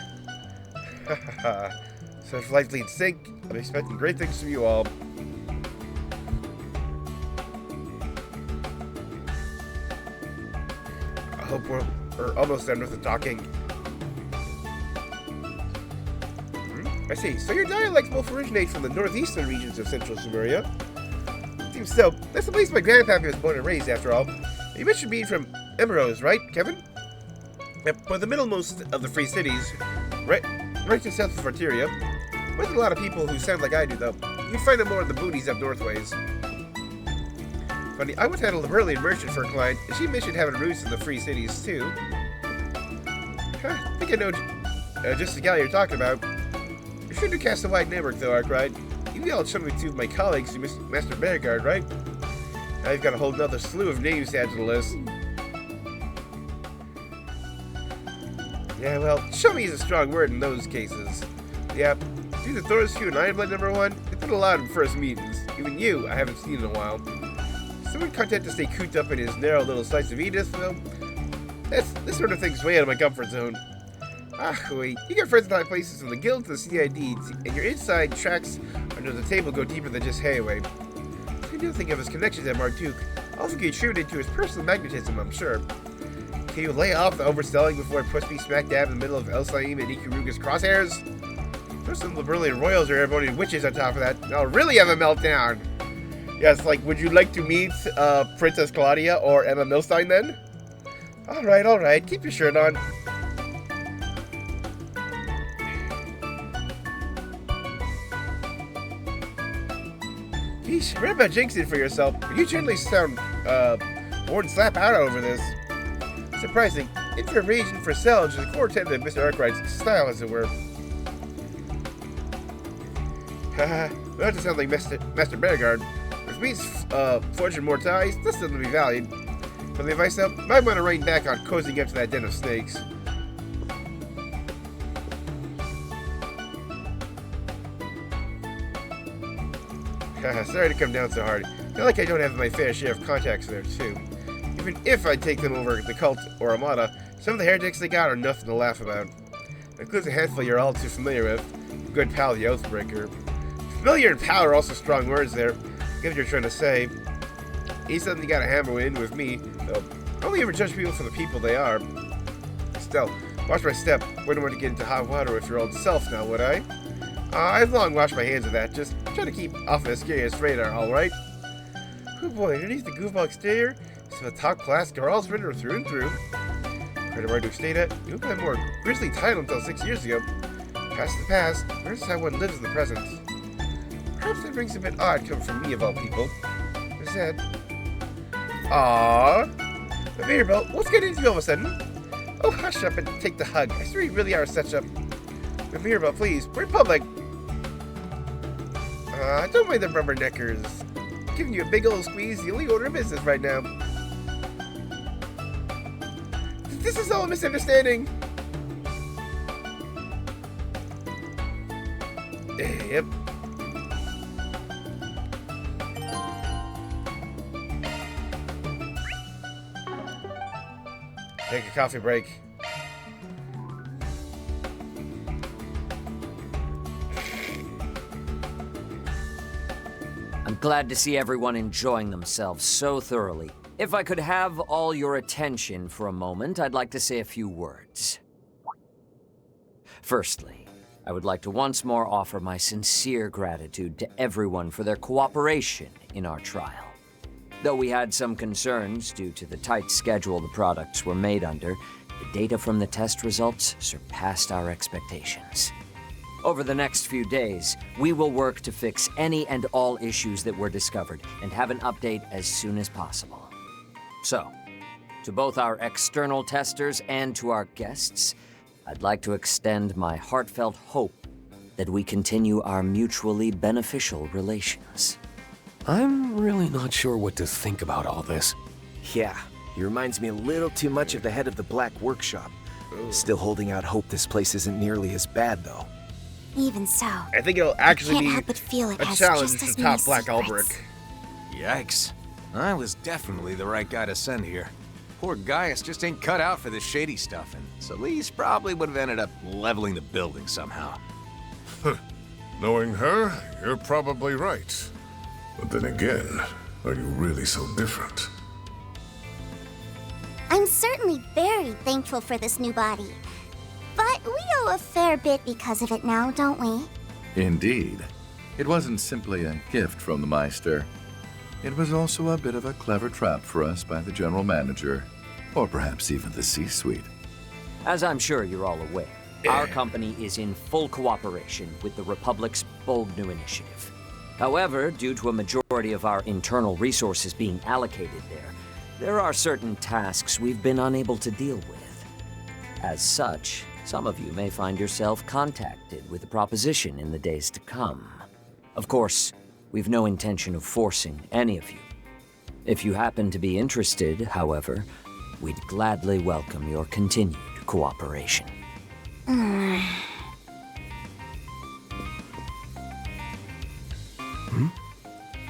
So if life leads sync, I'm expecting great things from you all. I hope we're almost done with the talking. I see. So your dialects both originate from the northeastern regions of central Zemuria. Seems so. That's the place my grandpappy was born and raised, after all. You mentioned being from Emerose, right, Kevin? We're the middlemost of the free cities, right to south of Arteria. With a lot of people who sound like I do, though. You'd find them more in the boonies up northways. Funny, I once had a Liberalian merchant for a client, and she mentioned having roots in the free cities, too. I think I know just the gal you're talking about. You're sure to cast a wide network, though, Arkwright. You yelled something to my colleagues, Master Beauregard, right? Now you've got a whole nother slew of names to add to the list. Yeah, well, show me is a strong word in those cases. Yeah, due to Thorskew and Ironblood #1, it's been allowed in first meetings. Even you, I haven't seen in a while. Someone content to stay cooped up in his narrow little slice of Edith, though? This sort of thing's way out of my comfort zone. Wait, you got friends in high places from the guild to the CID, and your inside tracks under the table go deeper than just Hayway. I do think of his connections at Marduk also contributed to his personal magnetism, I'm sure. Can you lay off the overselling before it puts me smack dab in the middle of Elsaim and Ikuruga's crosshairs? There's some Liberalian royals or everybody witches on top of that, and I'll really have a meltdown. Yes, like, would you like to meet Princess Claudia or Emma Milstein then? Alright, keep your shirt on. Yeesh, remember jinxing for yourself. You generally sound bored and slap out over this. Surprising. If you're raging for Selge, the core tenet of Mr. Arkwright's style, as it were. Haha, well, that doesn't sound like Master Beauregard. If it means forging more ties, that's still to be valued. For the advice, though, might want to rein back on cozying up to that den of snakes. Sorry to come down so hard. I feel like I don't have my fair share of contacts there, too. Even if I take them over the cult or Armada, some of the heretics they got are nothing to laugh about. That includes a handful you're all too familiar with. Good pal, the Oathbreaker. Familiar and pal are also strong words there. I get what you're trying to say. He suddenly got a hammer in with me, though I only ever judge people for the people they are. Still, watch my step. Wouldn't want to get into hot water with your old self now, would I? I've long washed my hands of that, just trying to keep off the scariest radar, alright? Oh boy, underneath the goofball exterior, some top class girls written through and through. Where did Marduk stayed at? You had more grisly title until 6 years ago. Past the past, where's how one lives in the present? Perhaps that rings a bit odd coming from me of all people. Who's that? Aww. But Mirabelle, what's getting into you all of a sudden? Oh, hush up and take the hug. I swear you really are such a... But Mirabelle, please, we're in public. Don't mind the rubberneckers. Giving you a big old squeeze, the only order of business right now. This is all a misunderstanding. Yep. Take a coffee break. I'm glad to see everyone enjoying themselves so thoroughly. If I could have all your attention for a moment, I'd like to say a few words. Firstly, I would like to once more offer my sincere gratitude to everyone for their cooperation in our trial. Though we had some concerns due to the tight schedule the products were made under, the data from the test results surpassed our expectations. Over the next few days, we will work to fix any and all issues that were discovered and have an update as soon as possible. So, to both our external testers and to our guests, I'd like to extend my heartfelt hope that we continue our mutually beneficial relations. I'm really not sure what to think about all this. Yeah, he reminds me a little too much of the head of the Black Workshop. Still holding out hope this place isn't nearly as bad, though. Even so, I think it'll actually can't be help but feel it a has challenge just as to many top Black secrets. Albrecht. Yikes. I was definitely the right guy to send here. Poor Gaius just ain't cut out for this shady stuff, and Celeste probably would have ended up leveling the building somehow. Knowing her, you're probably right. But then again, are you really so different? I'm certainly very thankful for this new body. But we owe a fair bit because of it now, don't we? Indeed. It wasn't simply a gift from the Meister. It was also a bit of a clever trap for us by the general manager, or perhaps even the C-suite. As I'm sure you're all aware, our company is in full cooperation with the Republic's bold new initiative. However, due to a majority of our internal resources being allocated there are certain tasks we've been unable to deal with. As such, some of you may find yourself contacted with a proposition in the days to come. Of course, we've no intention of forcing any of you. If you happen to be interested, however, we'd gladly welcome your continued cooperation.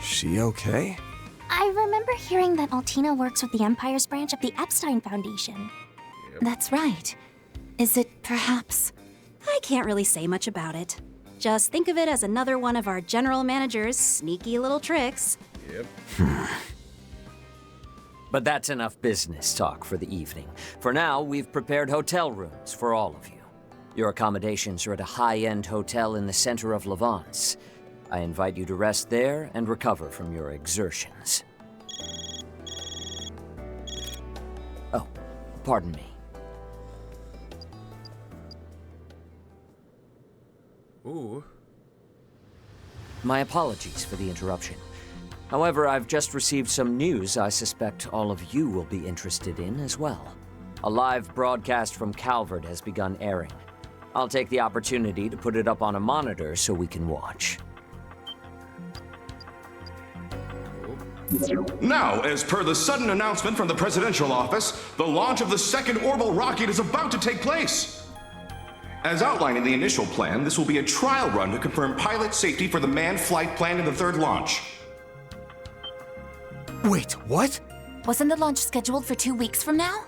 She okay? I remember hearing that Altina works with the Empire's branch of the Epstein Foundation. That's right. Is it perhaps... I can't really say much about it. Just think of it as another one of our general manager's sneaky little tricks. Yep. But that's enough business talk for the evening. For now, we've prepared hotel rooms for all of you. Your accommodations are at a high-end hotel in the center of Levance. I invite you to rest there and recover from your exertions. Oh, pardon me. Ooh. My apologies for the interruption. However, I've just received some news I suspect all of you will be interested in as well. A live broadcast from Calvard has begun airing. I'll take the opportunity to put it up on a monitor so we can watch. Now, as per the sudden announcement from the presidential office, the launch of the second orbital rocket is about to take place. As outlined in the initial plan, this will be a trial run to confirm pilot safety for the manned flight plan in the third launch. Wait, what? Wasn't the launch scheduled for 2 weeks from now?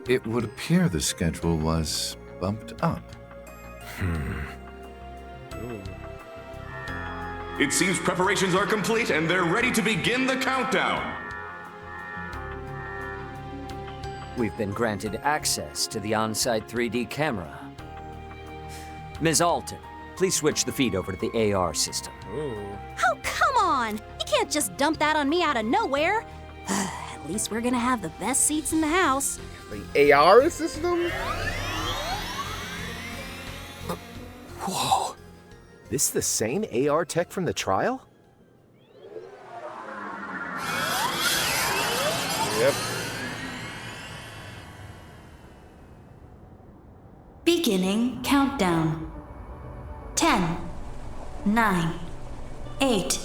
It would appear the schedule was bumped up. It seems preparations are complete and they're ready to begin the countdown. We've been granted access to the on-site 3D camera. Ms. Alton, please switch the feed over to the AR system. Ooh. Oh, come on! You can't just dump that on me out of nowhere. At least we're gonna have the best seats in the house. The AR system? Whoa. This the same AR tech from the trial? Yep. Beginning countdown. 10, 9, 8,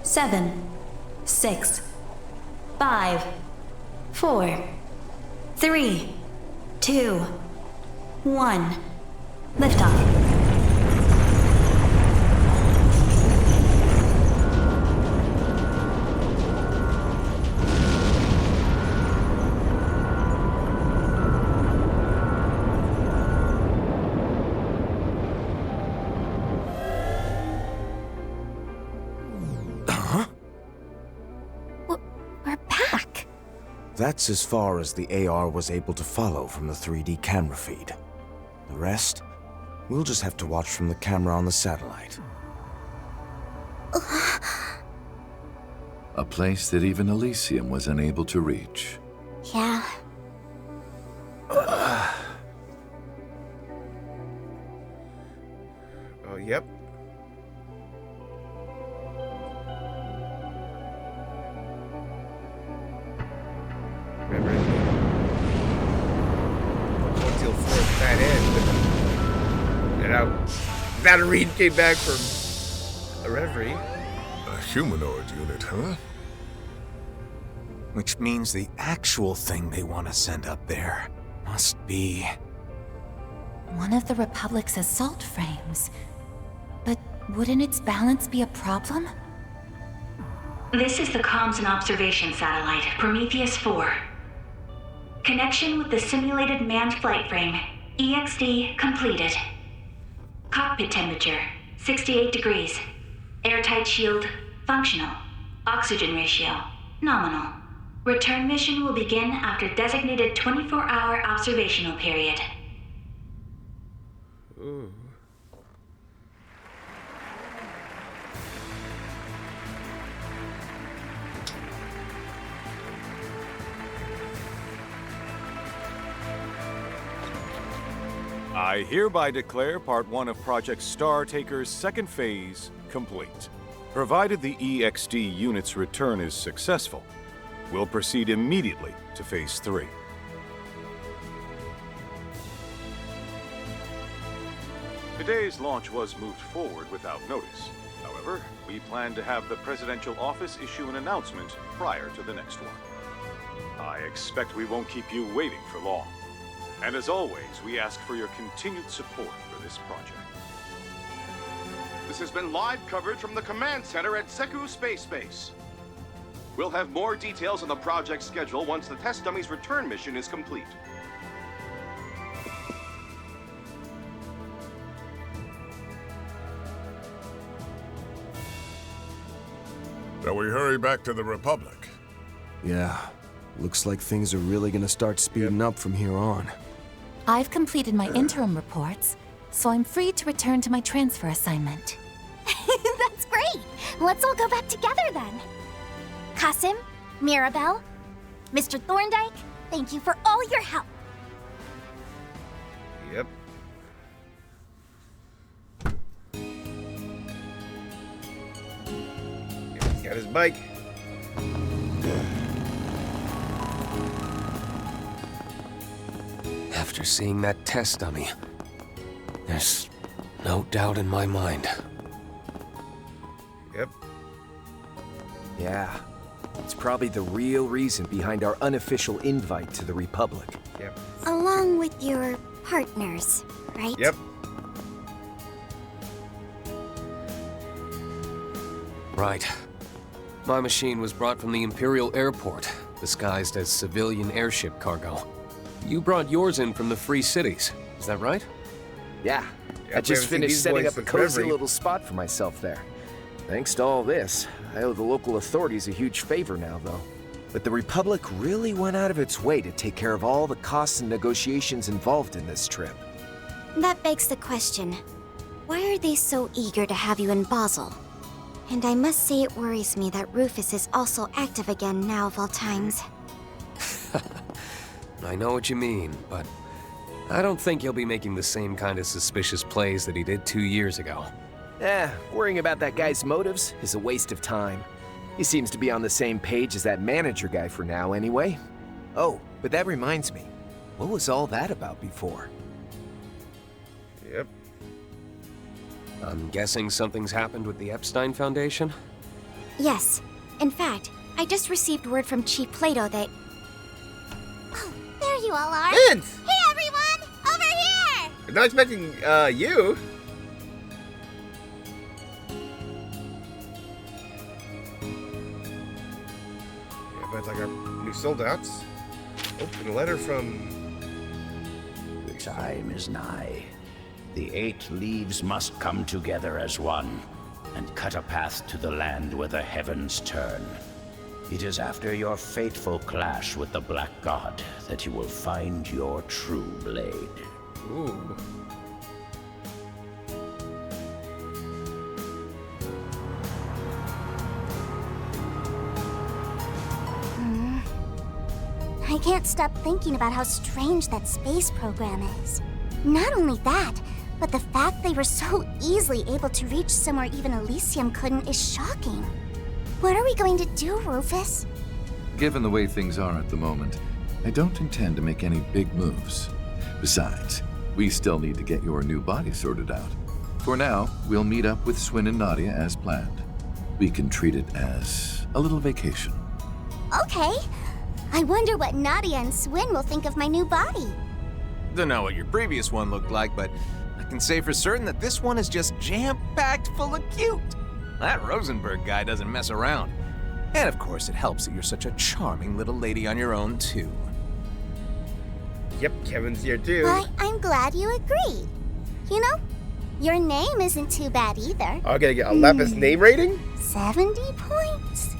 7, 6, 5, 4, 3, 2, 1. Liftoff. That's as far as the AR was able to follow from the 3D camera feed. The rest, we'll just have to watch from the camera on the satellite. A place that even Elysium was unable to reach. Yeah. Oh, yep. Until 4th that end. And now Valerian came back from a reverie. A humanoid unit, huh? Which means the actual thing they want to send up there must be... One of the Republic's assault frames. But wouldn't its balance be a problem? This is the comms and observation satellite, Prometheus 4. Connection with the simulated manned flight frame, EXD completed. Cockpit temperature, 68 degrees. Airtight shield, functional. Oxygen ratio, nominal. Return mission will begin after designated 24-hour observational period. Ooh. I hereby declare Part 1 of Project Star Taker's second phase complete. Provided the EXD unit's return is successful, we'll proceed immediately to Phase 3. Today's launch was moved forward without notice. However, we plan to have the Presidential Office issue an announcement prior to the next one. I expect we won't keep you waiting for long. And as always, we ask for your continued support for this project. This has been live coverage from the command center at Seku Space Base. We'll have more details on the project schedule once the test dummy's return mission is complete. Shall we hurry back to the Republic? Yeah, looks like things are really gonna start speeding up from here on. I've completed my interim reports, so I'm free to return to my transfer assignment. That's great! Let's all go back together then. Kasim, Mirabelle, Mr. Thorndyke, thank you for all your help. Yep. He's got his bike. After seeing that test dummy, there's no doubt in my mind. Yep. Yeah. It's probably the real reason behind our unofficial invite to the Republic. Yep. Along with your partners, right? Yep. Right. My machine was brought from the Imperial Airport, disguised as civilian airship cargo. You brought yours in from the Free Cities, is that right? Yeah. Yeah, I just we haven't seen finished these setting boys up a since cozy Reverie. little spot for myself there. Thanks to all this, I owe the local authorities a huge favor now, though. But the Republic really went out of its way to take care of all the costs and negotiations involved in this trip. That begs the question, why are they so eager to have you in Basel? And I must say it worries me that Rufus is also active again now of all times. I know what you mean, but I don't think he'll be making the same kind of suspicious plays that he did 2 years ago. Worrying about that guy's motives is a waste of time. He seems to be on the same page as that manager guy for now, anyway. Oh, but that reminds me. What was all that about before? Yep. I'm guessing something's happened with the Epstein Foundation? Yes. In fact, I just received word from Chief Plato that... Oh, there you all are. Vince! Hey, everyone! Over here! I'm not expecting, you. Yeah, but like our new soldats. Oh, and a letter from... The time is nigh. The 8 leaves must come together as one, and cut a path to the land where the heavens turn. It is after your fateful clash with the Black God that you will find your true blade. Ooh. I can't stop thinking about how strange that space program is. Not only that, but the fact they were so easily able to reach somewhere even Elysium couldn't is shocking. What are we going to do, Rufus? Given the way things are at the moment, I don't intend to make any big moves. Besides, we still need to get your new body sorted out. For now, we'll meet up with Swin and Nadia as planned. We can treat it as a little vacation. Okay. I wonder what Nadia and Swin will think of my new body. Don't know what your previous one looked like, but I can say for certain that this one is just jam-packed full of cute. That Rosenberg guy doesn't mess around. And of course, it helps that you're such a charming little lady on your own, too. Yep, Kevin's here too. Why, I'm glad you agree. You know, your name isn't too bad either. Oh, gonna get a Lapis name rating? 70 points?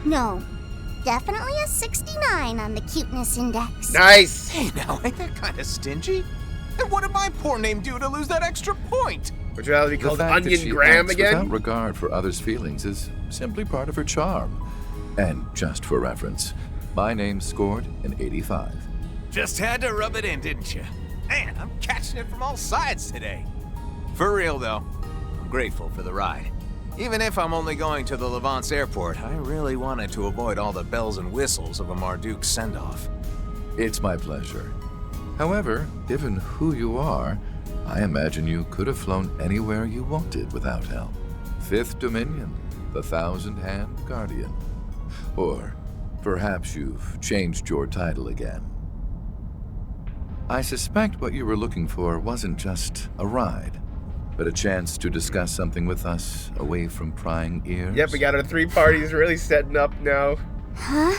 No, definitely a 69 on the cuteness index. Nice! Hey, now, ain't that kind of stingy? And what did my poor name do to lose that extra point? Would you rather be The called fact that Onion she Graham acts again? without regard for others' feelings is simply part of her charm. And just for reference, my name scored an 85. Just had to rub it in, didn't you? Man, I'm catching it from all sides today. For real, though, I'm grateful for the ride. Even if I'm only going to the Levance airport, I really wanted to avoid all the bells and whistles of a Marduk send-off. It's my pleasure. However, given who you are, I imagine you could have flown anywhere you wanted without help. 5th Dominion, the Thousand-Hand Guardian. Or perhaps you've changed your title again. I suspect what you were looking for wasn't just a ride, but a chance to discuss something with us away from prying ears. Yep, we got our 3 parties really setting up now. Huh?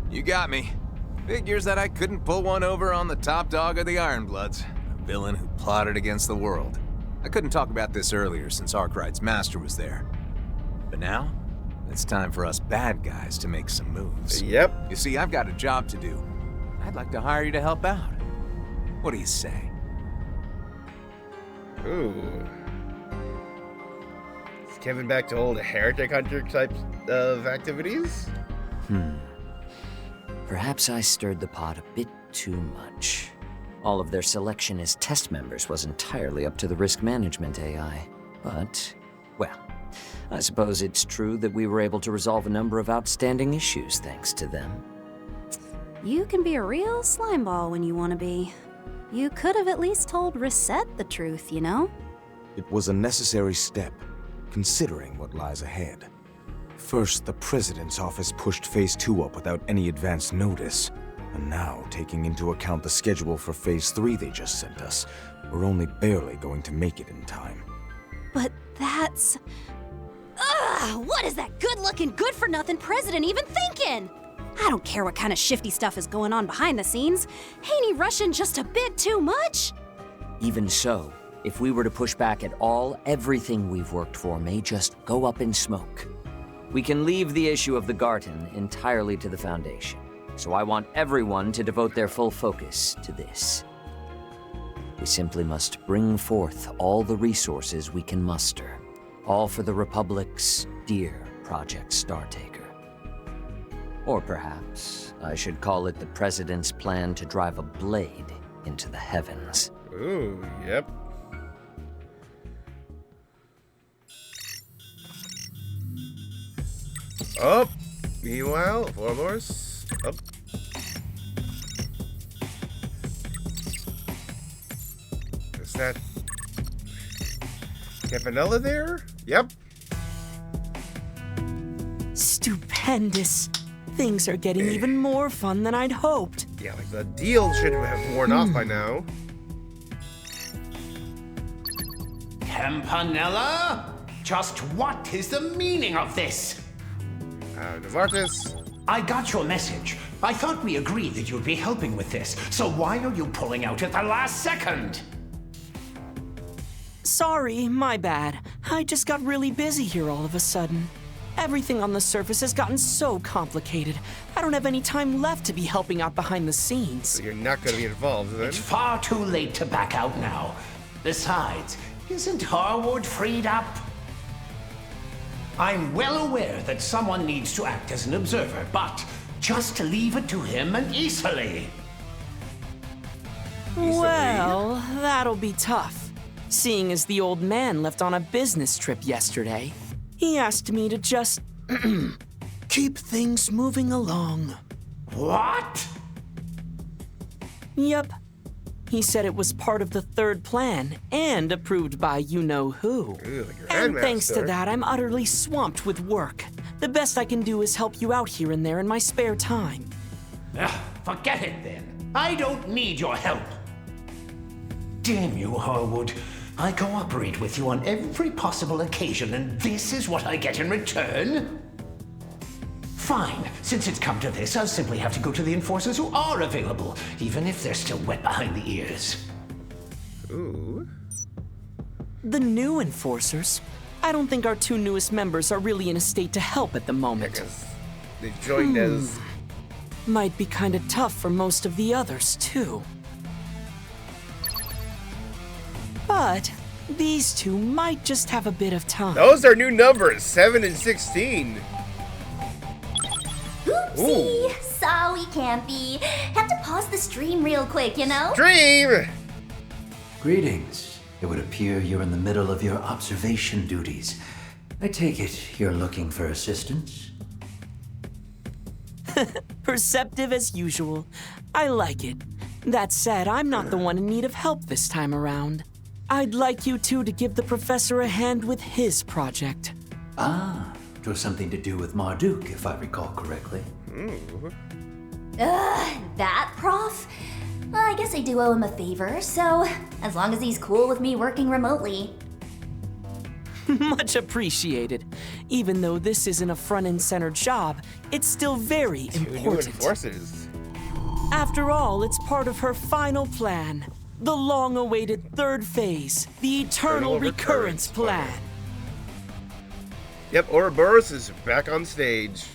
You got me. Figures that I couldn't pull one over on the top dog of the Ironbloods, a villain who plotted against the world. I couldn't talk about this earlier since Arkwright's master was there. But now, it's time for us bad guys to make some moves. Yep. You see, I've got a job to do. I'd like to hire you to help out. What do you say? Ooh. Is Kevin back to old heretic hunter type of activities? Perhaps I stirred the pot a bit too much. All of their selection as test members was entirely up to the risk management AI. But, well, I suppose it's true that we were able to resolve a number of outstanding issues thanks to them. You can be a real slimeball when you want to be. You could have at least told Reset the truth, you know? It was a necessary step, considering what lies ahead. First, the President's office pushed Phase 2 up without any advance notice. And now, taking into account the schedule for Phase 3 they just sent us, we're only barely going to make it in time. But that's... Ugh! What is that good-looking, good-for-nothing president even thinking? I don't care what kind of shifty stuff is going on behind the scenes. Ain't he rushing just a bit too much? Even so, if we were to push back at all, everything we've worked for may just go up in smoke. We can leave the issue of the Garten entirely to the Foundation, so I want everyone to devote their full focus to this. We simply must bring forth all the resources we can muster, all for the Republic's dear Project Startaker. Or perhaps I should call it the President's plan to drive a blade into the heavens. Ooh, yep. Up. Meanwhile, Ouroboros. Up. Is that Campanella there? Yep. Stupendous. Things are getting even more fun than I'd hoped. Yeah, like the deal should have worn off by now. Campanella? Just what is the meaning of this? Novartis. I got your message. I thought we agreed that you'd be helping with this, so why are you pulling out at the last second? Sorry, my bad. I just got really busy here all of a sudden. Everything on the surface has gotten so complicated. I don't have any time left to be helping out behind the scenes. So you're not going to be involved then? It's far too late to back out now. Besides, isn't Harwood freed up? I'm well aware that someone needs to act as an observer, but just leave it to him and easily. Well, that'll be tough. Seeing as the old man left on a business trip yesterday, he asked me to just keep things moving along. What? Yep. He said it was part of the third plan and approved by you-know-who. And thanks to that, I'm utterly swamped with work. The best I can do is help you out here and there in my spare time. Forget it then. I don't need your help. Damn you, Harwood. I cooperate with you on every possible occasion, and this is what I get in return? Fine. Since it's come to this, I'll simply have to go to the enforcers who are available, even if they're still wet behind the ears. Ooh. The new enforcers? I don't think our two newest members are really in a state to help at the moment. They joined us. Might be kinda tough for most of the others, too. But these two might just have a bit of time. Those are new numbers, 7 and 16. Oopsie! Sorry, Campy. Had to pause the stream real quick, you know? Stream! Greetings. It would appear you're in the middle of your observation duties. I take it you're looking for assistance? Perceptive as usual. I like it. That said, I'm not the one in need of help this time around. I'd like you two to give the professor a hand with his project. Ah, it was something to do with Marduk, if I recall correctly. That prof? Well, I guess I do owe him a favor, so as long as he's cool with me working remotely. Much appreciated. Even though this isn't a front-end center job, it's still very important. New enforcers. After all, it's part of her final plan. The long-awaited third phase, the Eternal Recurrence Plan. Yep, Ouroboros is back on stage.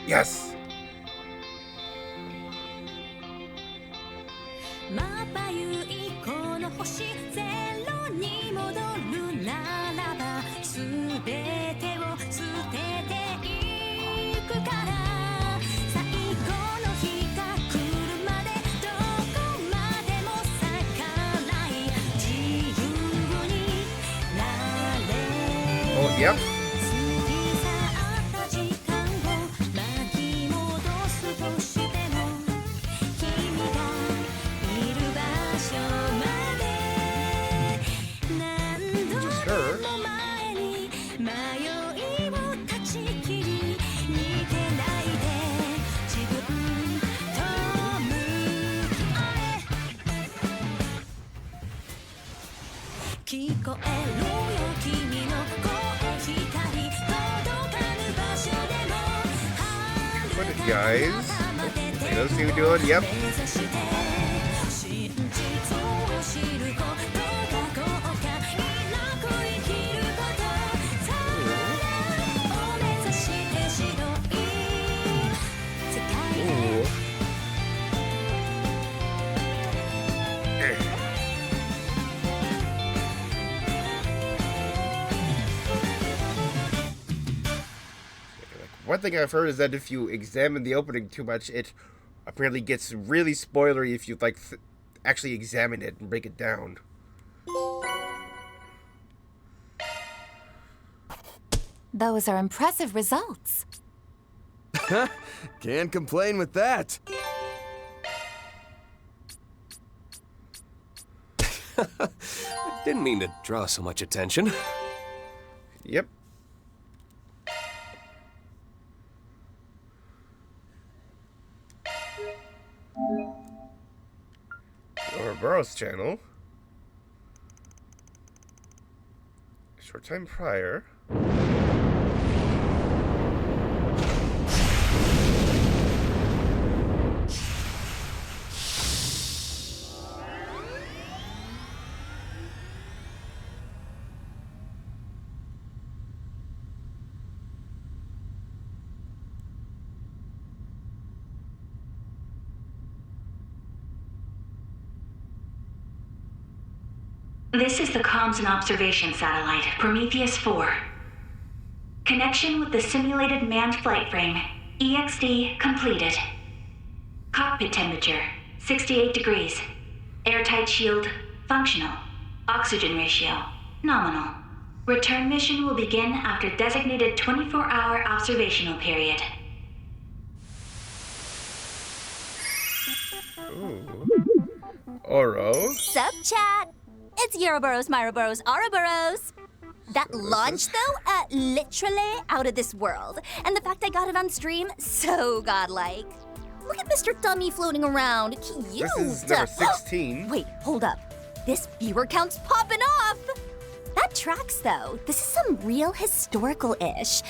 Yes! Oh, yep. What it, guys? Okay, those two doing? Yep. one thing I've heard is that if you examine the opening too much, it apparently gets really spoilery if you like actually examine it and break it down. Those are impressive results. Can't complain with that. Didn't mean to draw so much attention. Yep. Ouroboros channel. A short time prior. This is the comms and observation satellite, Prometheus 4. Connection with the simulated manned flight frame, EXD completed. Cockpit temperature, 68 degrees. Airtight shield, functional. Oxygen ratio, nominal. Return mission will begin after designated 24-hour observational period. Ooh. Oro. Sup, chat? It's Ouroboros, Myroboros, Ouroboros. That launch, though, literally out of this world. And the fact I got it on stream, so godlike. Look at Mr. Dummy floating around. Cute. This is number 16. Wait, hold up. This viewer count's popping off. That tracks, though. This is some real historical-ish.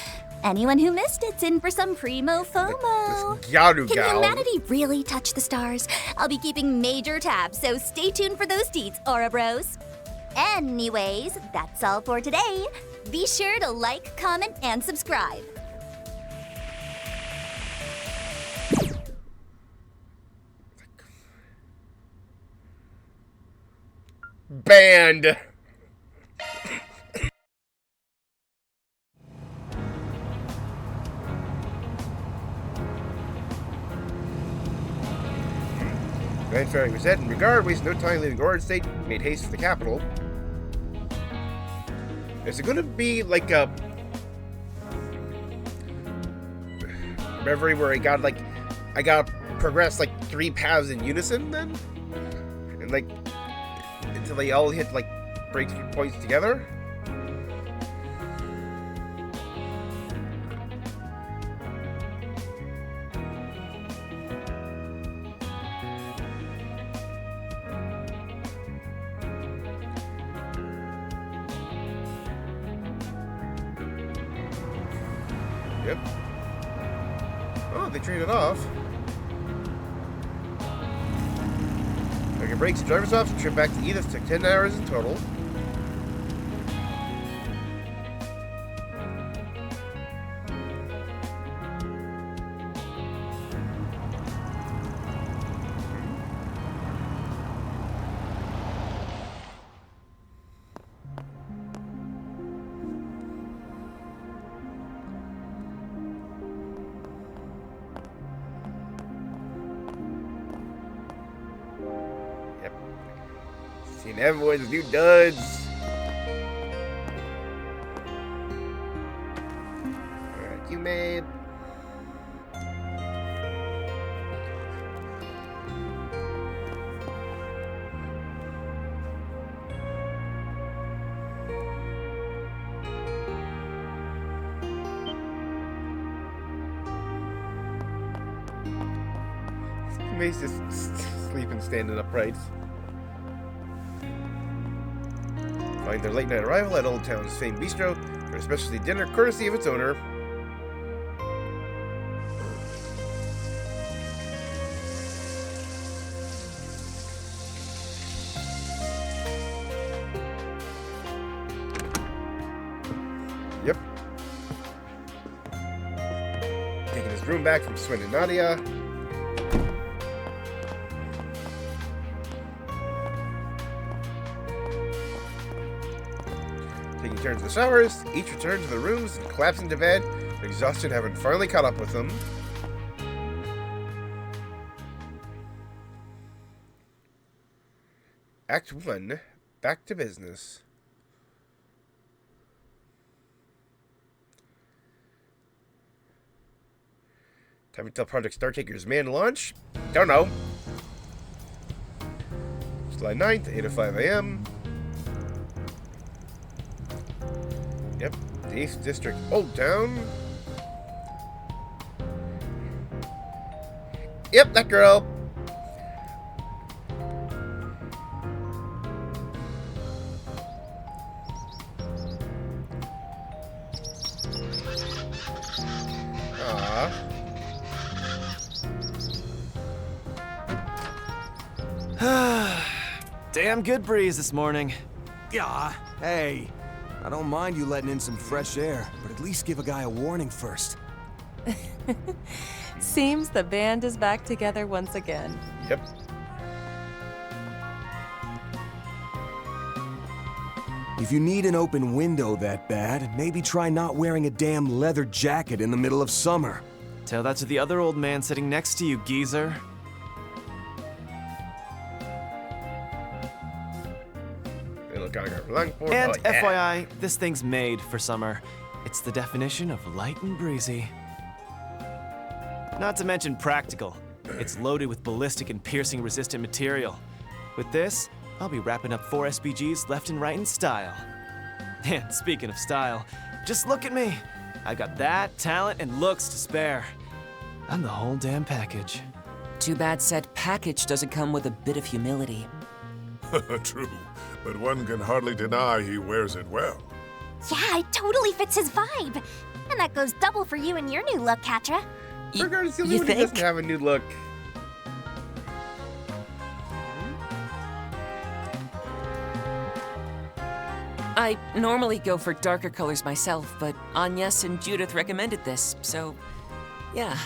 Anyone who missed it's in for some primo FOMO. Can Can humanity really touch the stars? I'll be keeping major tabs, so stay tuned for those deets, Ouroboros. Anyways, that's all for today. Be sure to like, comment, and subscribe. Banned. Grand Ferry was said in regard, waste no time leaving Orange State, made haste for the capital. Is it gonna be like a reverie where I gotta progress like 3 paths in unison then? And like until they all hit like breakthrough points together? Yep. Oh, they traded off. Take your breaks, driver's off, trip back to Edith took 10 hours in total. Seen everyone's with new duds. Alright, you made. Mace just sleeping standing upright. Find their late night arrival at Old Town's famed bistro for a specialty dinner courtesy of its owner. Yep. Taking his room back from Swin and Nadia. Taking turns in the showers, each return to the rooms and collapse into bed Exhaustion having finally caught up with him. Act 1, back to business. Time to tell Project Startaker's man launch? Don't know. July 9th, 8:05 a.m. Yep, the 8th District, Old Town. Yep, that girl. Damn good breeze this morning. Yeah. Hey, I don't mind you letting in some fresh air, but at least give a guy a warning first. Seems the band is back together once again. Yep. If you need an open window that bad, maybe try not wearing a damn leather jacket in the middle of summer. Tell that to the other old man sitting next to you, geezer. And FYI, this thing's made for summer. It's the definition of light and breezy. Not to mention practical. It's loaded with ballistic and piercing resistant material. With this, I'll be wrapping up 4 SPGs left and right in style. And speaking of style, just look at me. I got that, talent, and looks to spare. I'm the whole damn package. Too bad said package doesn't come with a bit of humility. True, but one can hardly deny he wears it well. Yeah, it totally fits his vibe. And that goes double for you and your new look, Katra. Regardless, the only one who doesn't have a new look. I normally go for darker colors myself, but Agnes and Judith recommended this, so yeah.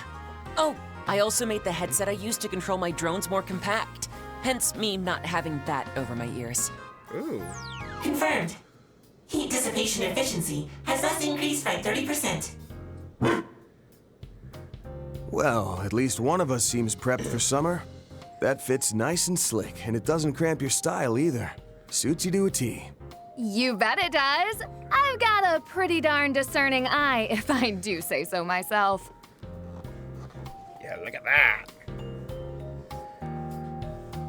Oh, I also made the headset I use to control my drones more compact, hence me not having that over my ears. Ooh. Confirmed. Heat dissipation efficiency has thus increased by 30%. Well, at least one of us seems prepped for summer. That fits nice and slick, and it doesn't cramp your style either. Suits you to a T. You bet it does. I've got a pretty darn discerning eye, if I do say so myself. Yeah, look at that.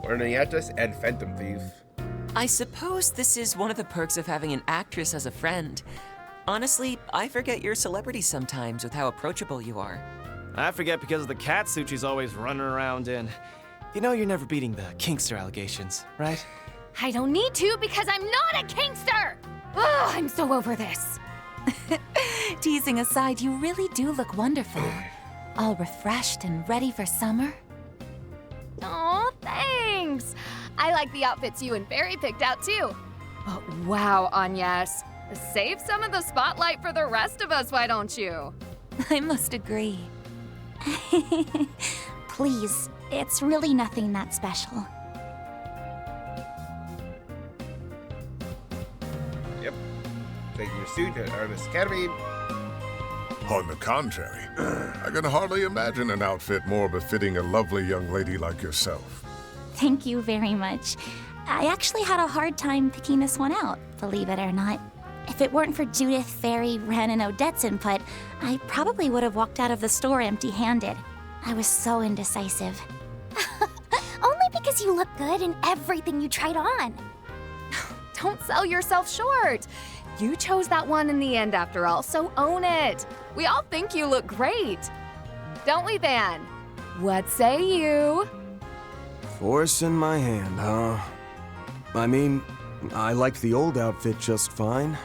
Ornaniatus and Phantom Thief. I suppose this is one of the perks of having an actress as a friend. Honestly, I forget you're celebrities sometimes with how approachable you are. I forget because of the cat suit she's always running around in. You know you're never beating the Kingster allegations, right? I don't need to because I'm not a Kingster! Ugh, I'm so over this. Teasing aside, you really do look wonderful. All refreshed and ready for summer. Aw, thanks! I like the outfits you and Barry picked out too. But wow, Agnes. Save some of the spotlight for the rest of us, why don't you? I must agree. Please, it's really nothing that special. Yep. Taking your suit at Artemis Academy. On the contrary, I can hardly imagine an outfit more befitting a lovely young lady like yourself. Thank you very much. I actually had a hard time picking this one out, believe it or not. If it weren't for Judith, Fairy, Ren, and Odette's input, I probably would have walked out of the store empty-handed. I was so indecisive. Only because you look good in everything you tried on. Don't sell yourself short. You chose that one in the end after all, so own it. We all think you look great. Don't we, Van? What say you? Force in my hand, huh? I mean, I liked the old outfit just fine.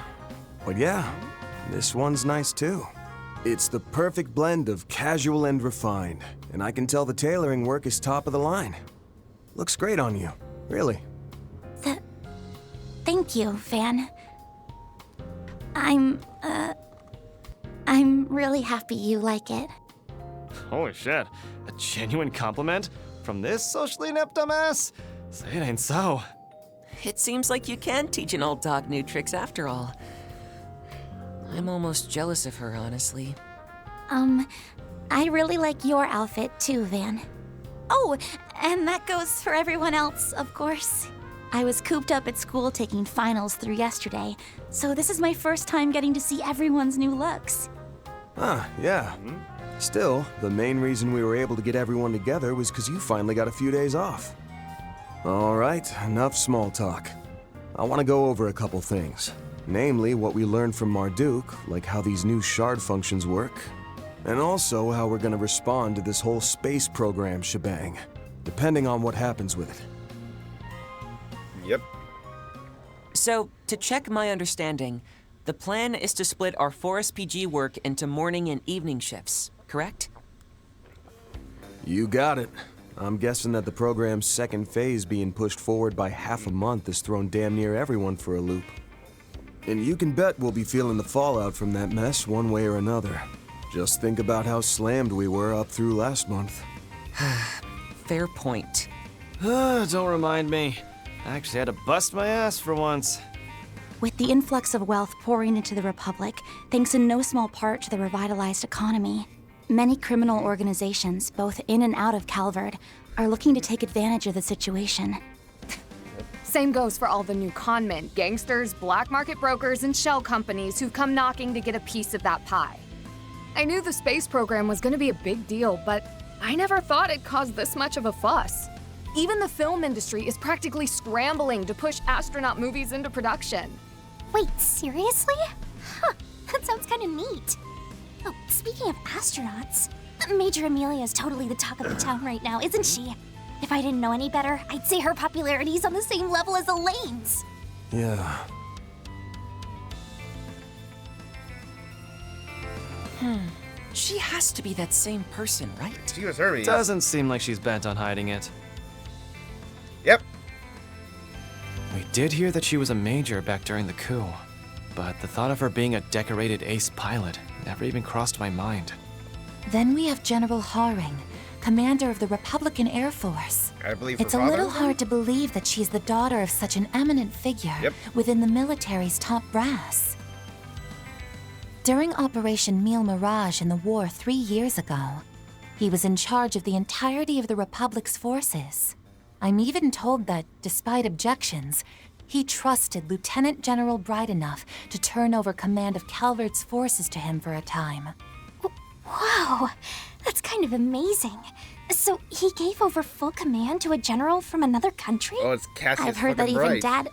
But yeah, this one's nice too. It's the perfect blend of casual and refined, and I can tell the tailoring work is top of the line. Looks great on you, really. Thank you, Van. I'm really happy you like it. Holy shit, a genuine compliment? From this socially inept dumbass? Say it ain't so. It seems like you can teach an old dog new tricks after all. I'm almost jealous of her, honestly. I really like your outfit too, Van. Oh, and that goes for everyone else, of course. I was cooped up at school taking finals through yesterday, so this is my first time getting to see everyone's new looks. Ah, yeah. Still, the main reason we were able to get everyone together was because you finally got a few days off. All right, enough small talk. I want to go over a couple things. Namely, what we learned from Marduk, like how these new shard functions work, and also how we're going to respond to this whole space program shebang, depending on what happens with it. Yep. So, to check my understanding, the plan is to split our 4SPG work into morning and evening shifts, correct? You got it. I'm guessing that the program's second phase being pushed forward by half a month has thrown damn near everyone for a loop. And you can bet we'll be feeling the fallout from that mess one way or another. Just think about how slammed we were up through last month. Fair point. Don't remind me. I actually had to bust my ass for once. With the influx of wealth pouring into the Republic, thanks in no small part to the revitalized economy, many criminal organizations, both in and out of Calvard, are looking to take advantage of the situation. Same goes for all the new conmen, gangsters, black market brokers, and shell companies who've come knocking to get a piece of that pie. I knew the space program was gonna be a big deal, but I never thought it'd cause this much of a fuss. Even the film industry is practically scrambling to push astronaut movies into production. Wait, seriously? Huh, that sounds kind of neat. Oh, speaking of astronauts, Major Amelia is totally the talk of the town right now, isn't she? If I didn't know any better, I'd say her popularity is on the same level as Elaine's. Yeah. She has to be that same person, right? She was her. Doesn't seem like she's bent on hiding it. Yep. We did hear that she was a major back during the coup, but the thought of her being a decorated ace pilot never even crossed my mind. Then we have General Haring, commander of the Republican Air Force. I believe it's her a father? little hard to believe that she's the daughter of such an eminent figure within the military's top brass. During Operation Mille Mirage in the war 3 years ago, he was in charge of the entirety of the Republic's forces. I'm even told that, despite objections, he trusted Lieutenant General Bright enough to turn over command of Calvard's forces to him for a time. Wow, that's kind of amazing. So he gave over full command to a general from another country? Oh, it's Cassius I've heard that fucking even Bright. Dad,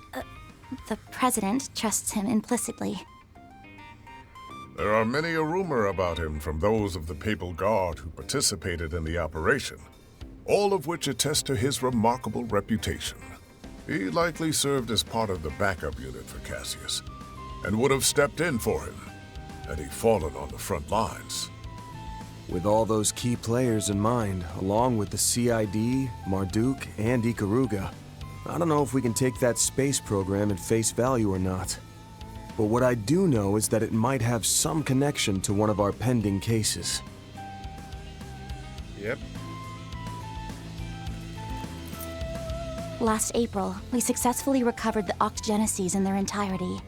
the president, trusts him implicitly. There are many a rumor about him from those of the Papal Guard who participated in the operation, all of which attest to his remarkable reputation. He likely served as part of the backup unit for Cassius, and would have stepped in for him had he fallen on the front lines. With all those key players in mind, along with the CID, Marduk, and Ikaruga, I don't know if we can take that space program at face value or not. But what I do know is that it might have some connection to one of our pending cases. Yep. Last April, we successfully recovered the octogeneses in their entirety.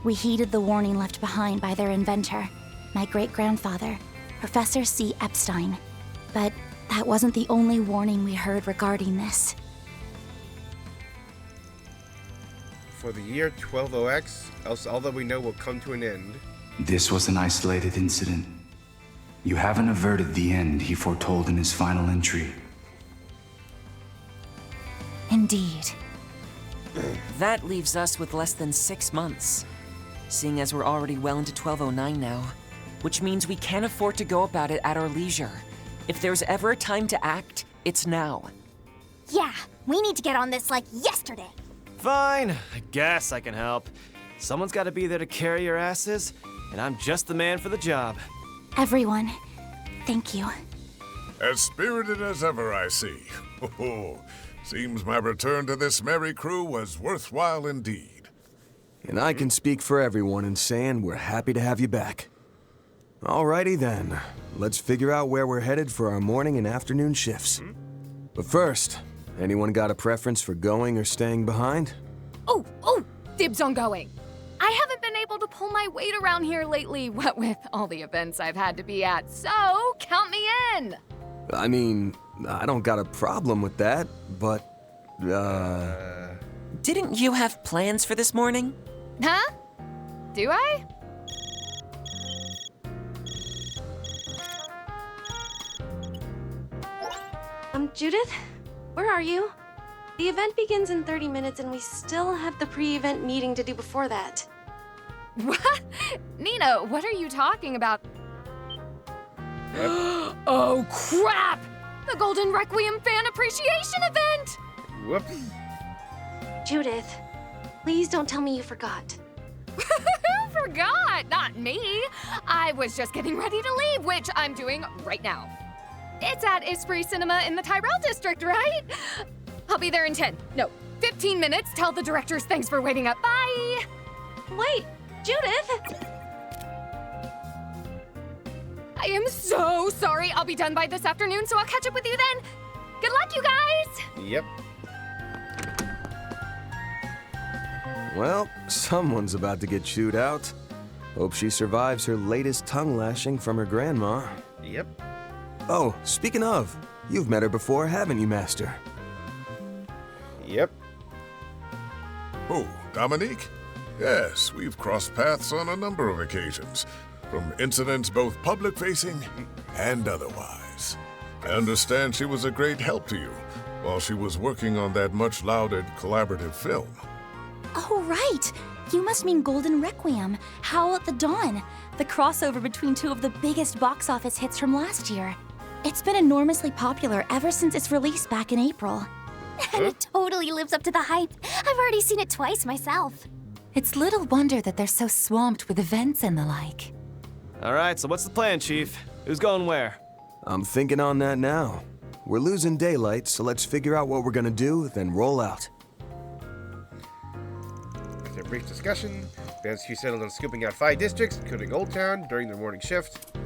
We heeded the warning left behind by their inventor, my great-grandfather, Professor C. Epstein. But that wasn't the only warning we heard regarding this. For the year 120X, else all that we know will come to an end. This was an isolated incident. You haven't averted the end he foretold in his final entry. Indeed. That leaves us with less than 6 months, seeing as we're already well into 1209 now, which means we can't afford to go about it at our leisure. If there's ever a time to act, it's now. Yeah, we need to get on this like yesterday. Fine, I guess I can help. Someone's got to be there to carry your asses, and I'm just the man for the job. Everyone, thank you. As spirited as ever, I see. Seems my return to this merry crew was worthwhile indeed. And I can speak for everyone in saying we're happy to have you back. Alrighty then, let's figure out where we're headed for our morning and afternoon shifts. But first, anyone got a preference for going or staying behind? Oh, dibs on going. I haven't been able to pull my weight around here lately, what with all the events I've had to be at, so count me in! I mean, I don't got a problem with that, but, Didn't you have plans for this morning? Huh? Do I? Judith? Where are you? The event begins in 30 minutes and we still have the pre-event meeting to do before that. What? Nina, what are you talking about? Oh, crap! The Golden Requiem Fan Appreciation Event! Whoops. Judith, please don't tell me you forgot. Who forgot? Not me. I was just getting ready to leave, which I'm doing right now. It's at Esprit Cinema in the Tyrell District, right? I'll be there in 15 minutes. Tell the directors thanks for waiting up. Bye! Wait, Judith! I am so sorry. I'll be done by this afternoon, so I'll catch up with you then. Good luck, you guys! Yep. well, someone's about to get chewed out. Hope she survives her latest tongue lashing from her grandma. Yep. Oh, speaking of, you've met her before, haven't you, Master? Yep. Oh, Dominique? Yes, we've crossed paths on a number of occasions, from incidents both public-facing and otherwise. I understand she was a great help to you while she was working on that much-lauded collaborative film. Oh, right! You must mean Golden Requiem, Howl at the Dawn, the crossover between two of the biggest box office hits from last year. It's been enormously popular ever since its release back in April. And it totally lives up to the hype. I've already seen it twice myself. It's little wonder that they're so swamped with events and the like. Alright, so what's the plan, Chief? Who's going where? I'm thinking on that now. We're losing daylight, so let's figure out what we're gonna do, then roll out. After a brief discussion, Band's crew settled on scooping out 5 districts, including Old Town, during their morning shift.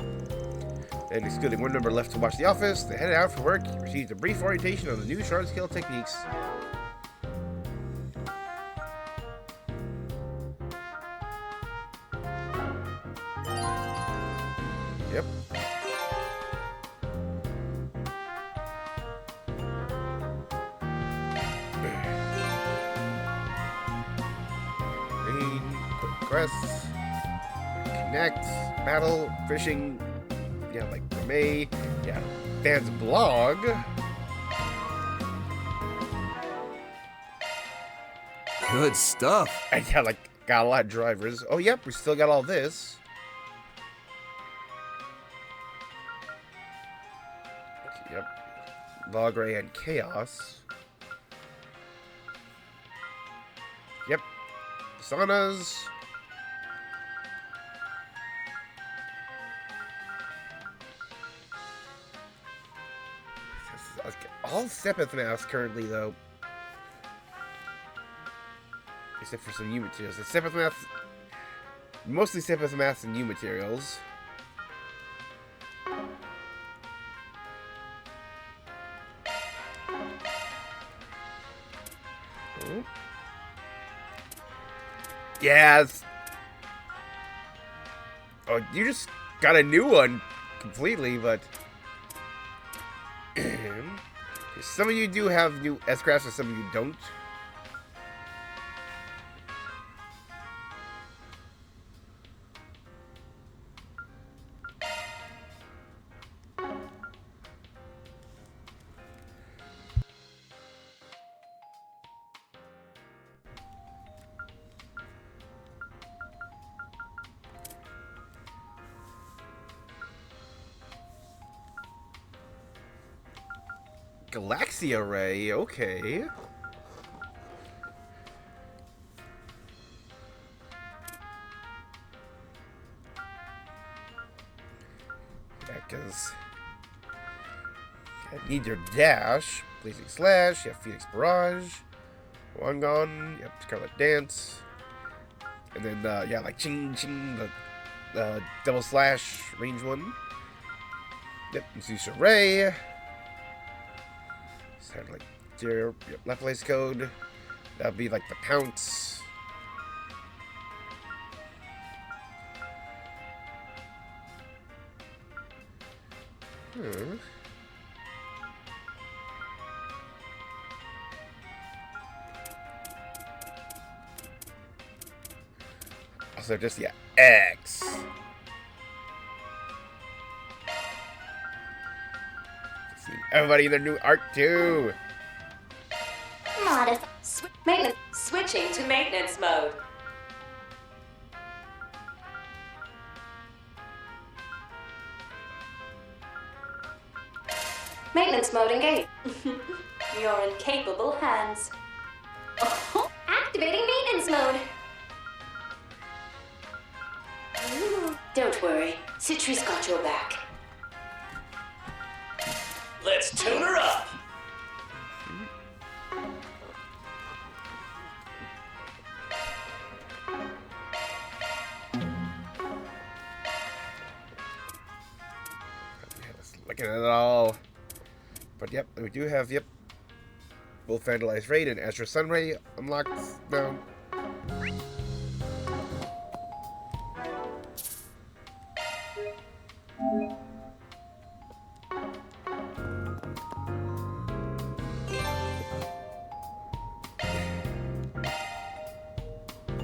And excluding one member left to watch the office, they headed out for work, received a brief orientation on the new shard scale techniques. Yep. Rain, quests, connect, battle, fishing, yeah, like May, yeah, Dan's blog. Good stuff. And yeah, like, got a lot of drivers. Oh, yep, we still got all this. Yep. Log Ray and Chaos. Yep. Saunas. All Sepith masks currently, though. Except for some new materials. The Sepith masks, mostly Sepith masks and new materials. Oh. Yes. Oh, you just got a new one completely, but some of you do have new S-Crafts and some of you don't. Galaxia Ray, okay. Because I need your dash, Blazing Slash, you have Phoenix Barrage, Wangon, yep, Scarlet Dance, and then yeah, like Ching Ching, the Double Slash range one. Yep, Zeus Ray. Sound like your left place code. That'll be like the Pounce. Also, just, yeah, X. See everybody in their new art, too. Maintenance. Switching to maintenance mode. Maintenance mode engaged. You're in capable hands. Oh, activating maintenance mode. Don't worry, Citri's got your back. Let's tune her up. Looking at it all. But yep, we do have, yep, both Vandalized Raid and Azure Sunray unlocked now.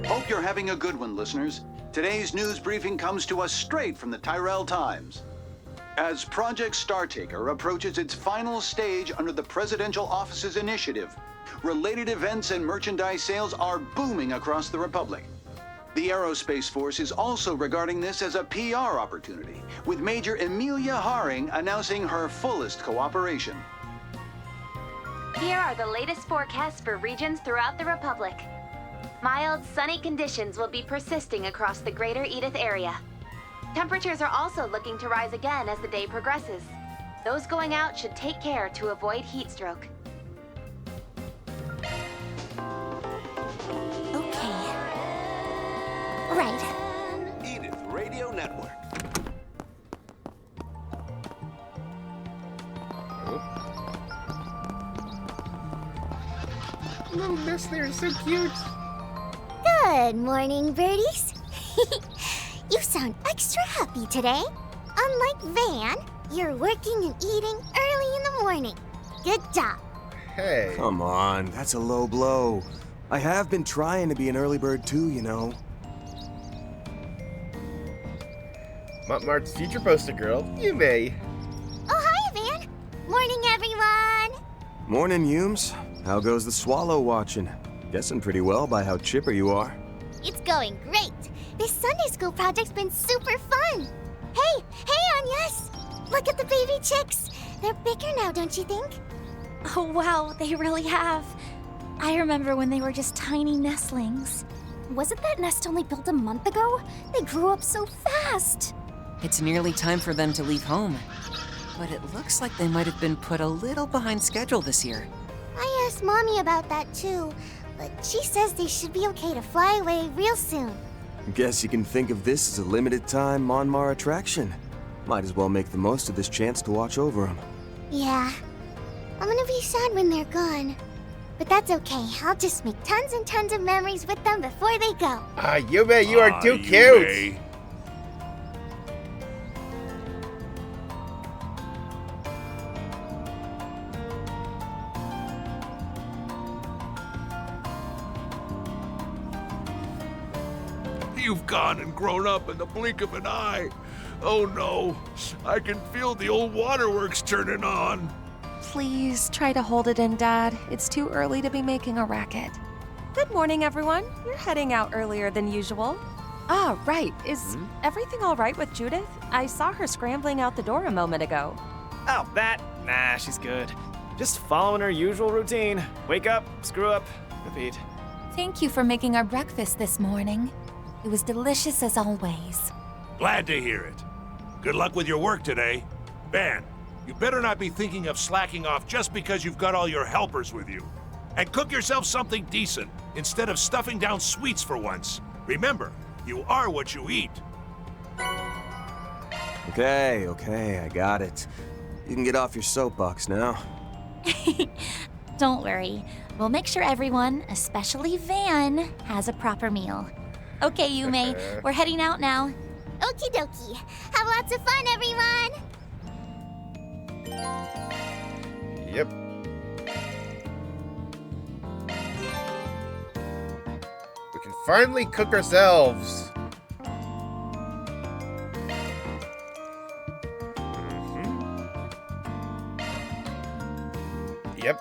Hope you're having a good one, listeners. Today's news briefing comes to us straight from the Tyrell Times. As Project Startaker approaches its final stage under the Presidential Office's initiative, related events and merchandise sales are booming across the Republic. The Aerospace Force is also regarding this as a PR opportunity, with Major Amelia Haring announcing her fullest cooperation. Here are the latest forecasts for regions throughout the Republic. Mild, sunny conditions will be persisting across the greater Edith area. Temperatures are also looking to rise again as the day progresses. Those going out should take care to avoid heat stroke. Right. Edith Radio Network. Little Nestler is so cute. Good morning, birdies. You sound extra happy today. Unlike Van, you're working and eating early in the morning. Good job. Hey. Come on, that's a low blow. I have been trying to be an early bird too, you know. Montmart's future poster girl, Yume. Oh, hi, Van. Morning, everyone. Morning, Humes. How goes the swallow watching? Guessing pretty well by how chipper you are. It's going great. This Sunday school project's been super fun. Hey, Agnes! Look at the baby chicks. They're bigger now, don't you think? Oh, wow, they really have. I remember when they were just tiny nestlings. Wasn't that nest only built a month ago? They grew up so fast. It's nearly time for them to leave home. But it looks like they might have been put a little behind schedule this year. I asked Mommy about that too, but she says they should be okay to fly away real soon. Guess you can think of this as a limited-time Monmar attraction. Might as well make the most of this chance to watch over them. Yeah. I'm gonna be sad when they're gone. But that's okay. I'll just make tons and tons of memories with them before they go. Ah, Yume, you are too cute. You've gone and grown up in the blink of an eye. Oh no, I can feel the old waterworks turning on. Please try to hold it in, Dad. It's too early to be making a racket. Good morning, everyone. You're heading out earlier than usual. Ah, right. Is everything all right with Judith? I saw her scrambling out the door a moment ago. Oh, that? Nah, she's good. Just following her usual routine. Wake up, screw up, repeat. Thank you for making our breakfast this morning. It was delicious as always. Glad to hear it. Good luck with your work today. Van, you better not be thinking of slacking off just because you've got all your helpers with you. And cook yourself something decent instead of stuffing down sweets for once. Remember, you are what you eat. Okay, I got it. You can get off your soapbox now. Don't worry. We'll make sure everyone, especially Van, has a proper meal. Okay, Yume, we're heading out now. Okie dokie. Have lots of fun, everyone. Yep. We can finally cook ourselves. Yep.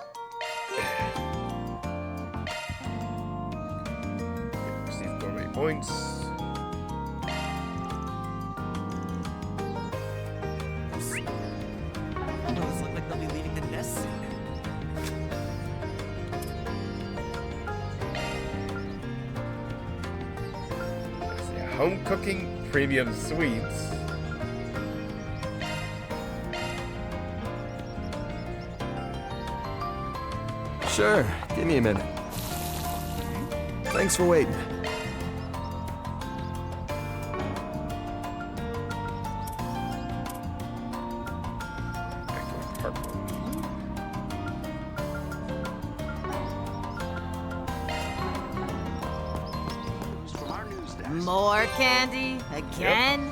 Receive gourmet points. Those look like they'll be leaving the nest soon. Home cooking premium sweets. Sure, give me a minute. Thanks for waiting. More candy? Again?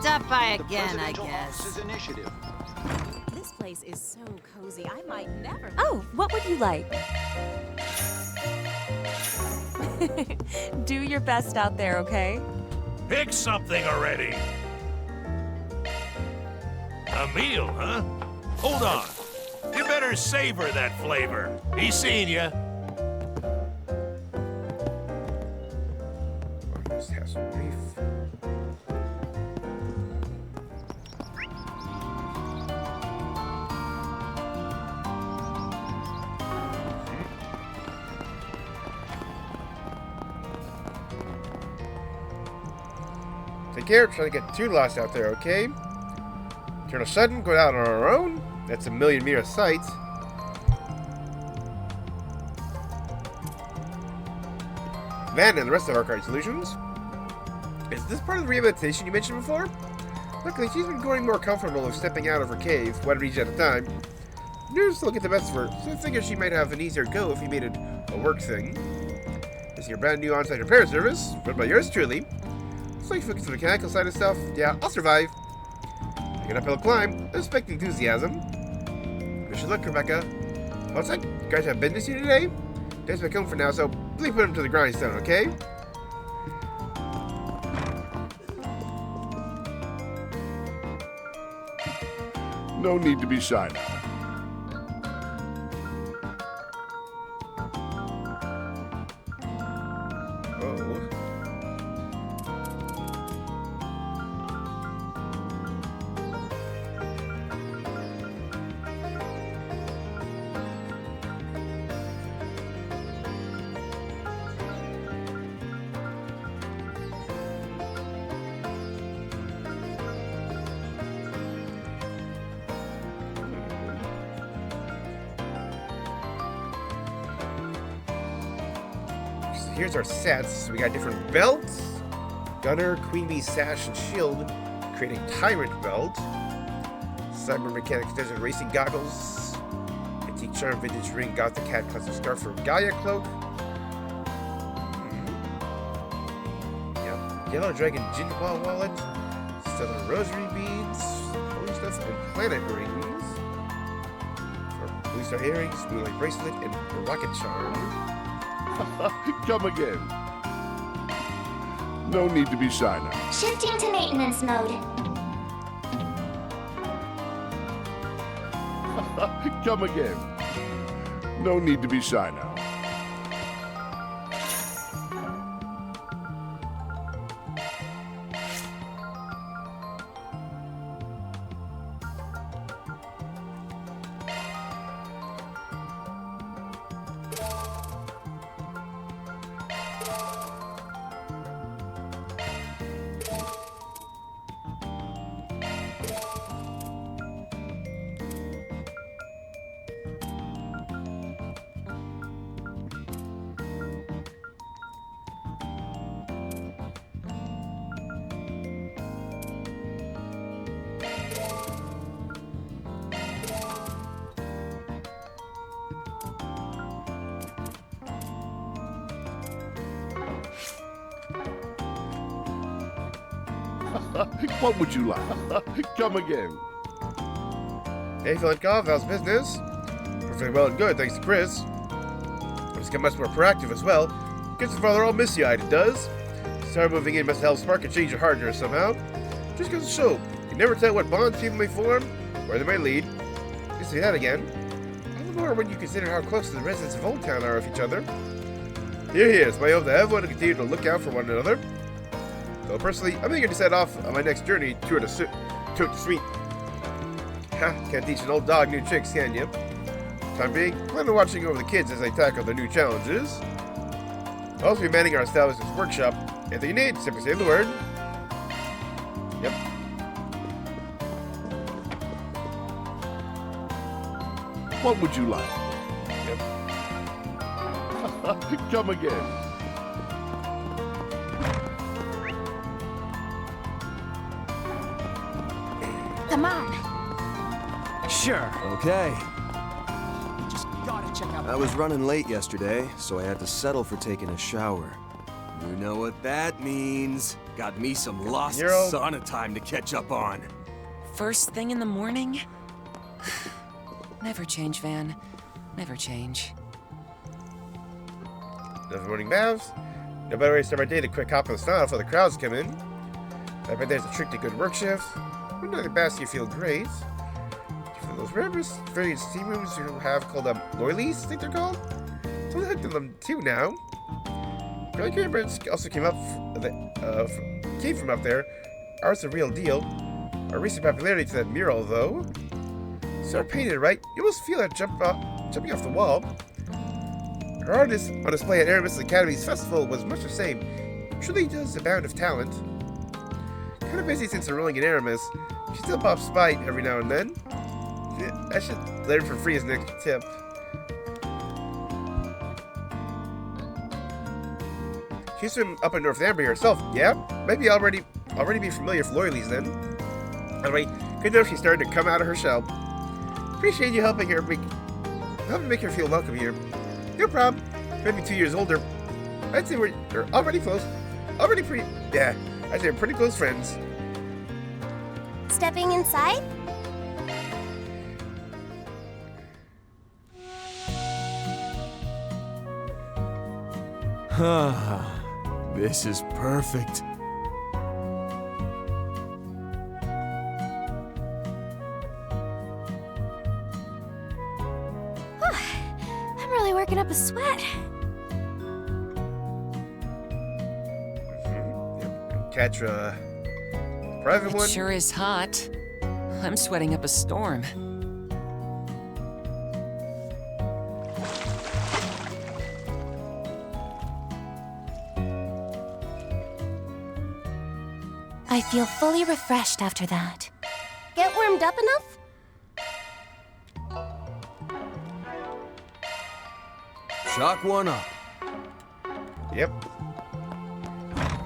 Stop by again, I guess. This place is so cozy, I might never. Oh, what would you like? Do your best out there, okay? Pick something already. A meal, huh? Hold on. You better savor that flavor. He's seeing ya. Just have some beef. Take care, try to get too lost out there, okay? Turn a sudden, go out on our own. That's a million-meter sight. Van and the rest of our card solutions. Is this part of the rehabilitation you mentioned before? Luckily, she's been growing more comfortable with stepping out of her cave, one region at a time. Nerves still get the best of her, so I figure she might have an easier go if you made it a work thing. This is your brand new on-site repair service, run by yours truly. So you focus on the mechanical side of stuff. Yeah, I'll survive. Take an uphill climb. I expect enthusiasm. Wish you luck, Rebecca. What's that? You guys have business here today? Dad's back home for now, so please put him to the grindstone, okay? No need to be shy now. Here's our sets. We got different belts. Gunner, Queen Bee Sash, and Shield. Creating Tyrant Belt. Cyber Mechanics Desert Racing Goggles. Antique Charm Vintage Ring Gothic Cat Custom Scarf for Gaia Cloak. Yep. Yellow Dragon Gin Ball Wallet. Southern Rosary Beads. Holy Stuff and Planet Rings. For Blue Star Earrings, Moonlight Bracelet, and Rocket Charm. Come again. No need to be shy now. Shifting to maintenance mode. Come again. No need to be shy now. What would you like? Come again. Hey, Phil and Calvard, how's business? We're very well and good, thanks to Chris. It's got much more proactive as well. Gets the father all misty-eyed, it does. Star moving in must help spark a change of heart there somehow. Just goes to show, you can never tell what bonds people may form, where they may lead. You see that again. All the more when you consider how close the residents of Old Town are of each other. Here, it's my hope that everyone will continue to look out for one another. Though personally, I'm eager to set off on my next journey to the street. Ha, can't teach an old dog new tricks, can you? Time being, plan on watching over the kids as they tackle their new challenges. I'll also be manning our establishment's workshop. Anything you need, simply say the word. Yep. What would you like? Yep. Come again. Come on. Sure. Okay. Just gotta check out. I was running late yesterday, so I had to settle for taking a shower. You know what that means. Got me some lost sauna time to catch up on. First thing in the morning? Never change, Van. Never change. Another morning baths. No better way to start my day than a quick hop in the sauna before the crowds come in. I bet there's a trick to good work shift. When the baths you feel great. You feel those rivers, various steam rooms you have called loilies, I think they're called. So I hooked on them too now. Really great birds also came from up there. Art's a real deal. Our recent popularity to that mural, though. Start painting it right, you almost feel that jumping off the wall. Our artist on display at Aramis Academy's festival was much the same. Truly does abound of talent. Kind of busy since enrolling in Aramis. She still pops by every now and then. I should learn for free as an extra tip. She's from up in Northumbria herself, yeah? Maybe already be familiar with loilies then. Anyway, good enough she's starting to come out of her shell. Appreciate you helping make her feel welcome here. No problem. Maybe 2 years older. I'd say we're already close. I'd say we're pretty close friends. Stepping inside? This is perfect. I'm really working up a sweat. Catch a private one. It sure is hot. I'm sweating up a storm. I feel fully refreshed after that. Get warmed up enough? Shock one up. Yep.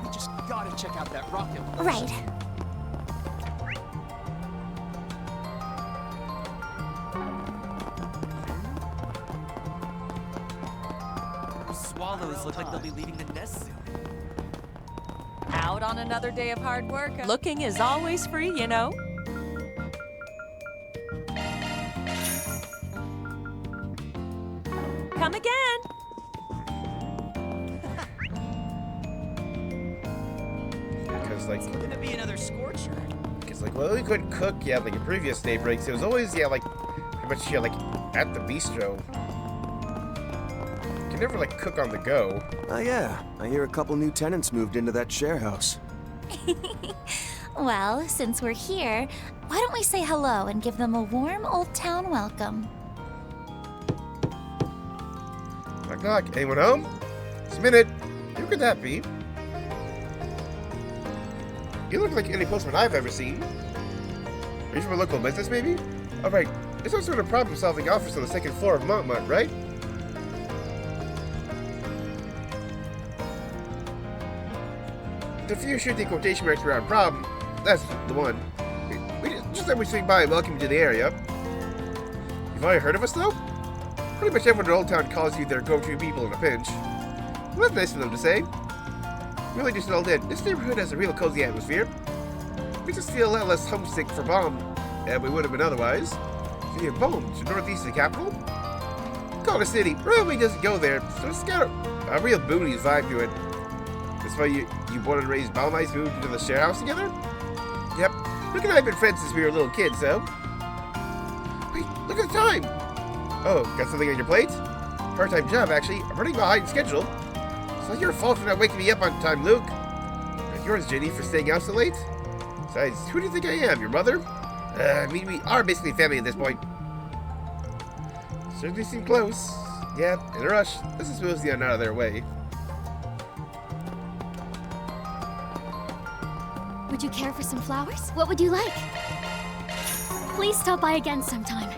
We just gotta check out that rocket launcher. Right. Swallows look like they'll be leaving the nest soon. Out on another day of hard work. Looking is always free, you know. Come again. Because like, it's gonna be another scorcher. Because like, well, we couldn't cook like in previous day breaks. It was always like pretty much like at the bistro. You can never like cook on the go. Oh yeah, I hear a couple new tenants moved into that share house. Well, since we're here, why don't we say hello and give them a warm Old Town welcome? Knock knock. Anyone home? It's a minute. Who could that be? You look like any postman I've ever seen. Are you from a local business, maybe? Oh, right. It's some sort of problem-solving office on the second floor of Montmont, right? The few shooting quotation marks around problem, that's the one. We just thought we'd swing by and welcome you to the area. You've already heard of us, though? Pretty much everyone in Old Town calls you their go-to people in a pinch. Well, that's nice of them to say. Really just settled in. This neighborhood has a real cozy atmosphere. We just feel a lot less homesick for Bomb than we would have been otherwise. So you're Bomb to northeast of the capital? Call City really doesn't go there, so it's got a real booty vibe to it. That's why you born and raised Balmites moved into the share house together? Yep. Luke and I have been friends since we were little kids, so. Wait, look at the time! Oh, got something on your plate? Part-time job, actually. I'm running behind schedule. It's not your fault for not waking me up on time, Luke. Not yours, JD, for staying out so late. Besides, who do you think I am? Your mother? I mean, we are basically family at this point. Certainly seem close. Yeah, in a rush. This is supposed to get out of their way. Would you care for some flowers? What would you like? Please stop by again sometime.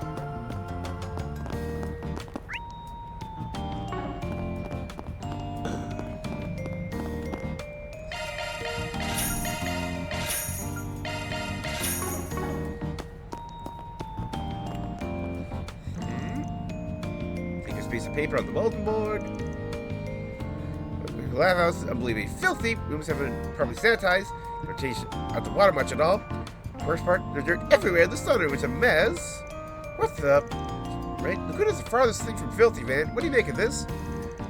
Piece of paper on the bulletin board. The lab house is unbelievably filthy. Rooms haven't been properly sanitized. Rotation out the water much at all. Worst part, there's dirt everywhere. The sunroom is a mess. What the? Right? Laguna's the farthest thing from filthy, man. What do you make of this?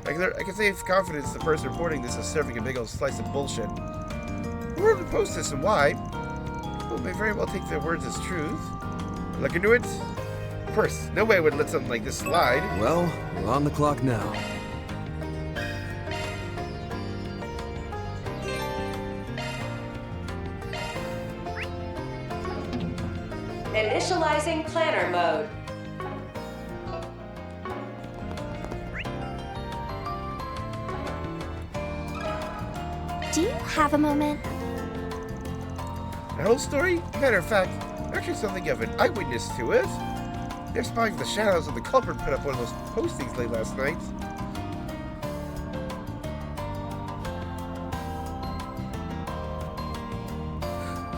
I can say with confidence the person reporting this is serving a big old slice of bullshit. Who wrote to post this and why? People may very well take their words as truth. Look into it. Of course, no way I would let something like this slide. Well, we're on the clock now. Initializing planner mode. Do you have a moment? The whole story? Matter of fact, actually something of an eyewitness to it. They're spying the shadows of the culprit put up one of those postings late last night.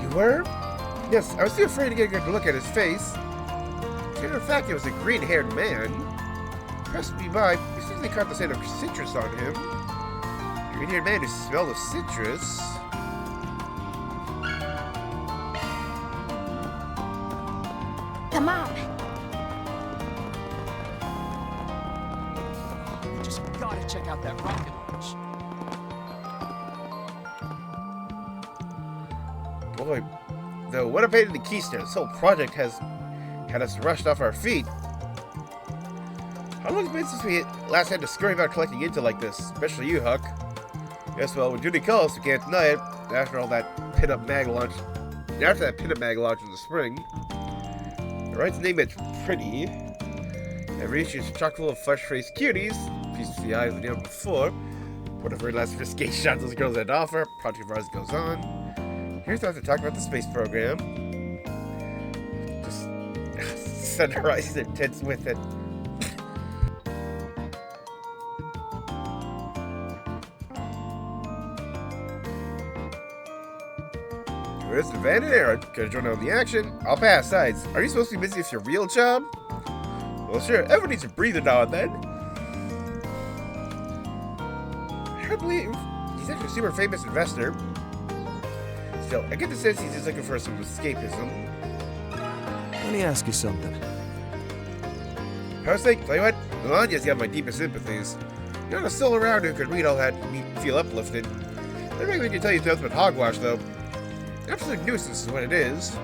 You were? Yes, I was too afraid to get a good look at his face. Matter of fact, it was a green-haired man. Passed me by, it seems they caught the scent of citrus on him. Green-haired man who smelled of citrus. Come on. Gotta check out that rocket launch. Boy, though, what a pain in the keister. This whole project has had us rushed off our feet. How long has it been since we last had to scurry about collecting intel like this? Especially you, Huck. Yes, well, when duty calls, we can't deny it. After all that pin-up mag launch, in the spring. The right to name it pretty. Every issue is chock full of fresh-faced cuties. Piece to the eyes of the day before. Whatever last risque shots those girls had to offer. Project of ours goes on. Here's time to talk about the space program. Just sunrise their tits with it. Where's the Van and Aaron? Could join on the action. I'll pass sides. Are you supposed to be busy with your real job? Well, sure. Everyone needs a breather now and then. I can't believe he's actually a super famous investor. Still, I get the sense he's just looking for some escapism. Let me ask you something. I was thinking, tell you what, Melania's got my deepest sympathies. You're not a soul around who could read all that and me feel uplifted. Everything we can tell you is nothing but hogwash, though. Absolute nuisance is what it is.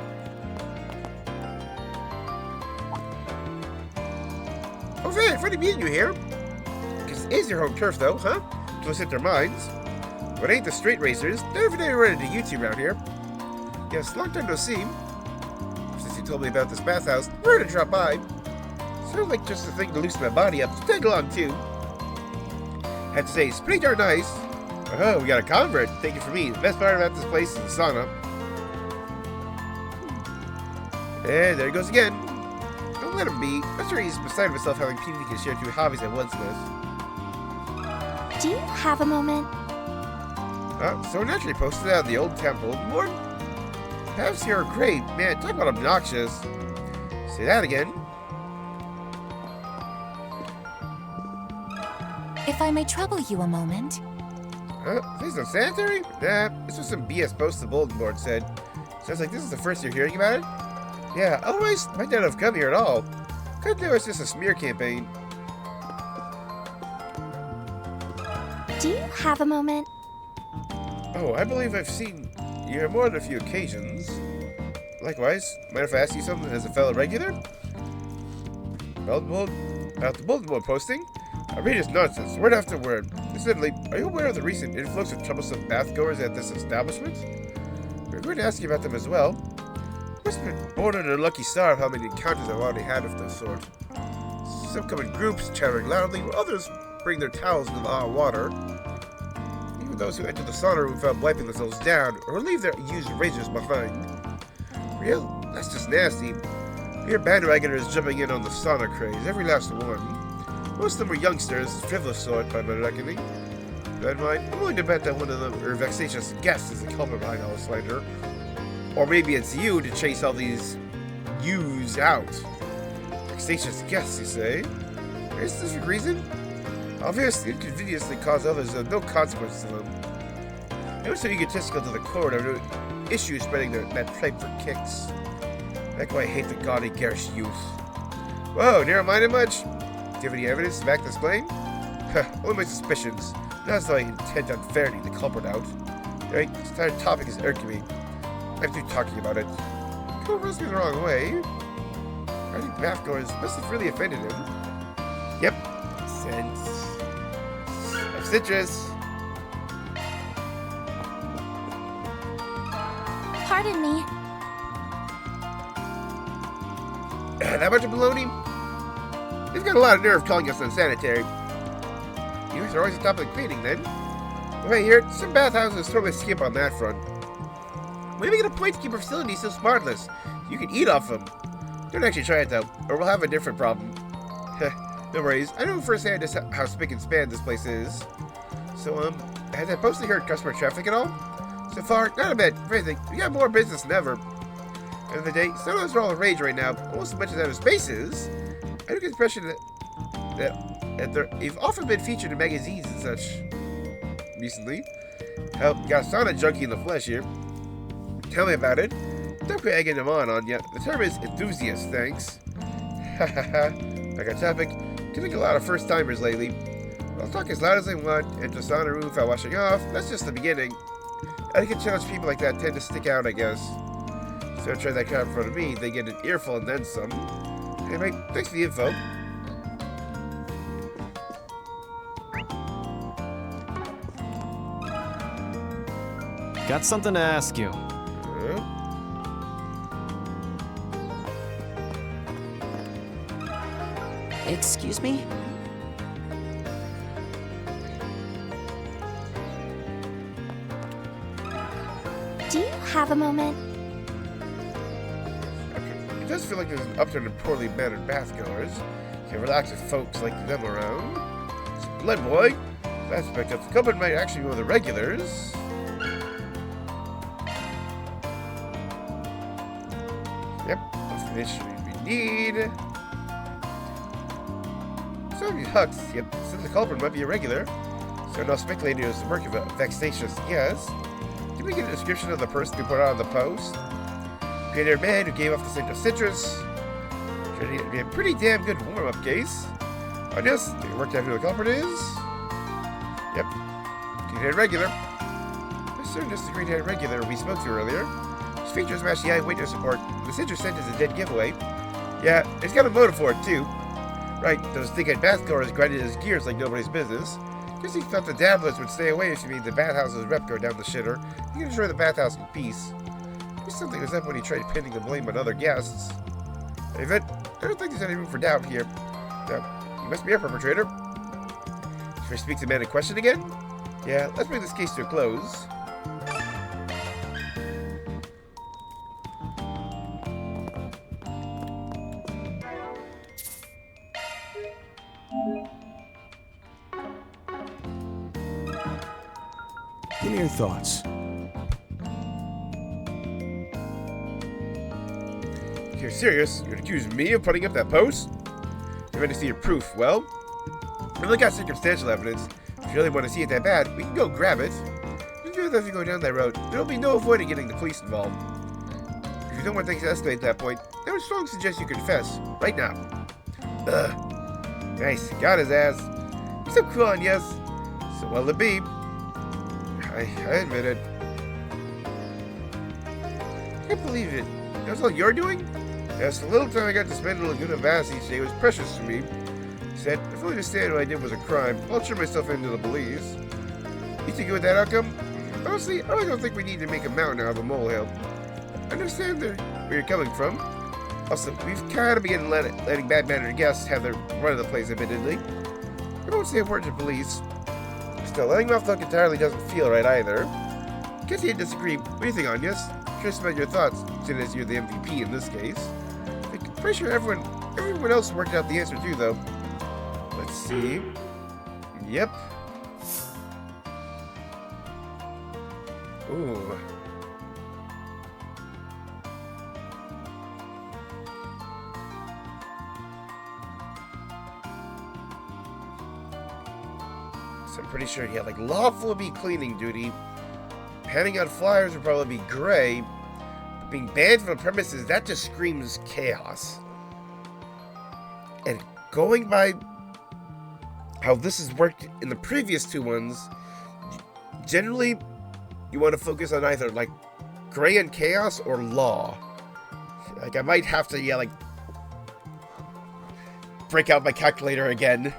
Oh, Van, funny meeting you here. Because it is your home turf, though, huh? To listen their minds. But it ain't the straight racers. Never did run into you two around here. Yes, long time no see. Since you told me about this bathhouse, we're gonna drop by. Sounds like just a thing to loosen my body up, so tag along too. Have to say, it's pretty darn nice. Oh, we got a convert. Take it from me. The best part about this place is the sauna. And there he goes again. Don't let him be. I'm sure he's beside himself having people he can share two hobbies at once with. Do you have a moment? So naturally posted out the old temple. More paths here are great. Man, talk about obnoxious. Say that again. If I may trouble you a moment. This is unsanitary? Nah, this was some BS post the bulletin board said. Sounds like this is the first you're hearing about it? Yeah, otherwise, might not have come here at all. Could know it's just a smear campaign. Do you have a moment? Oh, I believe I've seen you here more than a few occasions. Likewise, mind if I ask you something as a fellow regular? Well, about the bulletin board posting, I read it's nonsense, word after word. Incidentally, are you aware of the recent influx of troublesome bathgoers at this establishment? We're going to ask you about them as well. Must have been born under a lucky star of how many encounters I've already had of this sort. Some come in groups, chattering loudly, while others bring their towels into the hot water. Even those who enter the sauna room found wiping themselves down, or leave their used razors behind. Real? That's just nasty. We hear bandwagoners jumping in on the sauna craze, every last one. Most of them were youngsters, frivolous sort, by my reckoning. That mind, I'm willing to bet that one of them are vexatious guests is the culprit behind all this slander. Or maybe it's you to chase all these yous out. Vexatious guests, you say? Is this your reason? Obviously, inconveniently cause others no consequence to them. They were so egotistical to the core, there were no issue spreading that pipe for kicks. That's why I hate the gaudy, garish youth. Whoa, narrow-minded much? Do you have any evidence to back this claim? Only my suspicions. Not as though I intend on ferreting the culprit out. Right, this entire topic is irking me. I'm through talking about it. Don't rub me the wrong way. I think bathgoers must have really offended him. Yep. Sense of citrus. Pardon me. That much of baloney? He's got a lot of nerve calling us unsanitary. You guys are always on top of the cleaning, then. Right here, some bathhouses totally skip on that front. We make it a point to keep our facility so smartless. You can eat off them. Don't actually try it, though, or we'll have a different problem. No worries. I know firsthand just how spick and span this place is. So, has that posting hurt customer traffic at all? So far, not a bit. If anything, we got more business than ever. End of the day, sonos are all the rage right now, almost as much as outer space is. I do get the impression that they've often been featured in magazines and such recently. Hell, got a sauna junkie in the flesh here. Tell me about it. Don't go egging them on ya. The term is enthusiast, thanks. Hahaha. Like our topic, getting a lot of first-timers lately. I'll talk as loud as I want, enter the sauna room without washing off. That's just the beginning. Etiquette challenge people like that tend to stick out, I guess. So try that crowd in front of me, they get an earful and then some. Anyway, thanks for the info. Got something to ask you. Excuse me? Do you have a moment? It does feel like there's an upturn in poorly mannered bathgoers. You can relax with folks like them around. It's a blood boy. That's backed up. The culprit might actually be one of the regulars. Yep, that's the information we need. So many hucks. Yep, since the culprit might be a regular, so now speculating is the work of a vexatious yes. Can we get a description of the person who put on the post? Grey-haired man who gave off the scent of citrus. Should be a pretty damn good warm-up case. I guess they worked out who the culprit is. Yep, green-haired regular. That's certainly just the green-haired regular we spoke to earlier. His features match the eyewitness report. The citrus scent is a dead giveaway. Yeah, he's got a motive for it too. Right, those thick-head bathgoers grinded his gears like nobody's business. Guess he thought the dabblers would stay away if she made the bathhouse's rep go down the shitter. He can enjoy the bathhouse in peace. There's something was up when he tried pinning the blame on other guests. David, I don't think there's any room for doubt here. Now, you must be a perpetrator. Should I speak to the man in question again? Yeah, let's bring this case to a close. Give me your thoughts. You're serious? You'd accuse me of putting up that post? You're ready to see your proof. Well, we've only got circumstantial evidence. If you really want to see it that bad, we can go grab it. If you go down that road, there'll be no avoiding getting the police involved. If you don't want things to escalate at that point, I would strongly suggest you confess. Right now. Nice. Got his ass. He's so cool on yes. So well to be. I admit it. I can't believe it. That's all you're doing? Yes, the little time I got to spend in Laguna Bass each day was precious to me. He said, if I understand what I did was a crime, I'll turn myself into the police. You think with that outcome? Honestly, I really don't think we need to make a mountain out of a molehill. I understand where you're coming from. Also, we've kind of begun letting bad-mannered guests have their run of the place, admittedly. I won't say a word to police. Still, letting them off the hook entirely doesn't feel right either. Guess you disagree. What do you think, Anyas? Curious about your thoughts, seeing as you're the MVP in this case. I'm pretty sure everyone else worked out the answer too, though. Let's see. Yep. Ooh. So I'm pretty sure he had like lawful be cleaning duty. Handing out flyers would probably be gray. But being banned from the premises, that just screams chaos. And going by how this has worked in the previous two ones, generally you want to focus on either like gray and chaos or law. Like I might have to, yeah, like break out my calculator again.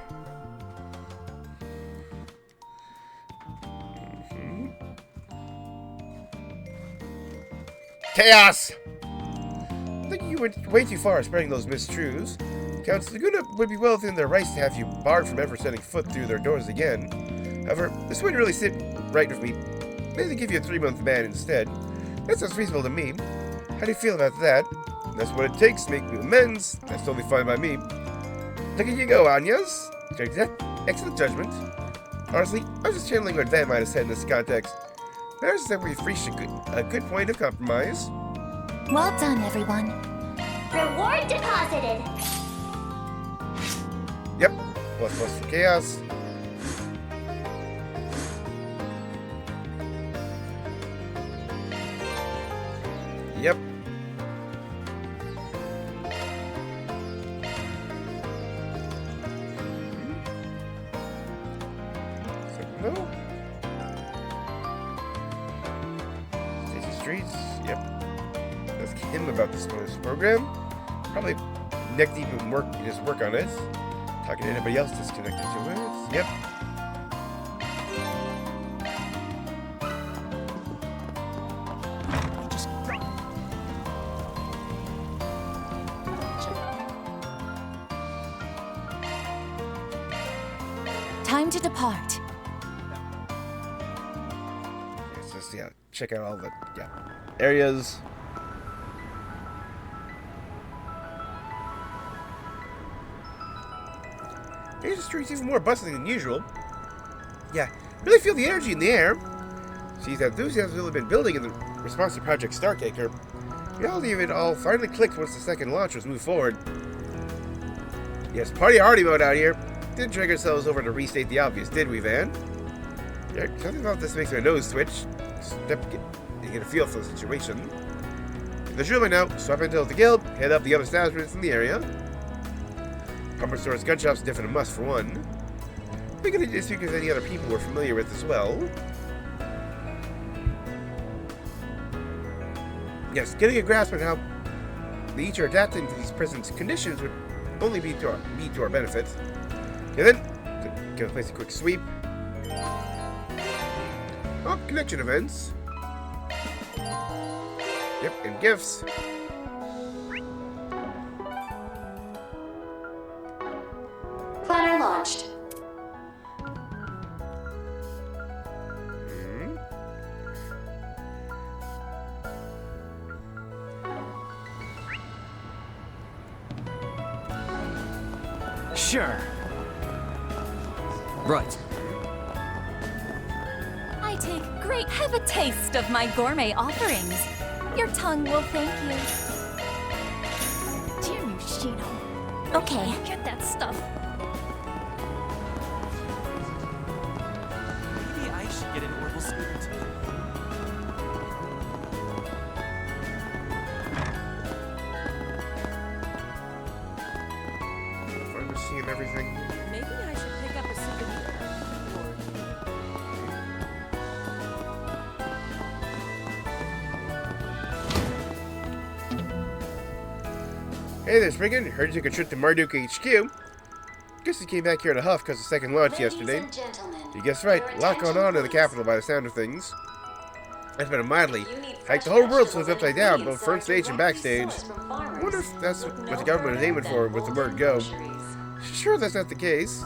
Chaos! I think you went way too far spreading those mistruths. Counts Laguna would be well within their rights to have you barred from ever setting foot through their doors again. However, this wouldn't really sit right with me. Maybe give you a 3-month ban instead. That sounds reasonable to me. How do you feel about that? That's what it takes to make new amends. That's totally fine by me. Look at you go, Anyas. Excellent judgment. Honestly, I was just channeling what Van might have said in this context. Matters that we've reached a good point of compromise. Well done, everyone. Reward deposited. Yep. Plus for chaos. Yep. So, no. Streets, yep. Ask him about this bonus program. Probably neck deep in his work on it. Talking to anybody else that's connected to it. Yep. Time to depart. Just, yeah, check out all the areas. Here's the streets even more bustling than usual. Yeah, really feel the energy in the air. See, the enthusiasm has really been building in the response to Project Startaker. The reality of it all finally clicked once the second launch was moved forward. Yes, party hardy mode out here. Didn't drag ourselves over to restate the obvious, did we, Van? Yeah, something about this makes my nose twitch. Get a feel for the situation. The drill by now, swap into the guild, head up the other establishments in the area. Armor stores, gun shops, definitely a must for one. We're gonna just speak with any other people we're familiar with as well. Yes, getting a grasp on how they each are adapting to these present conditions would only be to our benefit. And then, gonna place a quick sweep. Oh, connection events. Yep, and gifts. Planner launched. Sure. Right. I take great have a taste of my gourmet offerings. Your tongue will thank you. Damn you, Shino. Okay. Get that stuff. Maybe I should get an orbital scooter too. racing and everything. Maybe I should pick up a souvenir. Hey there, Spriggan. Heard you took a trip to Marduk HQ. Guess you came back here in a huff because of the second launch yesterday. You guessed right. A lot going on in the capital by the sound of things. It's been a mildly. Like the whole world flipped upside down, both front stage and backstage. I wonder if that's what the government is aiming for with the word go. Sure, that's not the case.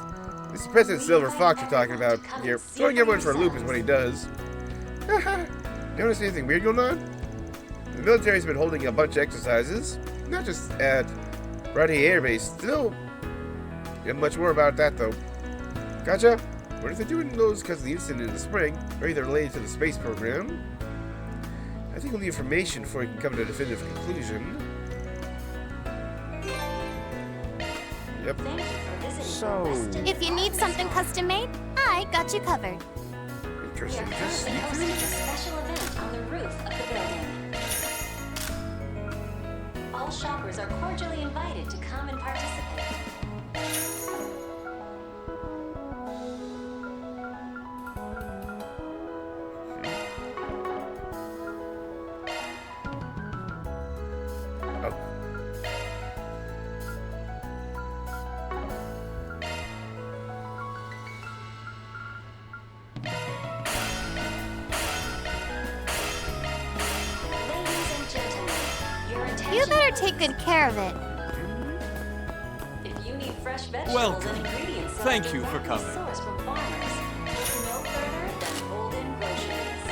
This is President Silver Fox we're talking about here. Throwing everyone for a loop is what he does. You notice anything weird going on? The military's been holding a bunch of exercises. Not just at Rodney Air Base. Still, much more about that though. Gotcha. What if they're doing those because of the incident in the spring, or either related to the space program? I think we'll need information before we can come to a definitive conclusion. Yep. So, if you need something custom made, I got you covered. Interesting. Just hosting a special event on the roof of the building. All shoppers are cordially invited to come and participate. You better take good care of it. If you need fresh vegetables Welcome. and ingredients, Thank you for coming. sourced from farmers, look no further than Golden Groceries.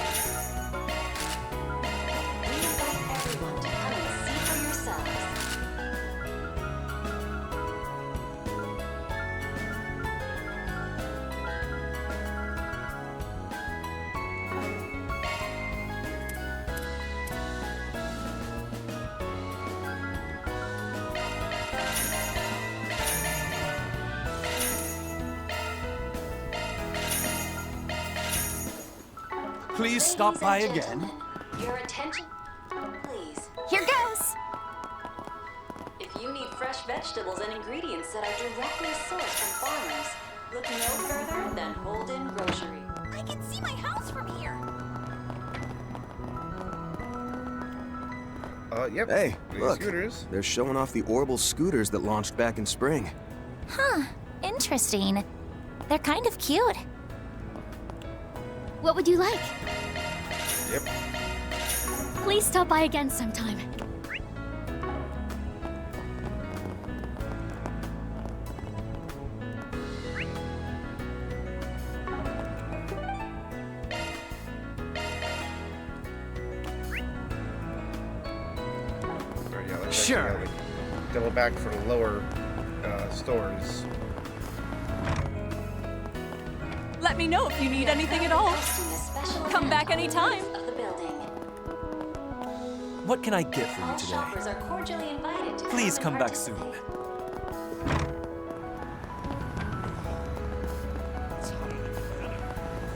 We invite everyone to come and see for yourselves. Please stop by again. Your attention, please. Here goes. If you need fresh vegetables and ingredients that are directly sourced from farmers, look no further than Holden Grocery. I can see my house from here. Yep. Hey, These look. scooters. They're showing off the orbital scooters that launched back in spring. Huh. Interesting. They're kind of cute. What would you like? Yep. Please stop by again sometime. Alright, yeah, let's Sure. actually, double back for the lower stores. Let me know if you need anything at all. Come back anytime. Of the building. What can I get for you All today? shoppers are cordially invited to Please come come and back soon.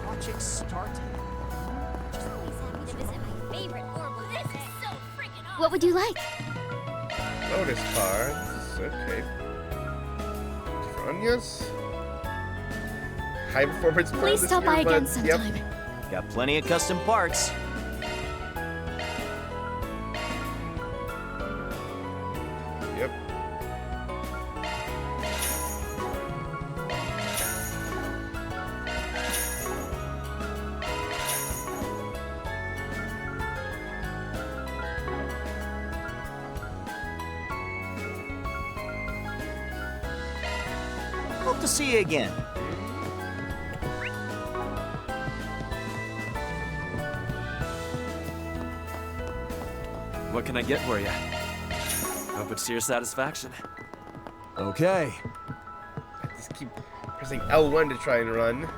Project started. What would you like? Lotus pods. Okay. For onions. High performance. Please stop by again sometime. Got plenty of custom parts. Yep. Hope to see you again. What can I get for you? Hope it's to your satisfaction. Okay. I just keep pressing L1 to try and run.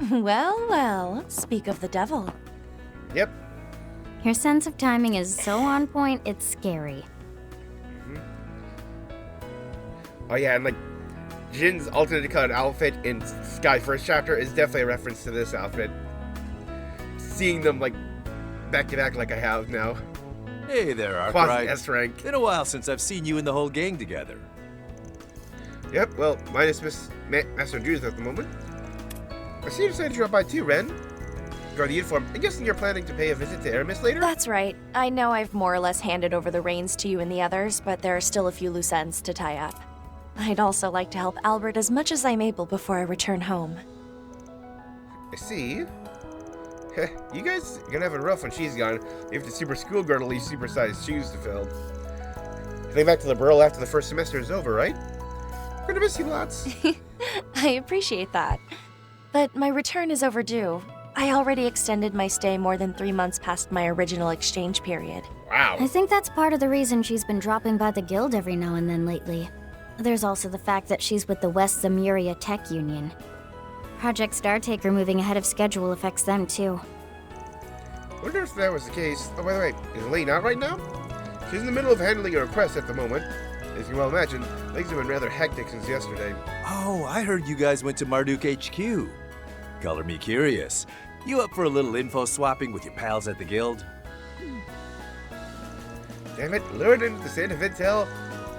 Well, well, speak of the devil. Yep. Your sense of timing is so on point, it's scary. Oh yeah, and like Jin's alternate colored outfit in Sky First Chapter is definitely a reference to this outfit. Seeing them like back to back like I have now. Hey there, Quasi Arkwright. S rank. Been a while since I've seen you and the whole gang together. Yep, well, minus Master Judith at the moment. I see you decided to drop by too, Ren. Regarding the uniform, I'm guessing you're planning to pay a visit to Aramis later? That's right. I know I've more or less handed over the reins to you and the others, but there are still a few loose ends to tie up. I'd also like to help Albert as much as I'm able before I return home. I see. You guys are gonna have it rough when she's gone. If the super schoolgirl at least supersized shoes to fill. Heading back to the Burl after the first semester is over, right? We're gonna miss you lots. I appreciate that. But my return is overdue. I already extended my stay more than 3 months past my original exchange period. Wow. I think that's part of the reason she's been dropping by the guild every now and then lately. There's also the fact that she's with the West Zemuria Tech Union. Project Startaker moving ahead of schedule affects them too. I wonder if that was the case. Oh, by the way, is Elaine out right now? She's in the middle of handling a request at the moment. As you can well imagine, things have been rather hectic since yesterday. Oh, I heard you guys went to Marduk HQ. Color me curious. You up for a little info swapping with your pals at the guild? Damn it, lured into the sand of intel.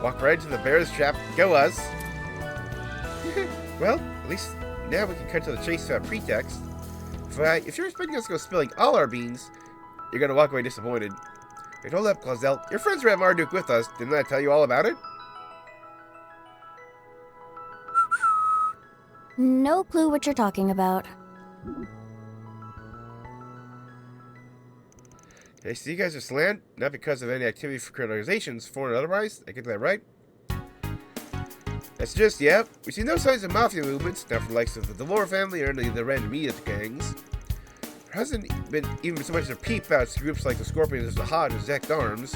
Walk right into the bear's trap. Go us. Well, at least now we can cut to the chase without pretext. If you're expecting us to go spilling all our beans, you're gonna walk away disappointed. Wait, hold up, Clausel. Your friends are at Marduk with us. Didn't I tell you all about it? No clue what you're talking about. Okay, so you guys are slammed, not because of any activity for criminalizations, foreign or otherwise. I get that right? That's just, yeah, we see no signs of mafia movements, not from the likes of the Delore family or any of the random idiot gangs. There hasn't been even so much as a peep out to groups like the Scorpions, the Hodge, and Zect Arms.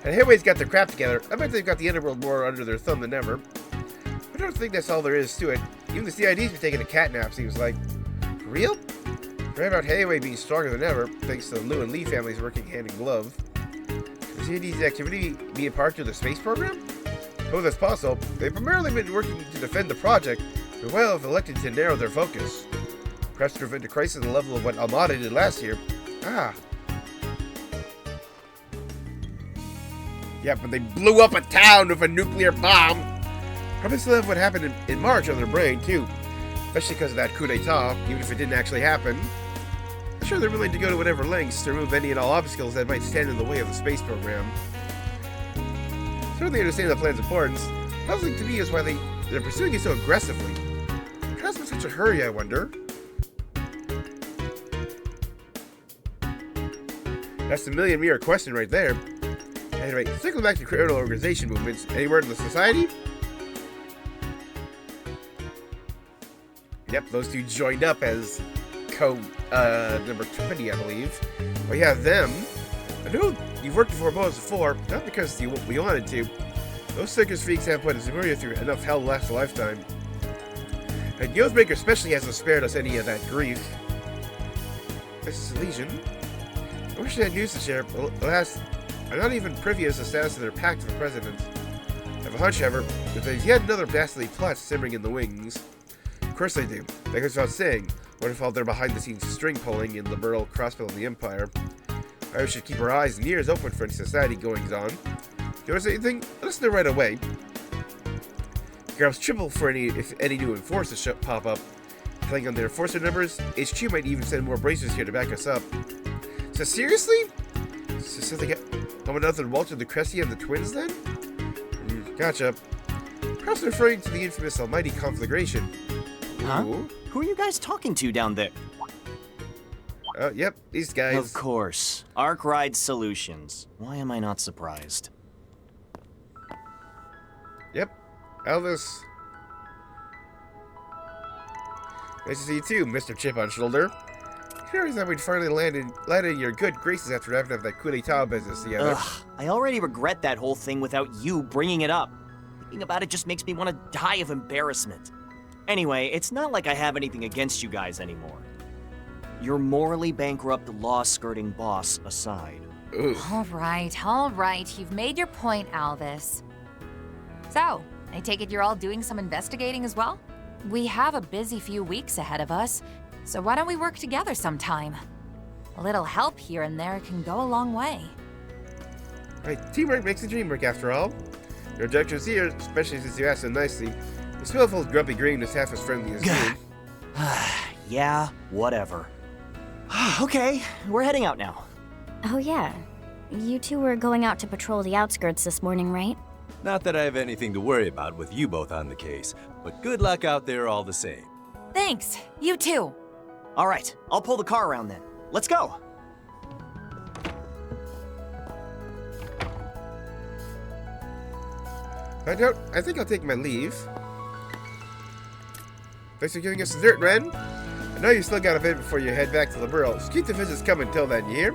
And Hayway's got their crap together. I bet they've got the Underworld more under their thumb than ever. I don't think that's all there is to it. Even the CID's been taking a catnap, seems like. For real? Forget about Hayway being stronger than ever, thanks to the Liu and Lee families working hand in glove. Could the CID's activity be a part of the space program? Though that's possible, they've primarily been working to defend the project, but well have elected to narrow their focus. Perhaps to prevent a crisis at the level of what Almada did last year. Ah. Yeah, but they blew up a town with a nuclear bomb. Probably still have what happened in March on their brain, too. Especially because of that coup d'etat, even if it didn't actually happen. I'm sure they're willing to go to whatever lengths to remove any and all obstacles that might stand in the way of the space program. Certainly understand the plan's importance. Puzzling to me is why they're pursuing it so aggressively. How's in such a hurry, I wonder? That's the million-mirror question right there. Anyway, circling back to criminal organization movements, any word in the society? Yep, those two joined up as number 20, I believe. We have them. I know you've worked for both before, not because we wanted to. Those circus freaks have put Zemuria through enough hell to last a lifetime. And Yozemaker especially hasn't spared us any of that grief. This is Legion. I wish I had news to share, but alas, I'm not even privy as to the status of their pact with the President. I have a hunch, however, that there's yet another dastardly plot simmering in the wings. Of course I do. That goes without saying. What if all their behind-the-scenes string-pulling in the Burl crossbill of the Empire? I should keep our eyes and ears open for any society goings-on. Do you want to say anything? Let us know right away. Perhaps triple for if any new enforcers pop up. Depending on their enforcer numbers, HQ might even send more bracers here to back us up. So seriously? So something other than Walter the Cressy and the twins then? Gotcha. Perhaps referring to the infamous Almighty Conflagration. Huh? Who are you guys talking to down there? Yep, these guys. Of course. Arc Ride Solutions. Why am I not surprised? Yep. Elvis. Nice to see you too, Mr. Chip on Shoulder. Curious that we'd finally landed in your good graces after wrapping up that coup d'etat business together. Ugh, I already regret that whole thing without you bringing it up. Thinking about it just makes me want to die of embarrassment. Anyway, it's not like I have anything against you guys anymore. Your morally bankrupt, law-skirting boss aside. All right. You've made your point, Albus. So, I take it you're all doing some investigating as well? We have a busy few weeks ahead of us, so why don't we work together sometime? A little help here and there can go a long way. Right, teamwork makes the dream work after all. No objections here, especially since you asked so nicely. The Swillful's grumpy green is half as friendly as you. Yeah, whatever. Okay, we're heading out now. Oh yeah. You two were going out to patrol the outskirts this morning, right? Not that I have anything to worry about with you both on the case, but good luck out there all the same. Thanks. You too. All right, I'll pull the car around then. Let's go. I think I'll take my leave. Thanks for giving us dessert, Ren. I know you still got a bit before you head back to the burrow, so keep the visits coming till then, you hear?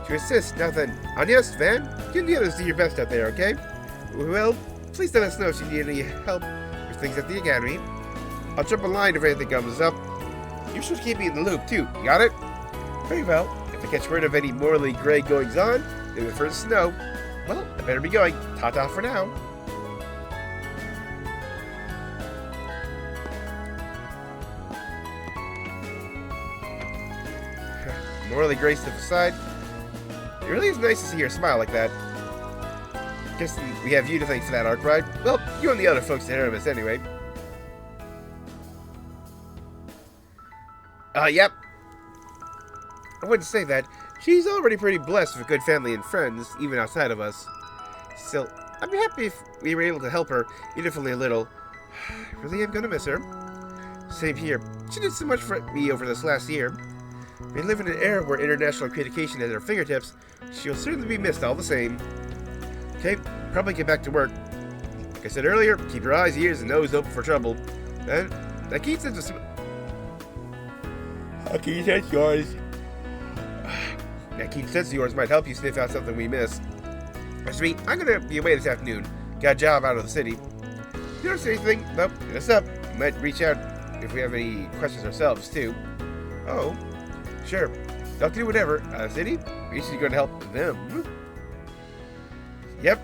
To assist, now then, Agnes, Van, you and the others do your best out there, okay? Well, please let us know if you need any help with things at the academy. I'll drop a line if anything comes up. You should keep me in the loop, too. You got it? Very well. If I catch word of any morally gray goings-on, you'll be the first to know. Well, I better be going. Ta-ta for now. Morally gray stuff aside, it really is nice to see her smile like that. Guess we have you to thank for that, arc ride. Well, you and the other folks ahead of us anyway. Yep. I wouldn't say that. She's already pretty blessed with good family and friends, even outside of us. Still, I'd be happy if we were able to help her, even if only a little. I really am gonna miss her. Same here. She did so much for me over this last year. We live in an era where international communication is at our fingertips. She'll certainly be missed all the same. Okay, probably get back to work. Like I said earlier, keep your eyes, ears, and nose open for trouble. And that keen sense of yours. That keen sense of yours might help you sniff out something we missed. As for me, I'm gonna be away this afternoon. Got a job out of the city. If you don't say anything, well, hit us up. We might reach out if we have any questions ourselves, too. Oh, sure. I'll do whatever. City, we should go to help them. Yep.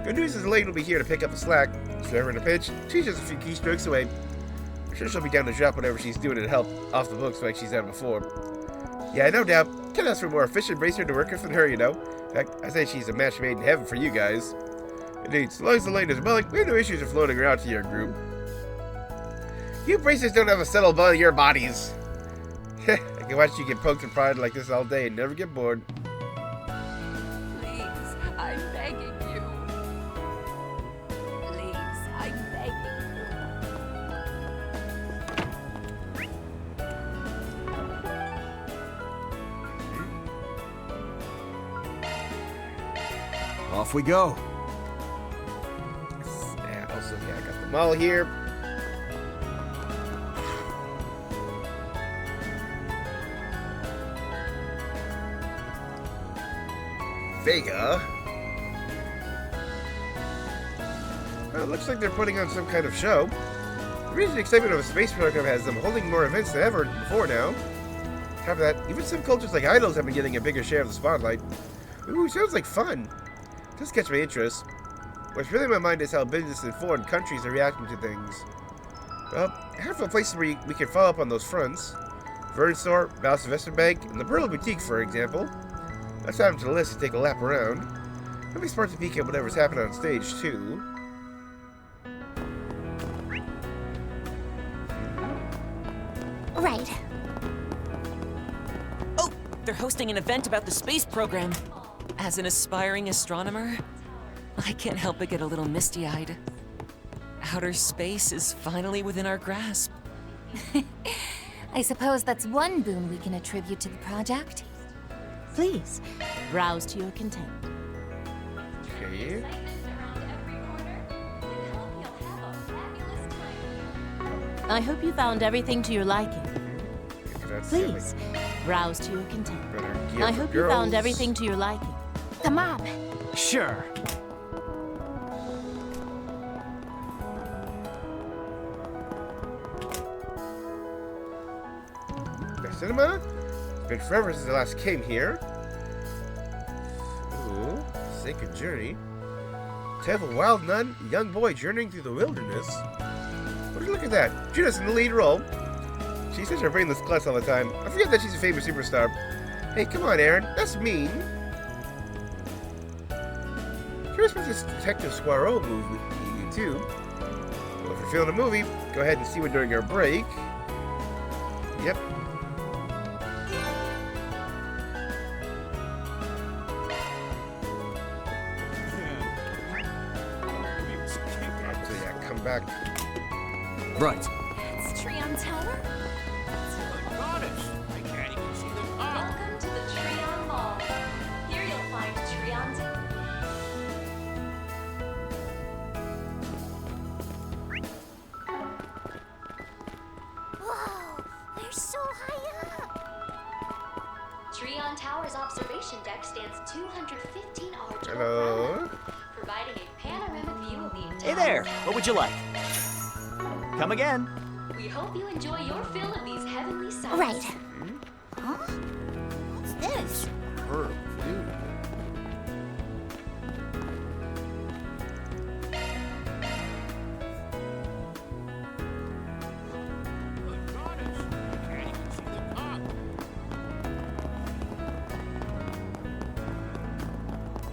Good news is Elaine will be here to pick up the slack. If they're ever in a pinch, she's just a few keystrokes away. I'm sure she'll be down to drop whatever she's doing to help off the books like she's done before. Yeah, no doubt. Can't ask for a more efficient bracer to work with than her, you know. In fact, I say she's a match made in heaven for you guys. Indeed, so long as Elaine is willing, we have no issues with floating her out to your group. You bracers don't have a settled bond in your bodies. I can watch you get poked and prodded like this all day and never get bored. Please, I'm begging you. Please, I'm begging Off we go. Yeah, also, yeah, I got them all here. Vega. Well, it looks like they're putting on some kind of show. The recent excitement of a space program has them holding more events than ever before now. On top of that, even some cultures like idols have been getting a bigger share of the spotlight. Ooh, sounds like fun. Does catch my interest. What's really in my mind is how business and foreign countries are reacting to things. Well, I have a place where we can follow up on those fronts. Vern Store, Val Sylvester Bank, and the Burl Boutique, for example. Let's add them to the list and take a lap around. It'll be smart to peek at whatever's happening on stage, too. Right. Oh, they're hosting an event about the space program. As an aspiring astronomer, I can't help but get a little misty-eyed. Outer space is finally within our grasp. I suppose that's one boon we can attribute to the project. Please, browse to your content. Okay. I hope you found everything to your liking. Please, browse to your content. I hope you found everything to your liking. Come on. Sure. Cinema? It's been forever since I last came here. Ooh, Sacred Journey. Tale of a wild nun, a young boy journeying through the wilderness. Would you look at that? Judith's in the lead role. She says her brainless klutz all the time. I forget that she's a famous superstar. Hey, come on, Aaron. That's mean. Curious about this Detective Poirot movie, too. Well, if you're feeling a movie, go ahead and see one during our break. Yep. So yeah, come back. Right. It's Treon Tower? Welcome to the Treon Mall. Here you'll find Treon's. Whoa, they're so high up. Treon Tower's observation deck stands 215 arch above Hello. ground level, providing a panoramic view of the entire Hey there, city. what would you like? Come again. We hope you enjoy your fill of these heavenly sights. Right. Huh? What's this? Herb, dude.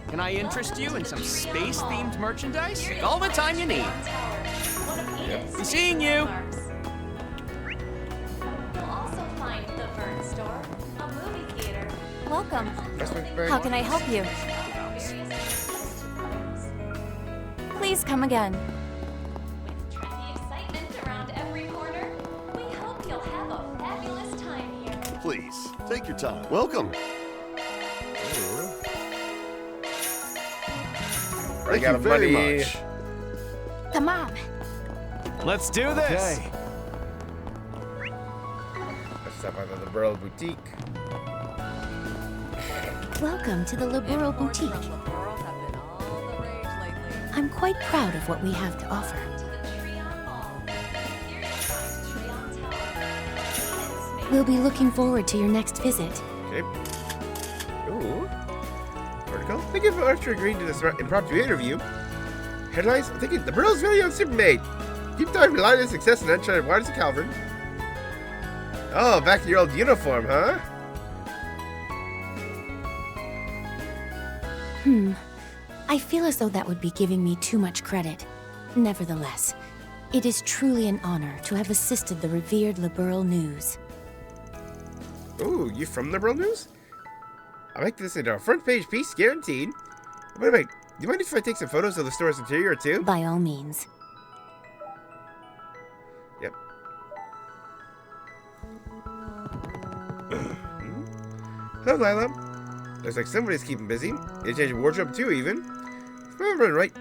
Can I interest you in some space-themed merchandise? All the time you need. Be seeing you. You'll also find the Vern Store, a movie theater. Welcome. That's my brain. How can I help you? Please come again. With trendy excitement around every corner, we hope you'll have a fabulous time here. Please, take your time. Welcome. I Thank got you very money. much. Come on. Let's do this. Okay. Let's stop by the Liberal Boutique. Welcome to the Liberal Boutique. I'm quite proud of what we have to offer. We'll be looking forward to your next visit. Okay. Ooh. Article. Thank you for Archer agreeing to this impromptu interview. Headlines. I'm thinking the Burrow's very own Supermaid. Deep dive relied on success in uncharted waters of Calvard. Oh, back to your old uniform, huh? I feel as though that would be giving me too much credit. Nevertheless, it is truly an honor to have assisted the revered Liberal News. Ooh, you from Liberal News? I'll make this into a front page piece, guaranteed. Wait, do you mind if I take some photos of the store's interior too? By all means. Yep. Hello, Lila. Looks like somebody's keeping busy. You change your wardrobe too, even. If I remember right,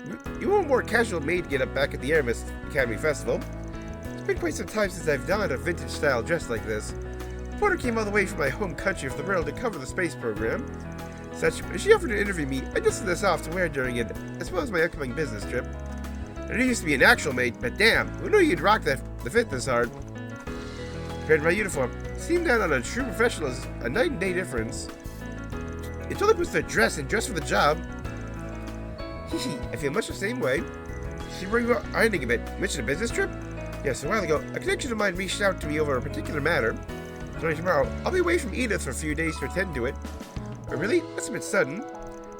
you wore a more casual maid get up back at the Aramis Academy Festival. It's been quite some time since I've donned a vintage-style dress like this. Porter came all the way from my home country of the world to cover the space program. She offered to interview me. I dusted this off to wear during it, as well as my upcoming business trip. I used to be an actual maid, but damn, who knew you'd rock the fit this hard? Compared to my uniform, seemed down on a true professional is a night and day difference. It totally puts the dress and dress for the job. Hee, I feel much the same way. She bring you ironing a bit. Mentioned a business trip? Yes, a while ago, a connection of mine reached out to me over a particular matter. Starting tomorrow, I'll be away from Edith for a few days to attend to it. Oh, really? That's a bit sudden.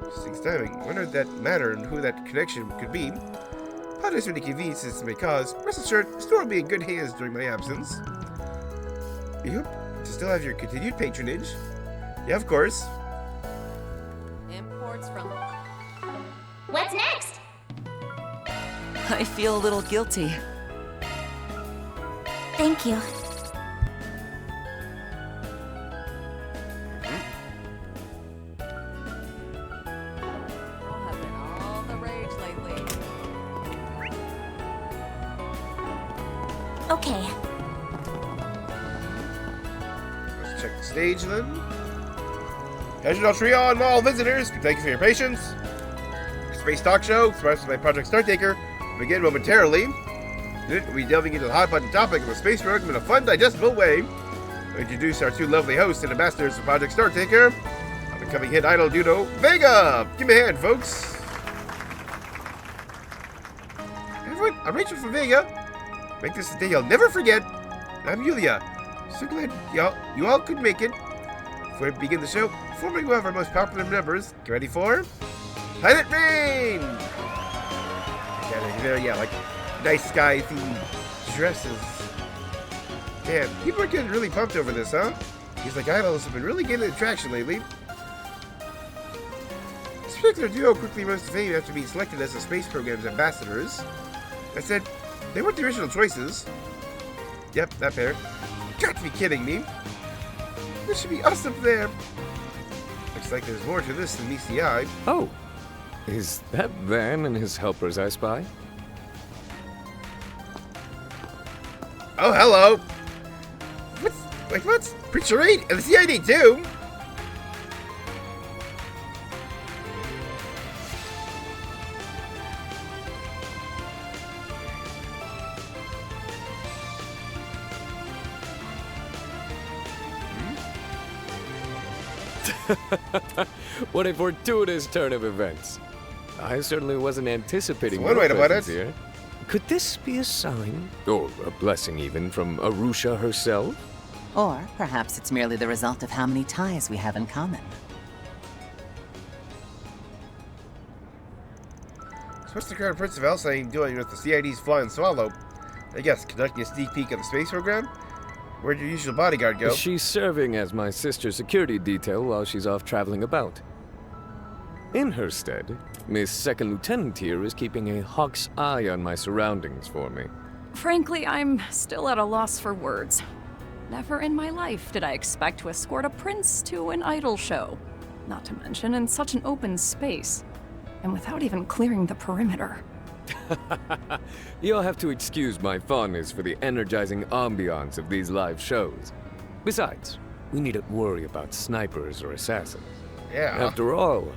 Interesting timing. Wonder that matter and who that connection could be. Apologize for any inconveniences it may cause. Rest assured, the store will be in good hands during my absence. We hope to still have your continued patronage. Yeah, of course. Imports from. What's next? I feel a little guilty. Thank you. Have been all the rage lately. Okay. Let's check the stage then. Casual Treon Mall visitors, we thank you for your patience. Space Talk Show, sponsored by Project Startaker, will begin momentarily. We'll be delving into the hot button topic of a space program in a fun, digestible way. We'll introduce our two lovely hosts and ambassadors of Project Startaker, our becoming hit idol duo, Vega! Give me a hand, folks. everyone, I'm Rachel from Vega. Make this a day you'll never forget. I'm Yulia. So glad you all could make it. Before we begin the show, forming one of our most popular members, get ready for Planet Rain! Yeah, like nice sky themed dresses. Man, people are getting really pumped over this, huh? These like idols have been really getting traction lately. This particular duo quickly rose to fame after being selected as the space program's ambassadors. That said, they weren't the original choices. Yep, that pair. Got to be kidding me. This should be us up there. Looks like there's more to this than meets the eye. Oh, is that Van and his helpers I spy? Oh, hello. What's Preacher 8 and the CID too? What a fortuitous turn of events. I certainly wasn't anticipating one way to put it. Here. Could this be a sign? Or a blessing even from Arusha herself? Or perhaps it's merely the result of how many ties we have in common. So what's the Crown Prince of Elsain doing with the CID's Flying Swallow? I guess conducting a sneak peek of the space program? Where'd your usual bodyguard go? She's serving as my sister's security detail while she's off traveling about. In her stead, Miss Second Lieutenant here is keeping a hawk's eye on my surroundings for me. Frankly, I'm still at a loss for words. Never in my life did I expect to escort a prince to an idol show. Not to mention in such an open space. And without even clearing the perimeter. You'll have to excuse my fondness for the energizing ambiance of these live shows. Besides, we needn't worry about snipers or assassins. Yeah. After all,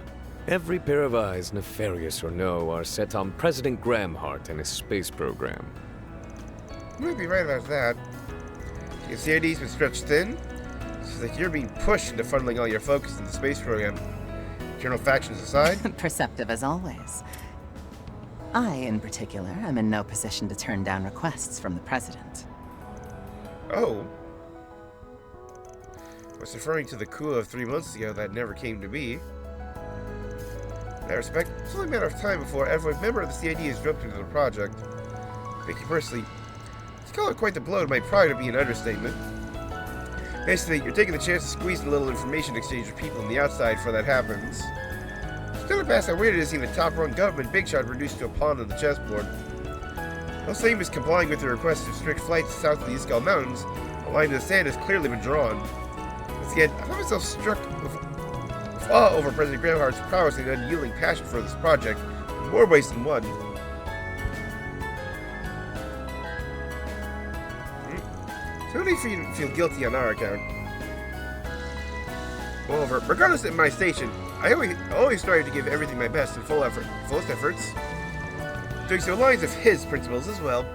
every pair of eyes, nefarious or no, are set on President Gramhart and his space program. You might be right about that. The CID's been stretched thin. It's like you're being pushed into funneling all your focus into the space program. Internal factions aside. Perceptive as always. I, in particular, am in no position to turn down requests from the President. Oh. I was referring to the coup of 3 months ago that never came to be. In that respect, it's only a matter of time before every member of the CID is roped into the project. Thinking personally, to call it quite the blow to my pride would be an understatement. Basically, you're taking the chance to squeeze a little information exchange with people on the outside before that happens. Still past how weird it is seeing the top-run government big shot reduced to a pawn on the chessboard. No same as complying with the request of strict flights south of the Iskal Mountains, a line in the sand has clearly been drawn. Once again, I found myself struck with awe over President Gramhart's prowess and unyielding passion for this project, in more ways than one. So no need for you to feel guilty on our account. Moreover, regardless of my station, I always strive to give everything my best and fullest efforts. Doing so aligns with his principles as well.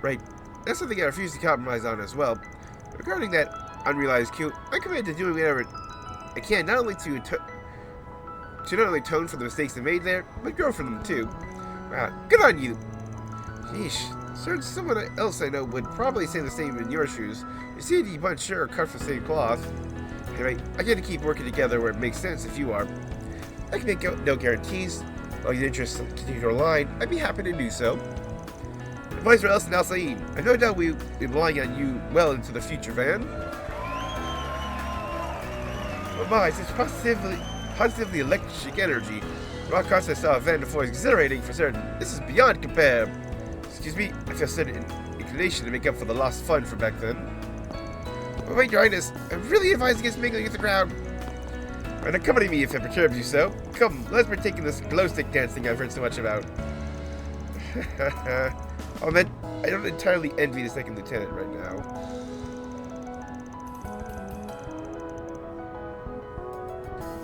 Right. That's something I refuse to compromise on as well. Regarding that unrealized coup, I commit to doing whatever I can, not only to not only atone for the mistakes I made there, but grow from them too. Wow, good on you. Sheesh, someone else I know would probably say the same in your shoes. You see, the bunch sure are cut from the same cloth. Anyway, I get to keep working together where it makes sense if you are. I can make no guarantees. While your interests continue to align, I'd be happy to do so. Advice for Elsa and Al-Saeed. I no doubt we'll be relying on you well into the future, Van. Oh my, such positively electric energy. The rock concert I saw Van before is exhilarating for certain. This is beyond compare. Excuse me, I feel certain inclination to make up for the lost fun from back then. But wait, Your Highness, I really advise against mingling with the crowd. And accompany me if it perturbs you so. Come, let's partake in this glow stick dancing I've heard so much about. Oh man, I don't entirely envy the second lieutenant right now.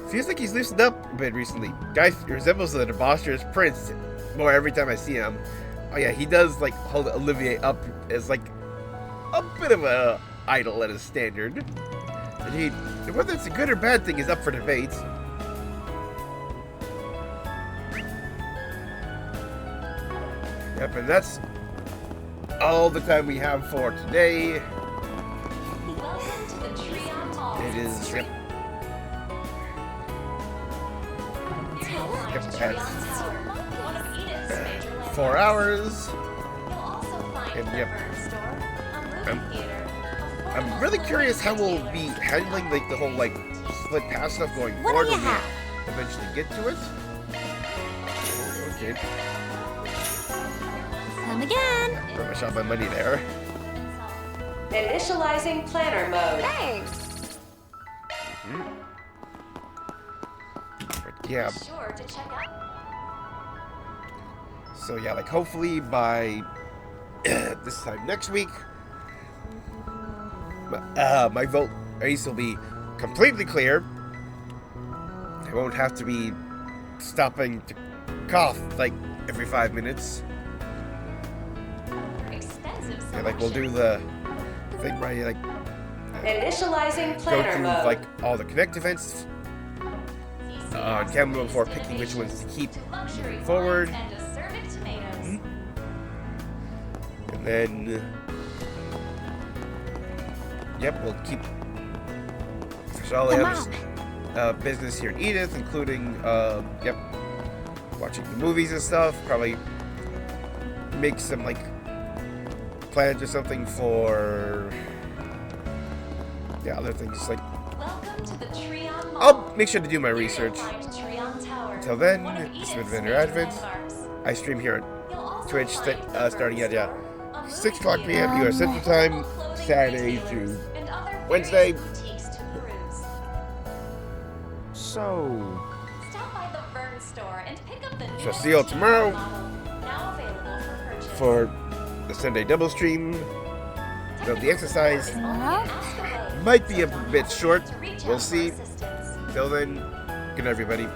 Feels like he's loosened up a bit recently. Guy resembles the debaucherous prince more every time I see him. Oh yeah, he does like hold Olivier up as like a bit of a idol at his standard. Indeed, whether it's a good or bad thing is up for debate. Yep, and that's all the time we have for today. It is, yep. At 4 hours. And yep. I'm really curious how we'll be handling like the whole like split pass stuff going forward when we eventually get to it. Okay. Come again. I shot my money there. Initializing planner mode. Thanks. But yeah. Sure to check out. So yeah, like hopefully by this time next week, my vote race will be completely clear. I won't have to be stopping to cough like every 5 minutes. Yeah, like we'll do the thing where you like Initializing go planner through mode. like all the Connect events on camera before picking which ones to keep moving forward. And then, yep, we'll keep all the business here in Edith, including, yep, watching the movies and stuff. Probably make some, like, plans or something for, yeah, other things, like, I'll make sure to do my research. Until then, this has been Vendor Advent. I stream here on Twitch, starting at 6 o'clock p.m. U.S. Central Time, Saturday through Wednesday. So, shall see you all tomorrow for the Sunday double stream. So the exercise might be a bit short. We'll see. Till then, good night, everybody.